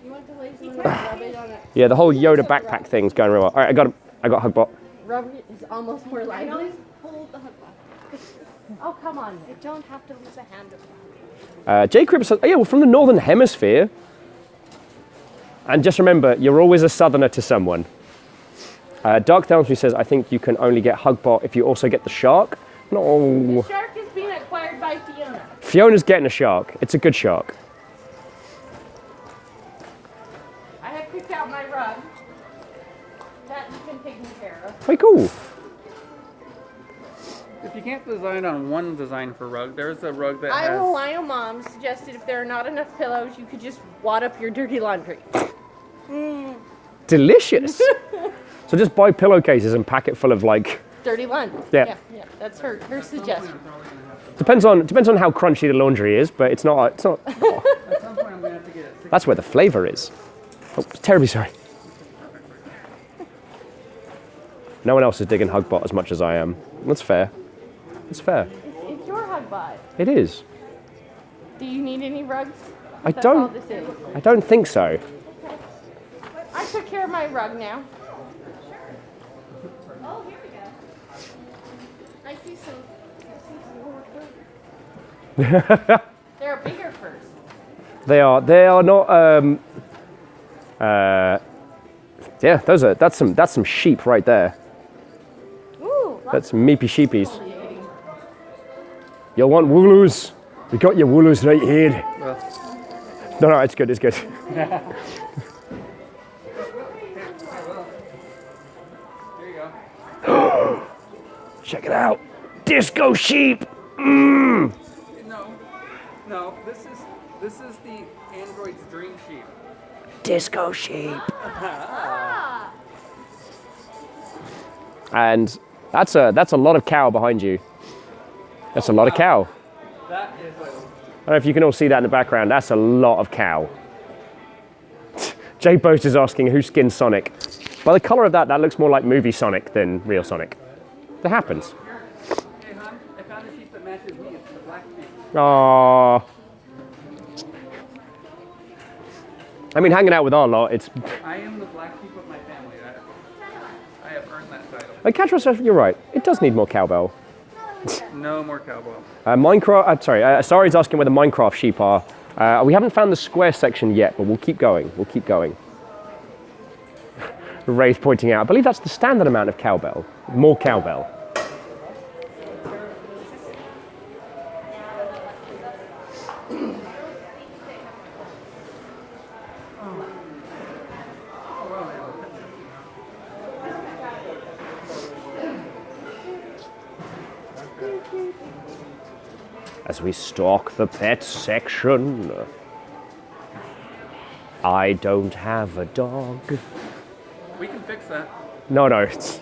Speaker 5: You want the lazy one? Rub it on it.
Speaker 2: Yeah, the whole Yoda backpack thing's going real well. All right, I got Hugbot.
Speaker 5: Rub it is almost more lively.
Speaker 4: Hold the Hugbot.
Speaker 5: Oh, come on.
Speaker 4: You don't have to lose a hand.
Speaker 2: J. Cripps says, oh yeah, we're from the Northern Hemisphere. And just remember, you're always a Southerner to someone. Dark Thelmsby says, I think you can only get Hugbot if you also get the shark. No.
Speaker 5: Shark is being acquired by Fiona.
Speaker 2: Fiona's getting a shark. It's a good shark.
Speaker 5: I have picked out my rug. That's been taken care of.
Speaker 2: Very cool.
Speaker 6: If you can't design on one design for rug, there's a rug that
Speaker 5: Iowa
Speaker 6: has...
Speaker 5: Lionel Mom suggested if there are not enough pillows, you could just wad up your dirty laundry.
Speaker 2: Delicious. So just buy pillowcases and pack it full of like.
Speaker 5: Dirty laundry.
Speaker 2: Yeah.
Speaker 5: Yeah. That's her suggestion.
Speaker 2: Depends on how crunchy the laundry is, but it's not.
Speaker 6: At some point, I'm going to have to get it.
Speaker 2: That's where the flavour is. Oh, terribly sorry. No one else is digging Hugbot as much as I am. That's fair. It's fair.
Speaker 5: It's your Hugbot.
Speaker 2: It is.
Speaker 5: Do you need any rugs?
Speaker 2: I
Speaker 1: That's all
Speaker 2: don't.
Speaker 1: this is.
Speaker 2: I don't think so.
Speaker 1: I took care of my rug now.
Speaker 5: Oh, here we go. I see some.
Speaker 1: They're bigger first.
Speaker 2: They are not. Yeah, that's some sheep right there.
Speaker 1: Ooh,
Speaker 2: That's some meepy sheepies. You'll want wooloos. We got your wooloos right here. No, it's good. It's good.
Speaker 6: Here you go.
Speaker 2: Check it out. Disco sheep.
Speaker 6: No, this is the android's dream sheep.
Speaker 2: Disco sheep. And that's a lot of cow behind you. That's a lot of cow.
Speaker 6: That is
Speaker 2: I don't know if you can all see that in the background. That's a lot of cow. Jay Boast is asking who skinned Sonic. By the color of that looks more like movie Sonic than real Sonic. That happens.
Speaker 6: Hey, hon, I found a sheep that matches me. It's the black sheep.
Speaker 2: Aww. I mean, hanging out with our lot, it's...
Speaker 6: I am the black sheep of my family. I have earned that title.
Speaker 2: Catch, you're right. It does need more cowbell.
Speaker 6: No more cowboy.
Speaker 2: Sari's asking where the Minecraft sheep are. We haven't found the square section yet, but we'll keep going. We'll keep going. Wraith pointing out, I believe that's the standard amount of cowbell. More cowbell. As we stalk the pet section. I don't have a dog.
Speaker 6: We can fix that.
Speaker 2: No, it's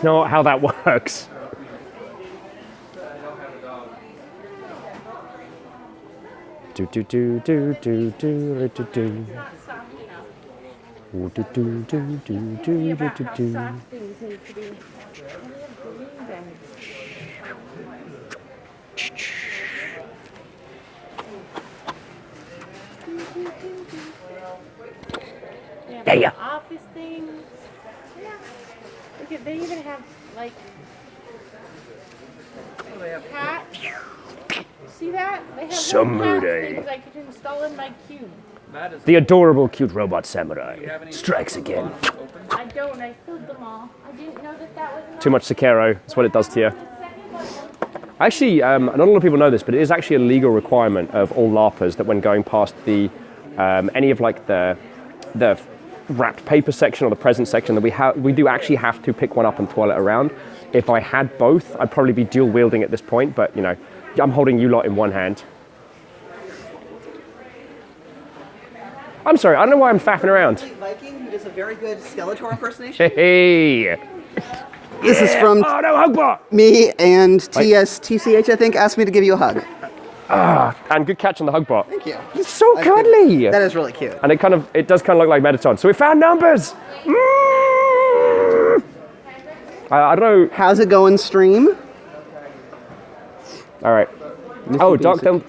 Speaker 2: not how that works. Do do do do do do do do. Do do do do do do do. Yeah.
Speaker 1: Office things. Yeah. Look at, they even have like cat. See that? They have little cat
Speaker 2: Samurai.
Speaker 1: things I could install in my cube.
Speaker 6: That is.
Speaker 2: The adorable, cute robot samurai strikes again.
Speaker 1: I don't. I filled them all. I didn't know that was enough.
Speaker 2: Too much Sekiro. That's what it does to you. Actually, not a lot of people know this, but it is actually a legal requirement of all LARPers that when going past the any of like the wrapped paper section or the present section, that we do actually have to pick one up and twirl it around. If I had both, I'd probably be dual wielding at this point, but you know, I'm holding you lot in one hand. I'm sorry, I don't know why I'm faffing around.
Speaker 9: Viking, who does a very good Skeletor impersonation.
Speaker 2: Hey!
Speaker 9: This is from
Speaker 2: Oh no, Hugbot!
Speaker 9: me and TSTCH, I think, asked me to give you a hug.
Speaker 2: And good catch on the Hugbot.
Speaker 9: Thank you.
Speaker 2: He's so cuddly!
Speaker 9: That is really cute.
Speaker 2: And it does kind of look like Mettaton. So we found numbers! I don't know.
Speaker 9: How's it going, stream?
Speaker 2: All right. Oh, Dark Dem.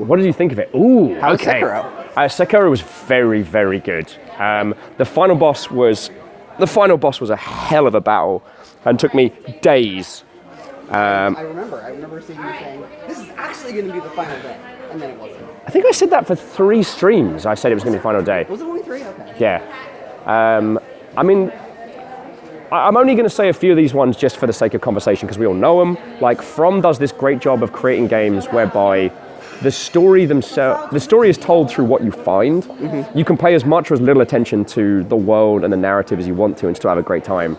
Speaker 2: What did you think of it? Ooh,
Speaker 9: How's
Speaker 2: okay.
Speaker 9: Sekiro?
Speaker 2: Sekiro was very, very good. The final boss was a hell of a battle, and took me days.
Speaker 9: I remember seeing you saying, this is actually going to be the final day, and then it wasn't.
Speaker 2: I think I said that for 3 streams. I said it was going to be final day.
Speaker 9: Was it only 3? Okay.
Speaker 2: Yeah. I mean, I'm only going to say a few of these ones just for the sake of conversation because we all know them. Like, From does this great job of creating games whereby the story is told through what you find. Mm-hmm. You can pay as much or as little attention to the world and the narrative as you want to and still have a great time.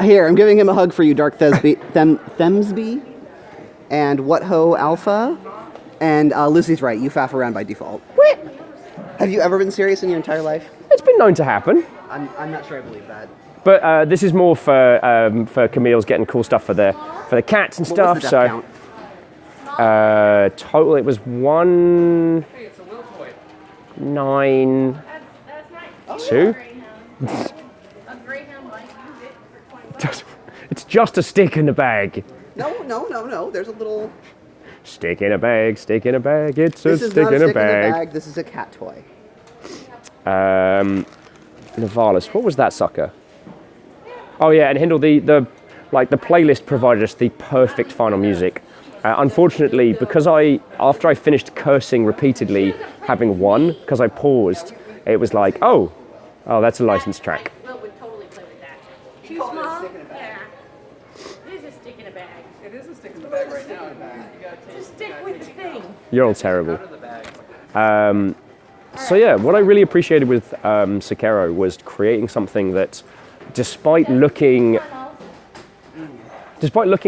Speaker 9: Here, I'm giving him a hug for you, Dark Themsby, and What Ho Alpha, and Lucy's right, you faff around by default.
Speaker 2: What?
Speaker 9: Have you ever been serious in your entire life?
Speaker 2: It's been known to happen.
Speaker 9: I'm not sure I believe that.
Speaker 2: But this is more for Camille's getting cool stuff for the cats and stuff.
Speaker 9: What was the death count?
Speaker 2: Total it was 1
Speaker 6: Hey, it's a Will toy.
Speaker 2: 9
Speaker 5: That's
Speaker 2: 2.
Speaker 5: a Greyhound might use it for 20 bucks.
Speaker 2: It's just a stick in the bag.
Speaker 9: No. There's a little
Speaker 3: Stick in a bag, stick in a bag, it's a
Speaker 9: This is
Speaker 3: stick
Speaker 9: not a
Speaker 3: in
Speaker 9: stick
Speaker 3: a bag.
Speaker 9: in a bag. This is a cat toy.
Speaker 3: Navalis, what was that sucker? Oh yeah, and Hindle, the playlist provided us the perfect final music. Unfortunately, because after I finished cursing repeatedly, having won, because I paused, it was like, oh, that's a licensed track.
Speaker 5: Will would totally play with that. Too small? Yeah. It is a stick in a bag.
Speaker 6: It is a stick in the bag right now.
Speaker 5: Just stick with the thing.
Speaker 3: You're all terrible. So yeah, what I really appreciated with Sekiro was creating something that, despite looking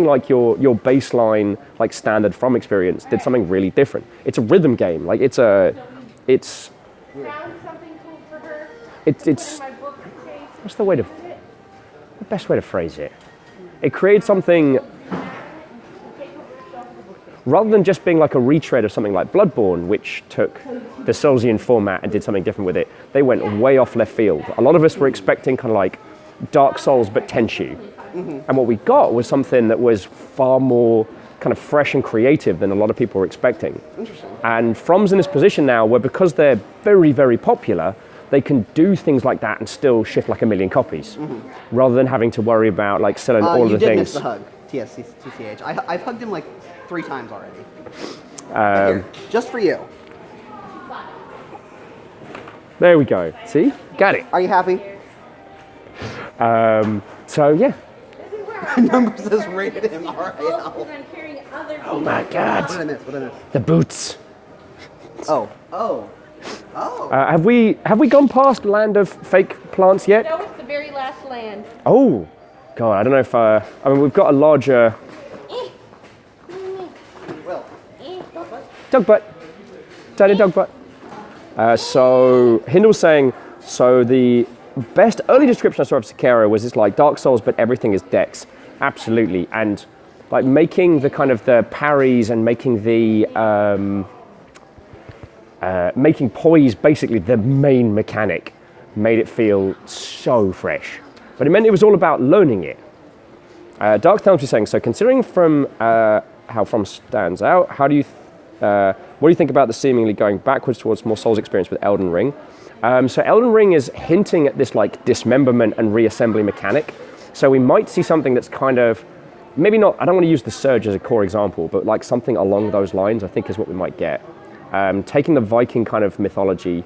Speaker 3: like your baseline like standard From experience, did something really different. It's a rhythm game. Like it's
Speaker 5: Found something cool for her.
Speaker 3: it's
Speaker 5: My book case.
Speaker 3: what's the best way to phrase it? It created something rather than just being like a retread of something like Bloodborne, which took the Soulsian format and did something different with it. They went way off left field. A lot of us were expecting kind of like Dark Souls but Tenchu. And what we got was something that was far more kind of fresh and creative than a lot of people were expecting.
Speaker 9: Interesting.
Speaker 3: And From's in this position now where, because they're very, very popular, they can do things like that and still ship like 1 million copies, rather than having to worry about like selling all of the
Speaker 9: You did
Speaker 3: things.
Speaker 9: miss the hug, TCH. I've hugged him like 3 times already. Here, just for you.
Speaker 3: There we go. See? Got it.
Speaker 9: Are you happy?
Speaker 3: So yeah.
Speaker 9: Number says rated him. All right.
Speaker 5: Because I'm carrying other
Speaker 3: Oh my God.
Speaker 9: What did I miss? What did I miss?
Speaker 3: The boots.
Speaker 9: Oh.
Speaker 3: Have we gone past Land of Fake Plants yet?
Speaker 5: No, it's the very last land.
Speaker 3: Oh, God, I don't know if I mean, we've got a larger
Speaker 9: Well,
Speaker 3: dog butt. Tiny dog butt. So Hindle's saying, so the best early description I saw of Sekiro was it's like Dark Souls, but everything is Dex. Absolutely. And like making the kind of the parries and making the making poise basically the main mechanic made it feel so fresh. But it meant it was all about learning it. Dark Thelms was saying, so considering from how From stands out, how do you what do you think about the seemingly going backwards towards more Souls experience with Elden Ring? So Elden Ring is hinting at this like dismemberment and reassembly mechanic. So we might see something that's kind of, maybe not, I don't want to use the Surge as a core example, but like something along those lines I think is what we might get. Taking the Viking kind of mythology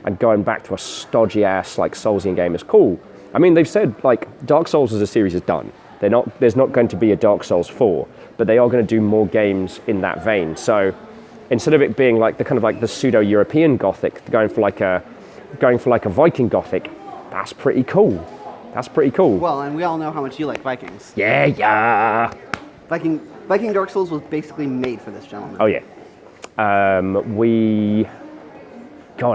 Speaker 3: and going back to a stodgy ass like Soulsian game is cool. I mean, they've said like Dark Souls as a series is done. There's not going to be a Dark Souls 4, but they are going to do more games in that vein. So instead of it being like the kind of like the pseudo-European Gothic, going for like a Viking Gothic, that's pretty cool. That's pretty cool.
Speaker 9: well, and we all know how much you like Vikings.
Speaker 3: Yeah.
Speaker 9: Viking Dark Souls was basically made for this gentleman.
Speaker 3: Oh yeah. I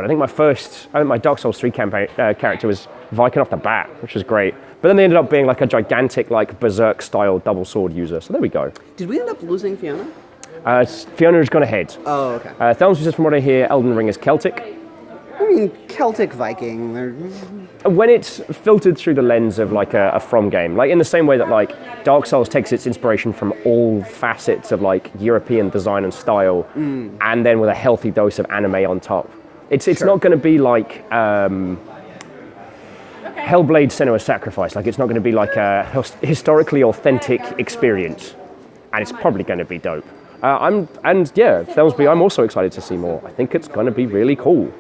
Speaker 3: think my Dark Souls 3 campaign character was Viking off the bat, which was great. But then they ended up being like a gigantic, like Berserk style double sword user. So there we go.
Speaker 9: Did we end up losing Fiona?
Speaker 3: Fiona has gone ahead.
Speaker 9: Oh, okay.
Speaker 3: Thelms says, from what I hear, Elden Ring is Celtic.
Speaker 9: I mean, Celtic Viking.
Speaker 3: When it's filtered through the lens of like a From game, like in the same way that like Dark Souls takes its inspiration from all facets of like European design and style, and then with a healthy dose of anime on top. It's not going to be like Hellblade: Senua's Sacrifice. Like it's not going to be like a historically authentic experience, and it's probably going to be dope. Thelsby, I'm also excited to see more. I think it's going to be really cool.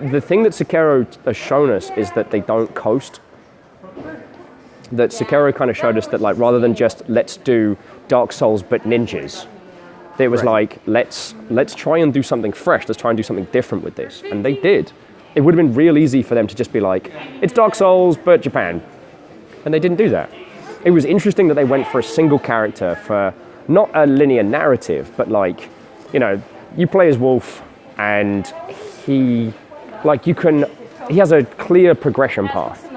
Speaker 3: The thing that Sekiro has shown us is that they don't coast. That Sekiro kind of showed us that like rather than just let's do Dark Souls but ninjas, it was like let's try and do something fresh. Let's try and do something different with this, and they did. It would have been real easy for them to just be like, it's Dark Souls but Japan, and they didn't do that. It was interesting that they went for a single character for not a linear narrative, but like, you play as Wolf, and he has a clear progression path.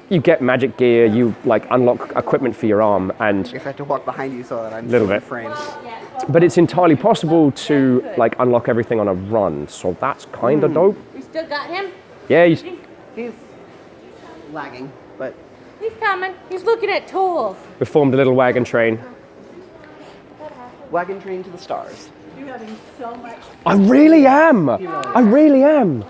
Speaker 3: You get magic gear, you like unlock equipment for your arm, and
Speaker 9: I have to walk behind you so that I'm
Speaker 3: little
Speaker 9: still in
Speaker 3: bit.
Speaker 9: frame.
Speaker 3: But it's entirely possible to like unlock everything on a run, so that's kind of dope.
Speaker 5: We still got him?
Speaker 3: Yeah,
Speaker 9: He's lagging, but
Speaker 1: He's coming. He's looking at tools.
Speaker 2: We formed a little wagon train.
Speaker 9: Wagon train to the stars.
Speaker 4: You're having so much.
Speaker 2: I really am. I really am.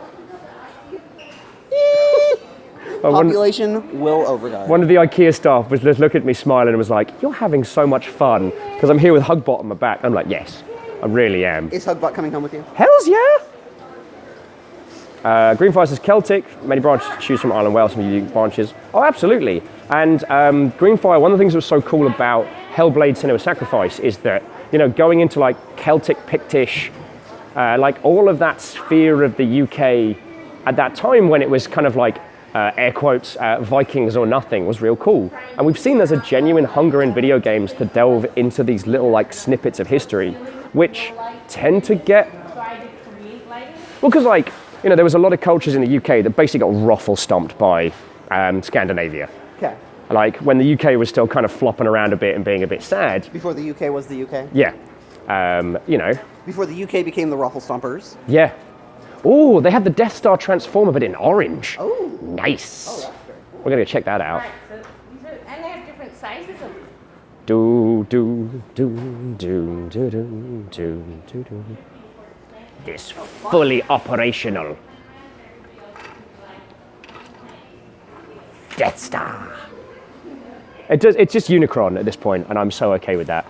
Speaker 9: Population will overdrive.
Speaker 2: One of the Ikea staff was just looking at me smiling and was like, "You're having so much fun," because I'm here with Hugbot on my back. I'm like, "Yes, I really am."
Speaker 9: Is Hugbot coming home with you?
Speaker 2: Hells yeah! Greenfire says Celtic, many branches to choose from Ireland, Wales, some unique branches. Oh, absolutely. And Greenfire, one of the things that was so cool about Hellblade: Senua's Sacrifice is that, you know, going into like Celtic, Pictish, like all of that sphere of the UK at that time when it was kind of like, air quotes, Vikings or nothing was real cool. And we've seen there's a genuine hunger in video games to delve into these little like snippets of history, which tend to get, well, because like, you know, there was a lot of cultures in the UK that basically got ruffle stomped by Scandinavia.
Speaker 9: Okay.
Speaker 2: Like when the UK was still kind of flopping around a bit and being a bit sad.
Speaker 9: Before the UK was the UK?
Speaker 2: Yeah. You know.
Speaker 9: Before the UK became the Ruffle Stompers?
Speaker 2: Yeah. Oh, they had the Death Star Transformer, but in orange.
Speaker 9: Oh.
Speaker 2: Nice.
Speaker 9: Oh, that's very cool.
Speaker 2: We're going to check that out.
Speaker 1: Alright, so these are, and they have different sizes of
Speaker 2: Do, do, do, do, do, do, do, do, do. This fully operational Death Star. It's just Unicron at this point, and I'm so okay with that.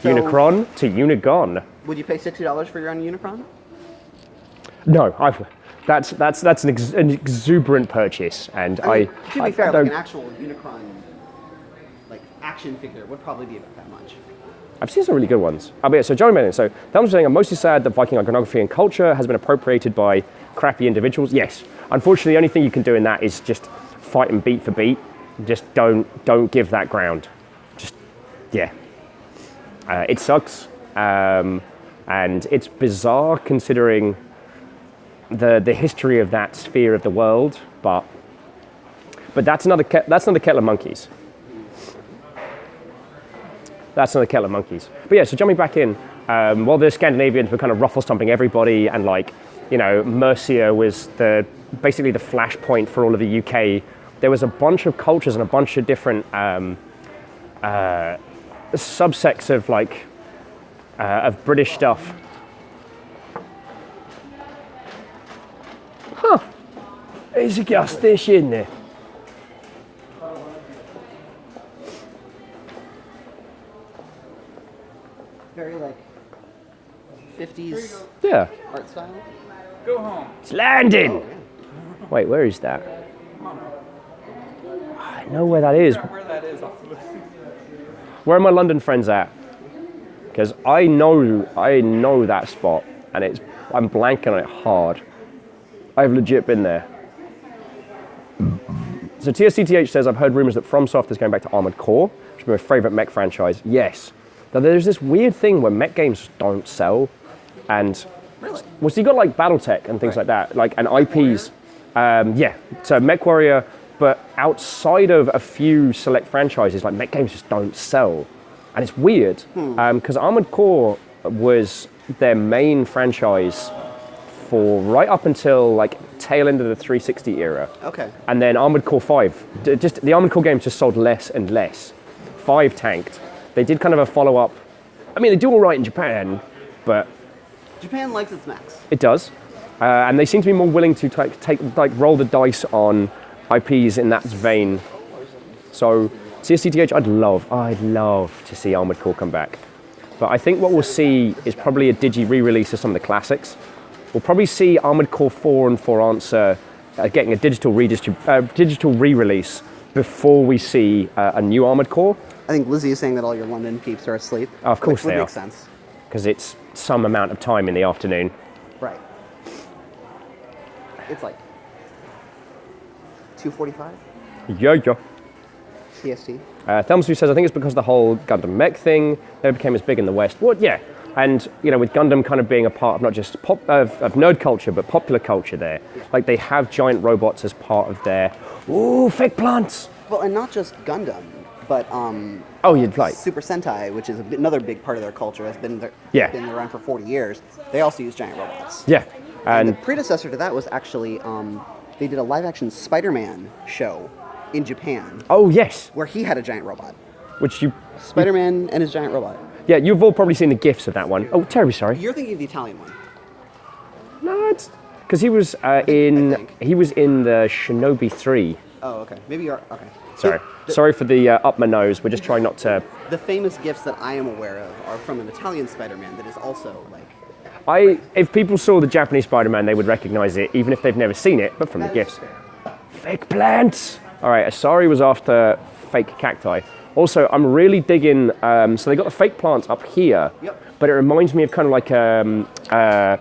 Speaker 9: So-
Speaker 2: Unicron to Unigon.
Speaker 9: Would you pay $60 for your own Unicron?
Speaker 2: No, that's an exuberant purchase, and
Speaker 9: To be fair, like
Speaker 2: don't.
Speaker 9: an actual Unicron, like action figure, would probably be about that much.
Speaker 2: I've seen some really good ones. But yeah, so Joey Manning, so Thelma's saying, I'm mostly sad that Viking iconography and culture has been appropriated by crappy individuals. Yes. Unfortunately, the only thing you can do in that is just fight and beat for beat. Just don't give that ground. Just, yeah. It sucks. And it's bizarre considering the history of that sphere of the world, but that's another kettle of monkeys. That's another kettle of monkeys. But yeah, so jumping back in, while the Scandinavians were kind of ruffle stomping everybody, and like, you know, Mercia was basically the flashpoint for all of the UK. There was a bunch of cultures and a bunch of different subsects of like of British stuff.
Speaker 3: Huh. There's a gas station there.
Speaker 9: Very like 50s
Speaker 2: Yeah.
Speaker 9: art style.
Speaker 6: Go home.
Speaker 2: It's landing! Wait, where is that? I know where that is.
Speaker 6: Where that is off the list.
Speaker 2: Where are my London friends at? Because I know that spot, and I'm blanking on it hard. I've legit been there. So TSCTH says, I've heard rumors that FromSoft is going back to Armored Core, which is my favorite mech franchise. Yes. Now there's this weird thing where mech games don't sell, and
Speaker 9: Really?
Speaker 2: well, so you got like BattleTech and things like that, like and IPs. Yeah, so MechWarrior, but outside of a few select franchises, like mech games just don't sell, and it's weird because Armored Core was their main franchise for right up until like tail end of the 360 era.
Speaker 9: Okay.
Speaker 2: And then Armored Core 5, just the Armored Core games just sold less and less. 5 tanked. They did kind of a follow-up. I mean, they do all right in Japan, but
Speaker 9: Japan likes its mechs.
Speaker 2: it does. And they seem to be more willing to roll the dice on IPs in that vein. So CSCTH, I'd love to see Armored Core come back. But I think what we'll see is probably a digi re-release of some of the classics. We'll probably see Armored Core 4 and 4 Answer getting a digital re-release before we see a new Armored Core.
Speaker 9: I think Lizzie is saying that all your London peeps are asleep.
Speaker 2: Oh, of course
Speaker 9: which
Speaker 2: they
Speaker 9: would
Speaker 2: are.
Speaker 9: make sense.
Speaker 2: Because it's some amount of time in the afternoon.
Speaker 9: Right. It's like 2:45
Speaker 2: Yeah.
Speaker 9: PST.
Speaker 2: Thelmsby says, I think it's because the whole Gundam mech thing never became as big in the West. Well, yeah. And, you know, with Gundam kind of being a part of not just of nerd culture, but popular culture there. Like, they have giant robots as part of their, ooh, fake plants.
Speaker 9: Well, and not just Gundam, but
Speaker 2: Oh, you'd like.
Speaker 9: Super Sentai, which is another big part of their culture, has been
Speaker 2: Yeah.
Speaker 9: been around for 40 years. They also use giant robots.
Speaker 2: Yeah.
Speaker 9: And
Speaker 2: And
Speaker 9: the predecessor to that was actually they did a live-action Spider-Man show in Japan,
Speaker 3: Oh, yes.
Speaker 9: where he had a giant robot.
Speaker 3: Which you...
Speaker 9: Spider-Man and his giant robot.
Speaker 3: Yeah, you've all probably seen the GIFs of that one. Oh, terribly sorry.
Speaker 9: You're thinking of the Italian one.
Speaker 3: No, it's... Because he was He was in the Shinobi 3.
Speaker 9: Oh, okay. Maybe you're... Okay.
Speaker 3: Sorry.
Speaker 9: The-
Speaker 3: Sorry for the up my nose. We're just trying not to...
Speaker 9: The famous gifs that I am aware of are from an Italian Spider-Man that is also, like...
Speaker 3: If people saw the Japanese Spider-Man, they would recognize it, even if they've never seen it, but from the GIFs. Fake plants! All right, Asari was after fake cacti. Also, I'm really digging, so they got the fake plants up here,
Speaker 9: Yep.
Speaker 3: but it reminds me of kind of like a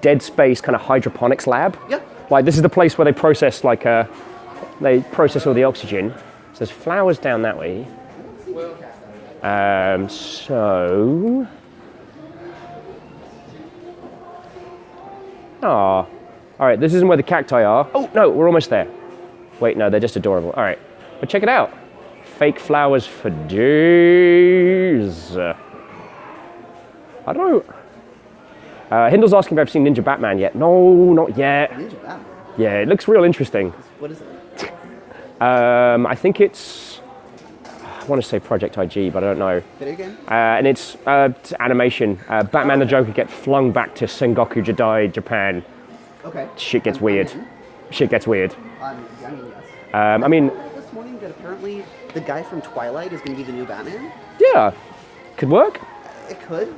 Speaker 3: Dead Space kind of hydroponics lab.
Speaker 9: Yep.
Speaker 3: Like this is the place where they process they process all the oxygen. So there's flowers down that way. So... Ah, all right, this isn't where the cacti are. Oh, no, we're almost there. Wait, no, they're just adorable. All right, but check it out. Fake flowers for days. I don't know. Hindle's asking if I've seen Ninja Batman yet. No, not yet.
Speaker 9: Ninja Batman.
Speaker 3: Yeah, it looks real interesting.
Speaker 9: What is it?
Speaker 3: I think it's, I want to say Project IG, but I don't know.
Speaker 9: Video game?
Speaker 3: And it's animation. Batman the Joker get flung back to Sengoku Jidai, Japan.
Speaker 9: Okay.
Speaker 3: Shit gets
Speaker 9: I'm
Speaker 3: weird.
Speaker 9: in.
Speaker 3: Shit gets weird.
Speaker 9: I mean, yes.
Speaker 3: I mean,
Speaker 9: This morning that apparently the guy from Twilight is going to be the new Batman.
Speaker 3: yeah, could work.
Speaker 9: It could.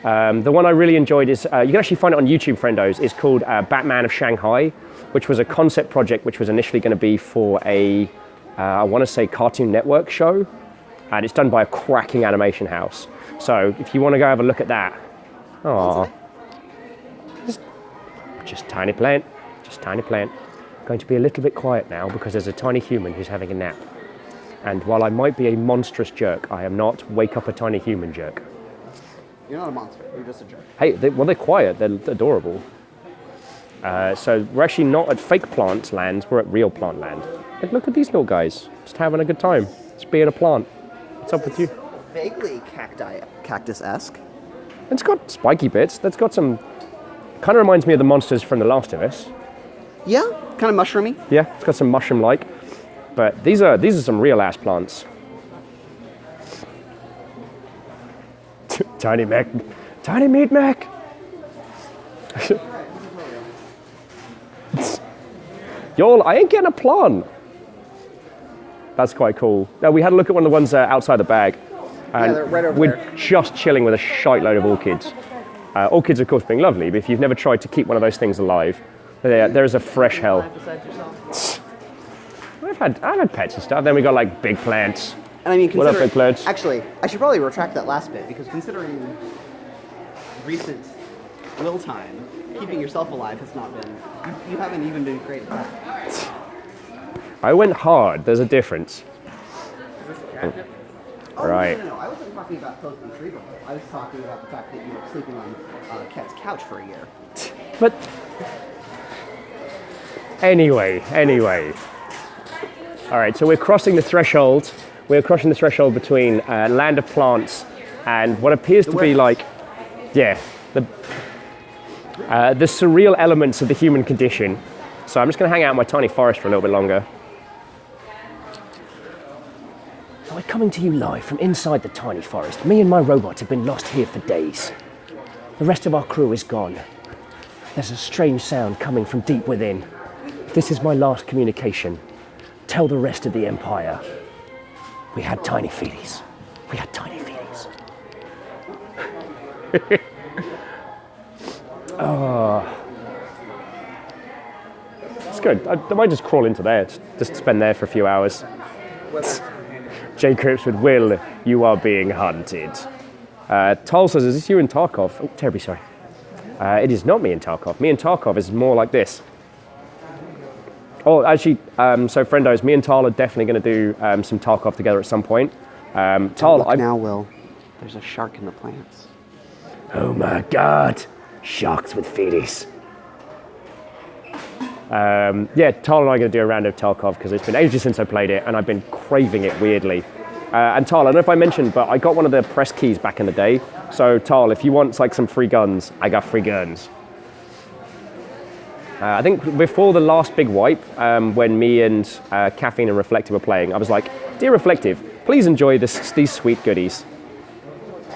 Speaker 3: The one I really enjoyed is, you can actually find it on YouTube, friendos. It's called Batman of Shanghai, which was a concept project which was initially going to be for a, I want to say Cartoon Network show. And it's done by a cracking animation house. So if you want to go have a look at that. Aww. Just tiny plant, just tiny plant. Going to be a little bit quiet now because there's a tiny human who's having a nap. And while I might be a monstrous jerk, I am not wake up a tiny human jerk.
Speaker 9: You're not a monster. You're just a jerk.
Speaker 3: Hey, they're quiet. They're adorable. So we're actually not at fake plant land. We're at real plant land. And look at these little guys, just having a good time. Just being a plant. What's up with you?
Speaker 9: Vaguely cactus-esque.
Speaker 3: It's got spiky bits. That's got some. Kind of reminds me of the monsters from The Last of Us.
Speaker 9: Yeah, kind of mushroomy.
Speaker 3: Yeah, it's got some mushroom-like. But these are some real ass plants. Tiny Mac, Tiny Meat Mac. Y'all, I ain't getting a plant. That's quite cool. Now, we had a look at one of the ones outside the bag. And
Speaker 9: they're right over
Speaker 3: we're
Speaker 9: there.
Speaker 3: just chilling with a shite load of orchids. Orchids, of course, being lovely, but if you've never tried to keep one of those things alive, there is a fresh hell. I've had pets and stuff. Then we got like big plants.
Speaker 9: And I mean,
Speaker 3: What up, big plants?
Speaker 9: Actually, I should probably retract that last bit because considering recent will time, keeping yourself alive has not been. You haven't even been great at that.
Speaker 3: I went hard. There's a difference.
Speaker 9: Oh,
Speaker 3: Right.
Speaker 9: No. I wasn't talking about post-retrieval. I was talking about the fact that you were sleeping on Ket's couch for a year.
Speaker 3: But anyway. All right, so we're crossing the threshold. We're crossing the threshold between land of plants and what appears to be like, yeah, the surreal elements of the human condition. So I'm just going to hang out in my tiny forest for a little bit longer. We're coming to you live from inside the tiny forest. Me and my robot have been lost here for days. The rest of our crew is gone. There's a strange sound coming from deep within. This is my last communication. Tell the rest of the Empire. We had tiny feeties. We had tiny feeties. Oh. It's good. I might just crawl into there, just spend there for a few hours. J. Cripps with Will, you are being hunted. Tol says, is this you and Tarkov? Oh, terribly sorry. It is not me and Tarkov. Me and Tarkov is more like this. Oh, actually, so friendos, me and Tal are definitely going to do some Tarkov together at some point. Tal,
Speaker 9: Look now, Will. There's a shark in the plants.
Speaker 3: Oh my God, sharks with feeties. Yeah, Tal and I are going to do a round of Tarkov because it's been ages since I played it and I've been craving it weirdly. And Tal, I don't know if I mentioned, but I got one of the press keys back in the day. So Tal, if you want like some free guns, I got free guns.
Speaker 2: I think before the last big wipe, when me and Caffeine and Reflective were playing, I was like, "Dear Reflective, please enjoy these sweet goodies."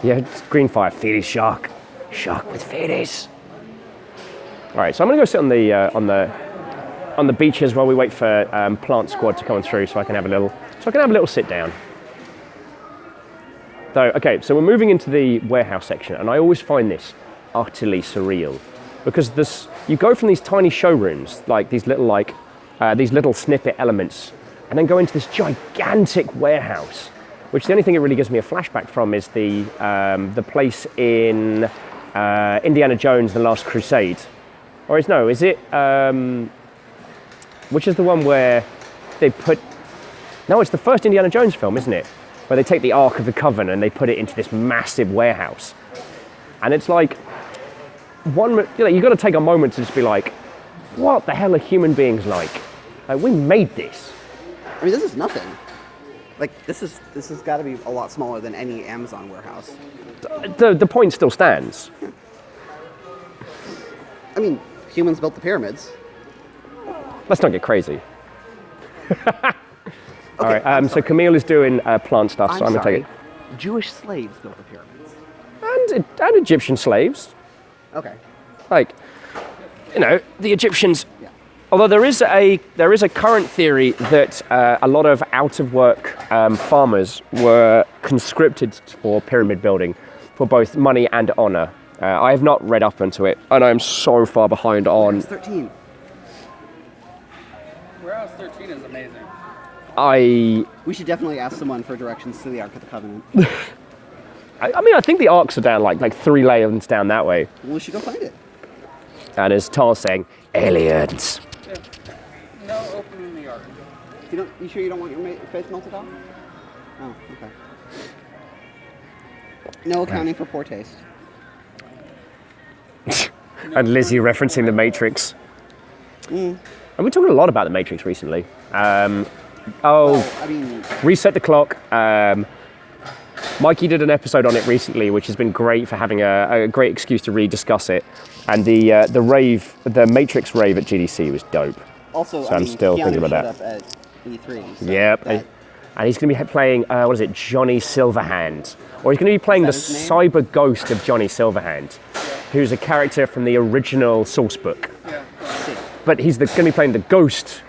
Speaker 2: Yeah, Greenfire, fairies shark with fairies. All right, so I'm gonna go sit on the beaches while we wait for Plant Squad to come through, so I can have a little sit down. Though, okay, so we're moving into the warehouse section, and I always find this utterly surreal, because you go from these tiny showrooms, like these little snippet elements, and then go into this gigantic warehouse, which the only thing it really gives me a flashback from is the place in Indiana Jones: The Last Crusade, or is it? Which is the one where they put? No, it's the first Indiana Jones film, isn't it? Where they take the Ark of the Covenant and they put it into this massive warehouse, and it's like you got to take a moment to just be like, what the hell are human beings like? Like, we made this.
Speaker 9: I mean, this is nothing. Like, this has got to be a lot smaller than any Amazon warehouse.
Speaker 2: The point still stands.
Speaker 9: I mean, humans built the pyramids.
Speaker 2: Let's not get crazy. All right, so Camille is doing plant stuff, so I'm going to take it.
Speaker 9: Jewish slaves built the pyramids.
Speaker 2: And Egyptian slaves.
Speaker 9: Okay.
Speaker 2: Like, the Egyptians. Yeah. Although there is a current theory that a lot of out-of-work farmers were conscripted for pyramid building for both money and honor. I have not read up into it, and I am so far behind on.
Speaker 9: 13.
Speaker 6: Warehouse 13 is amazing.
Speaker 9: We should definitely ask someone for directions to the Ark of the Covenant.
Speaker 2: I think the Arks are down like 3 lanes down that way.
Speaker 9: Well, we should go find it.
Speaker 2: And as Tar's saying, aliens.
Speaker 6: Yeah. No opening the Ark.
Speaker 9: You sure you don't want your face melted off? Oh, okay. No accounting for poor taste.
Speaker 2: And Lizzie referencing the Matrix. And we're talking a lot about the Matrix recently. Reset the Clock. Mikey did an episode on it recently, which has been great for having a great excuse to rediscuss it. And the Matrix rave at GDC was dope.
Speaker 9: Also,
Speaker 2: so I'm still
Speaker 9: Keanu
Speaker 2: thinking about that.
Speaker 9: Up at E3. So
Speaker 2: yep. And he's going to be playing, Johnny Silverhand. Or he's going to be playing the cyber ghost of Johnny Silverhand, who's a character from the original source book.
Speaker 6: Yeah.
Speaker 2: But he's going to be playing the ghost.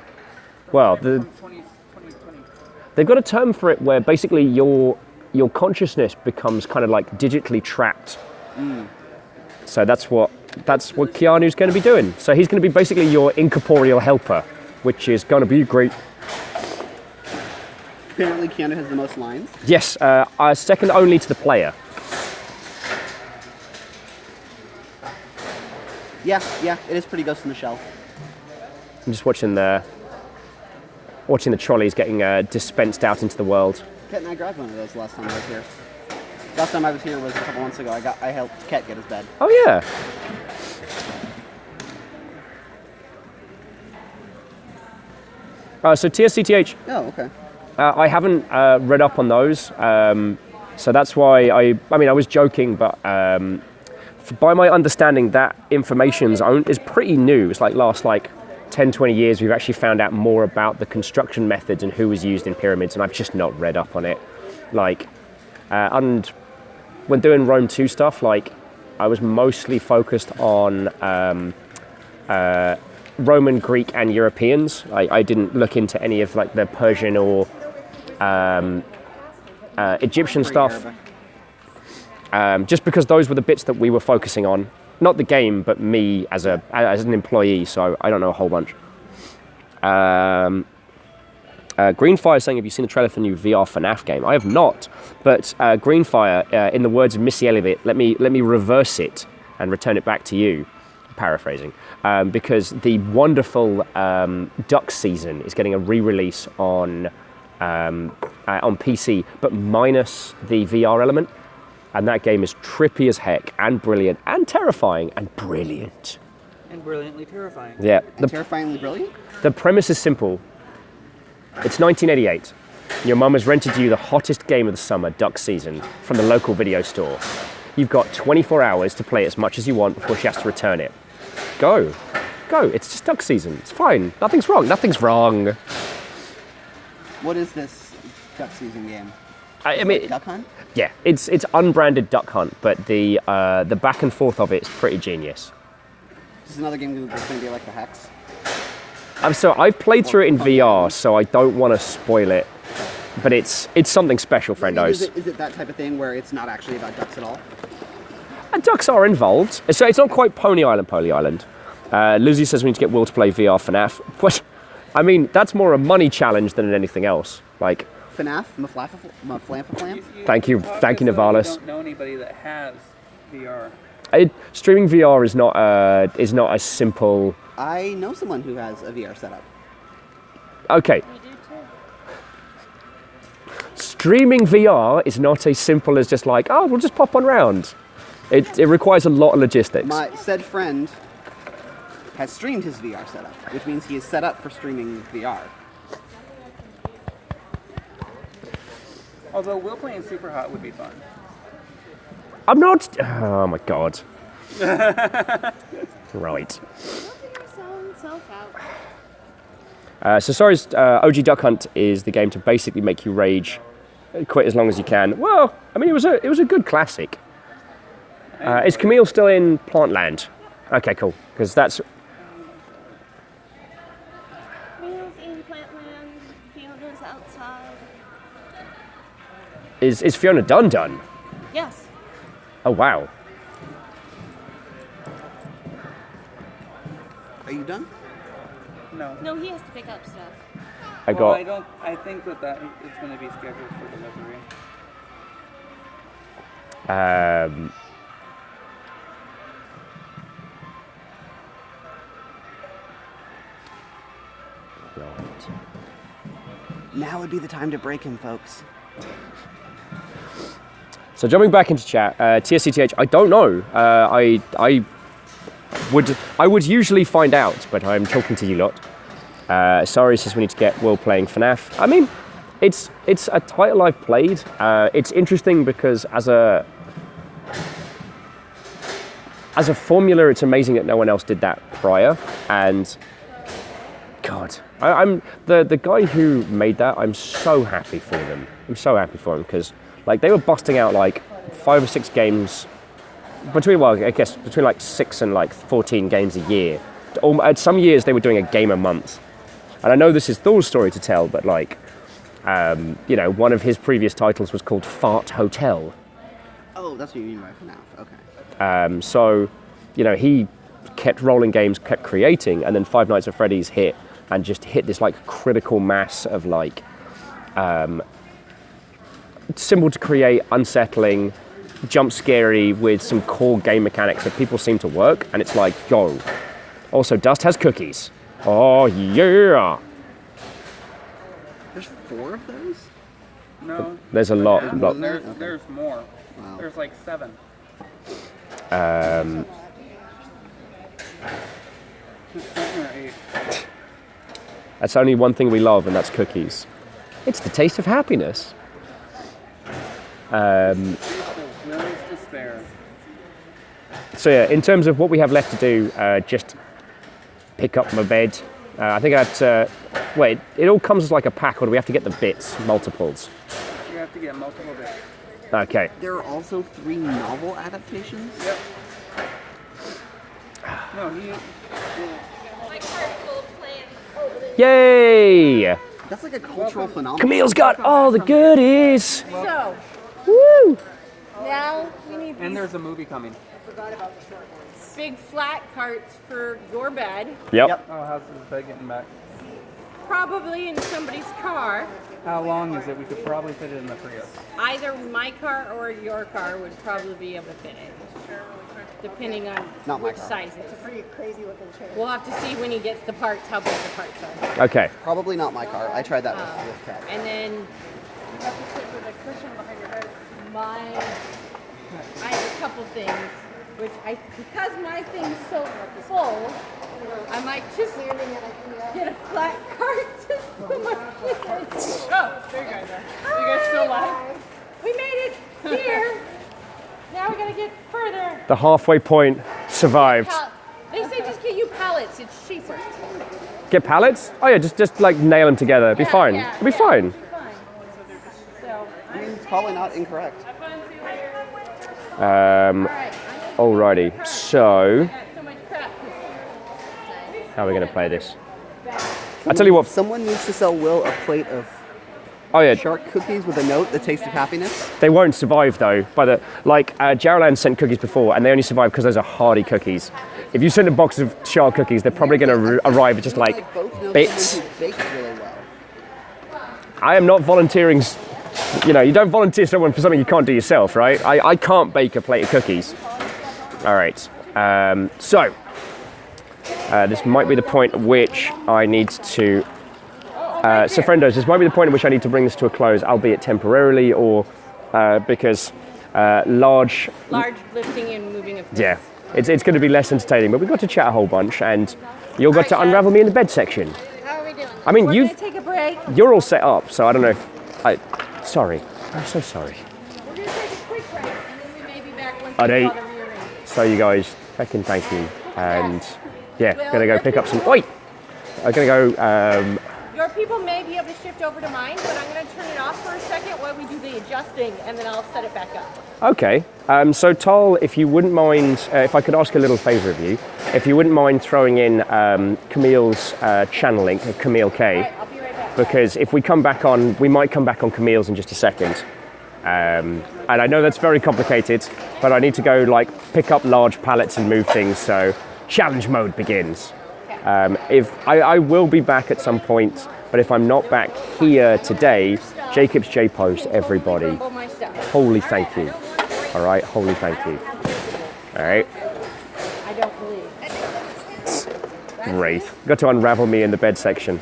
Speaker 2: Well, they've got a term for it where basically your consciousness becomes kind of like digitally trapped. So that's what Keanu's going to be doing. So he's going to be basically your incorporeal helper, which is going to be great.
Speaker 9: Apparently Keanu has the most lines.
Speaker 2: Yes, second only to the player.
Speaker 9: Yeah, it is pretty Ghost in the Shell.
Speaker 2: I'm just watching the trolleys getting dispensed out into the world.
Speaker 9: Ket and I grabbed one of those last time I was here. Last time I was here was a couple months ago. I helped Ket get his bed.
Speaker 2: Oh yeah. So TSCTH.
Speaker 9: Oh, okay.
Speaker 2: I haven't read up on those, so that's why I was joking, but by my understanding, that information is pretty new. It's like last 10, 20 years, we've actually found out more about the construction methods and who was used in pyramids, and I've just not read up on it. And when doing Rome 2 stuff, I was mostly focused on Roman, Greek, and Europeans. I didn't look into any of the Persian or Egyptian stuff, just because those were the bits that we were focusing on. Not the game, but me as an employee, so I don't know a whole bunch. Greenfire is saying, have you seen the trailer for the new VR FNAF game? I have not, but Greenfire, in the words of Missy Elliott, let me reverse it and return it back to you, paraphrasing, because the wonderful Duck Season is getting a re-release on PC, but minus the VR element. And that game is trippy as heck, and brilliant, and terrifying, and brilliant.
Speaker 6: And brilliantly terrifying.
Speaker 2: Yeah.
Speaker 9: Terrifyingly brilliant?
Speaker 2: The premise is simple. It's 1988. Your mum has rented you the hottest game of the summer, Duck Season, from the local video store. You've got 24 hours to play as much as you want before she has to return it. Go. Go. It's just duck season. It's fine. Nothing's wrong. Nothing's wrong.
Speaker 9: What is this duck season game?
Speaker 2: I mean,
Speaker 9: Duck Hunt?
Speaker 2: yeah, it's unbranded Duck Hunt, but the back and forth of it is pretty genius.
Speaker 9: This is another game that's going to be like the Hex.
Speaker 2: So I've played through it in VR, so I don't want to spoil it, but it's something special, friendos.
Speaker 9: Is it that type of thing where it's not actually about ducks at all?
Speaker 2: Ducks are involved, so it's not quite Pony Island. Lucy says we need to get Will to play VR FNAF. But I mean, that's more a money challenge than anything else. Like
Speaker 9: FNAF? Maflamfaflam?
Speaker 2: thank you,
Speaker 6: I
Speaker 2: Navalis.
Speaker 6: don't know anybody that has VR.
Speaker 2: Streaming VR is not as simple.
Speaker 9: I know someone who has a VR setup.
Speaker 2: Okay. Streaming VR is not as simple as just like, oh, we'll just pop on round. It requires a lot of logistics.
Speaker 9: My said friend has streamed his VR setup, which means he is set up for streaming VR.
Speaker 6: Although Will playing Super Hot would be fun.
Speaker 2: I'm not. Oh my god. Right. So sorry's OG Duck Hunt is the game to basically make you rage, quit as long as you can. Well, I mean, it was a good classic. Is Camille still in Plantland? Okay, cool. Because that's.
Speaker 5: Camille's in Plantland. Fiona's outside.
Speaker 2: Is Fiona done?
Speaker 5: Yes.
Speaker 2: Oh wow.
Speaker 9: Are you done?
Speaker 6: No.
Speaker 5: No, he has to pick up stuff.
Speaker 2: I
Speaker 6: Well,
Speaker 2: got.
Speaker 6: I think that is going to be scheduled for delivery.
Speaker 2: Right.
Speaker 9: Now would be the time to break him, folks.
Speaker 2: So jumping back into chat, TSCTH, I don't know. I would usually find out, but I'm talking to you lot. Sorry, says we need to get Will playing FNAF. I mean, it's a title I've played. It's interesting because as a formula, it's amazing that no one else did that prior. And God, I'm the guy who made that. I'm so happy for them. I'm so happy for them because like they were busting out like 5 or 6 games between like 6 and like 14 games a year. Some years they were doing a game a month. And I know this is Thor's story to tell, but like, one of his previous titles was called Fart Hotel.
Speaker 9: Oh, that's what you mean by FNAF. Okay.
Speaker 2: So, he kept rolling games, kept creating, and then Five Nights at Freddy's hit and just hit this like critical mass of like simple to create, unsettling, jump scary with some core game mechanics that people seem to work. And it's like, yo. Also, Dust has cookies. Oh yeah.
Speaker 9: There's 4 of those?
Speaker 6: No.
Speaker 2: There's a lot.
Speaker 6: There's more.
Speaker 9: Wow.
Speaker 6: There's like 7. Just 7 or 8.
Speaker 2: That's only one thing we love, and that's cookies. It's the taste of happiness.
Speaker 6: Will's despair.
Speaker 2: So yeah, in terms of what we have left to do, just pick up my bed. I think wait, it all comes as like a pack, or do we have to get the bits, multiples?
Speaker 6: You have to get multiple bits.
Speaker 2: Okay.
Speaker 9: There are also 3 novel adaptations?
Speaker 6: Yep. No, he.
Speaker 5: My cart full of plants.
Speaker 2: Yay!
Speaker 9: That's like a cultural phenomenon.
Speaker 2: Camille's got all the goodies.
Speaker 5: So,
Speaker 2: Woo!
Speaker 5: now we need
Speaker 6: And
Speaker 5: these
Speaker 6: there's a movie coming.
Speaker 5: big flat carts for your bed.
Speaker 2: Yep.
Speaker 6: Oh, how's this bed getting back?
Speaker 5: Probably in somebody's car.
Speaker 6: How long is it? We could probably fit it in the Prius.
Speaker 5: Either my car or your car would probably be able to fit it. Depending on
Speaker 9: Not my
Speaker 5: which
Speaker 9: car.
Speaker 5: size it is.
Speaker 4: Pretty crazy looking chair.
Speaker 5: We'll have to see when he gets the parts how big the parts are.
Speaker 2: Okay.
Speaker 9: Probably not my car. I tried that with Kat.
Speaker 5: And then you have to sit with a cushion behind your head. I have a couple things, which because my thing's so full, I might just get a flat cart to put my kids. Oh, there you guys are. You guys still alive? We made it here. Now we gotta get further.
Speaker 2: The halfway point survived.
Speaker 5: They say just get you pallets. It's cheaper.
Speaker 2: Get pallets? Oh yeah, just like nail them together. It'd be fine. It'd be fine.
Speaker 5: So,
Speaker 9: I mean, it's probably not incorrect.
Speaker 2: Alrighty. So,
Speaker 5: so much crap.
Speaker 2: how are we gonna play this? I tell you what.
Speaker 9: Someone needs to sell Will a plate of
Speaker 2: Oh yeah.
Speaker 9: shark cookies with a note, the taste of happiness.
Speaker 2: They won't survive though. Jarrowland sent cookies before, and they only survive because those are hardy cookies. If you send a box of shark cookies, they're probably going to arrive at just like
Speaker 9: both know
Speaker 2: bits.
Speaker 9: someone who bakes really well.
Speaker 2: I am not volunteering. You know, you don't volunteer someone for something you can't do yourself, right? I can't bake a plate of cookies. All right. So this might be the point at which I need to. So, friendos, this might be the point at which I need to bring this to a close, albeit temporarily, or because large
Speaker 1: lifting and moving of things.
Speaker 2: Yeah, it's going to be less entertaining, but we got to chat a whole bunch, and you'll got to unravel me in the bed section.
Speaker 5: How are we doing?
Speaker 2: I mean,
Speaker 5: We're gonna take a break.
Speaker 2: you're all set up, so I don't know if sorry, I'm so sorry.
Speaker 5: We're gonna take a quick break, and then we may be back once
Speaker 2: Alright.
Speaker 5: all the rearrange.
Speaker 2: So you guys, fucking thank you, and yeah, gonna go pick up some. Wait, I'm gonna go.
Speaker 1: Your people may be able to shift over to mine, but I'm going to turn it off for a second while we do the adjusting, and then I'll set it back up.
Speaker 2: Okay, so Tol, if you wouldn't mind, if I could ask a little favour of you, if you wouldn't mind throwing in Camille's channel link, Camille K,
Speaker 1: All right, I'll be right back.
Speaker 2: because if we come back on, we might come back on Camille's in just a second. And I know that's very complicated, but I need to go like pick up large pallets and move things, so challenge mode begins. If I will be back at some point, but if I'm not back here today, Jacob's J-Post, everybody.
Speaker 1: Crumble my stuff.
Speaker 2: Holy thank you. All right, holy thank you. All right,
Speaker 1: I don't believe.
Speaker 2: great. Got to unravel me in the bed section.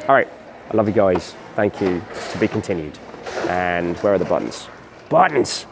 Speaker 2: All right, I love you guys. Thank you. To be continued. And where are the buttons? Buttons!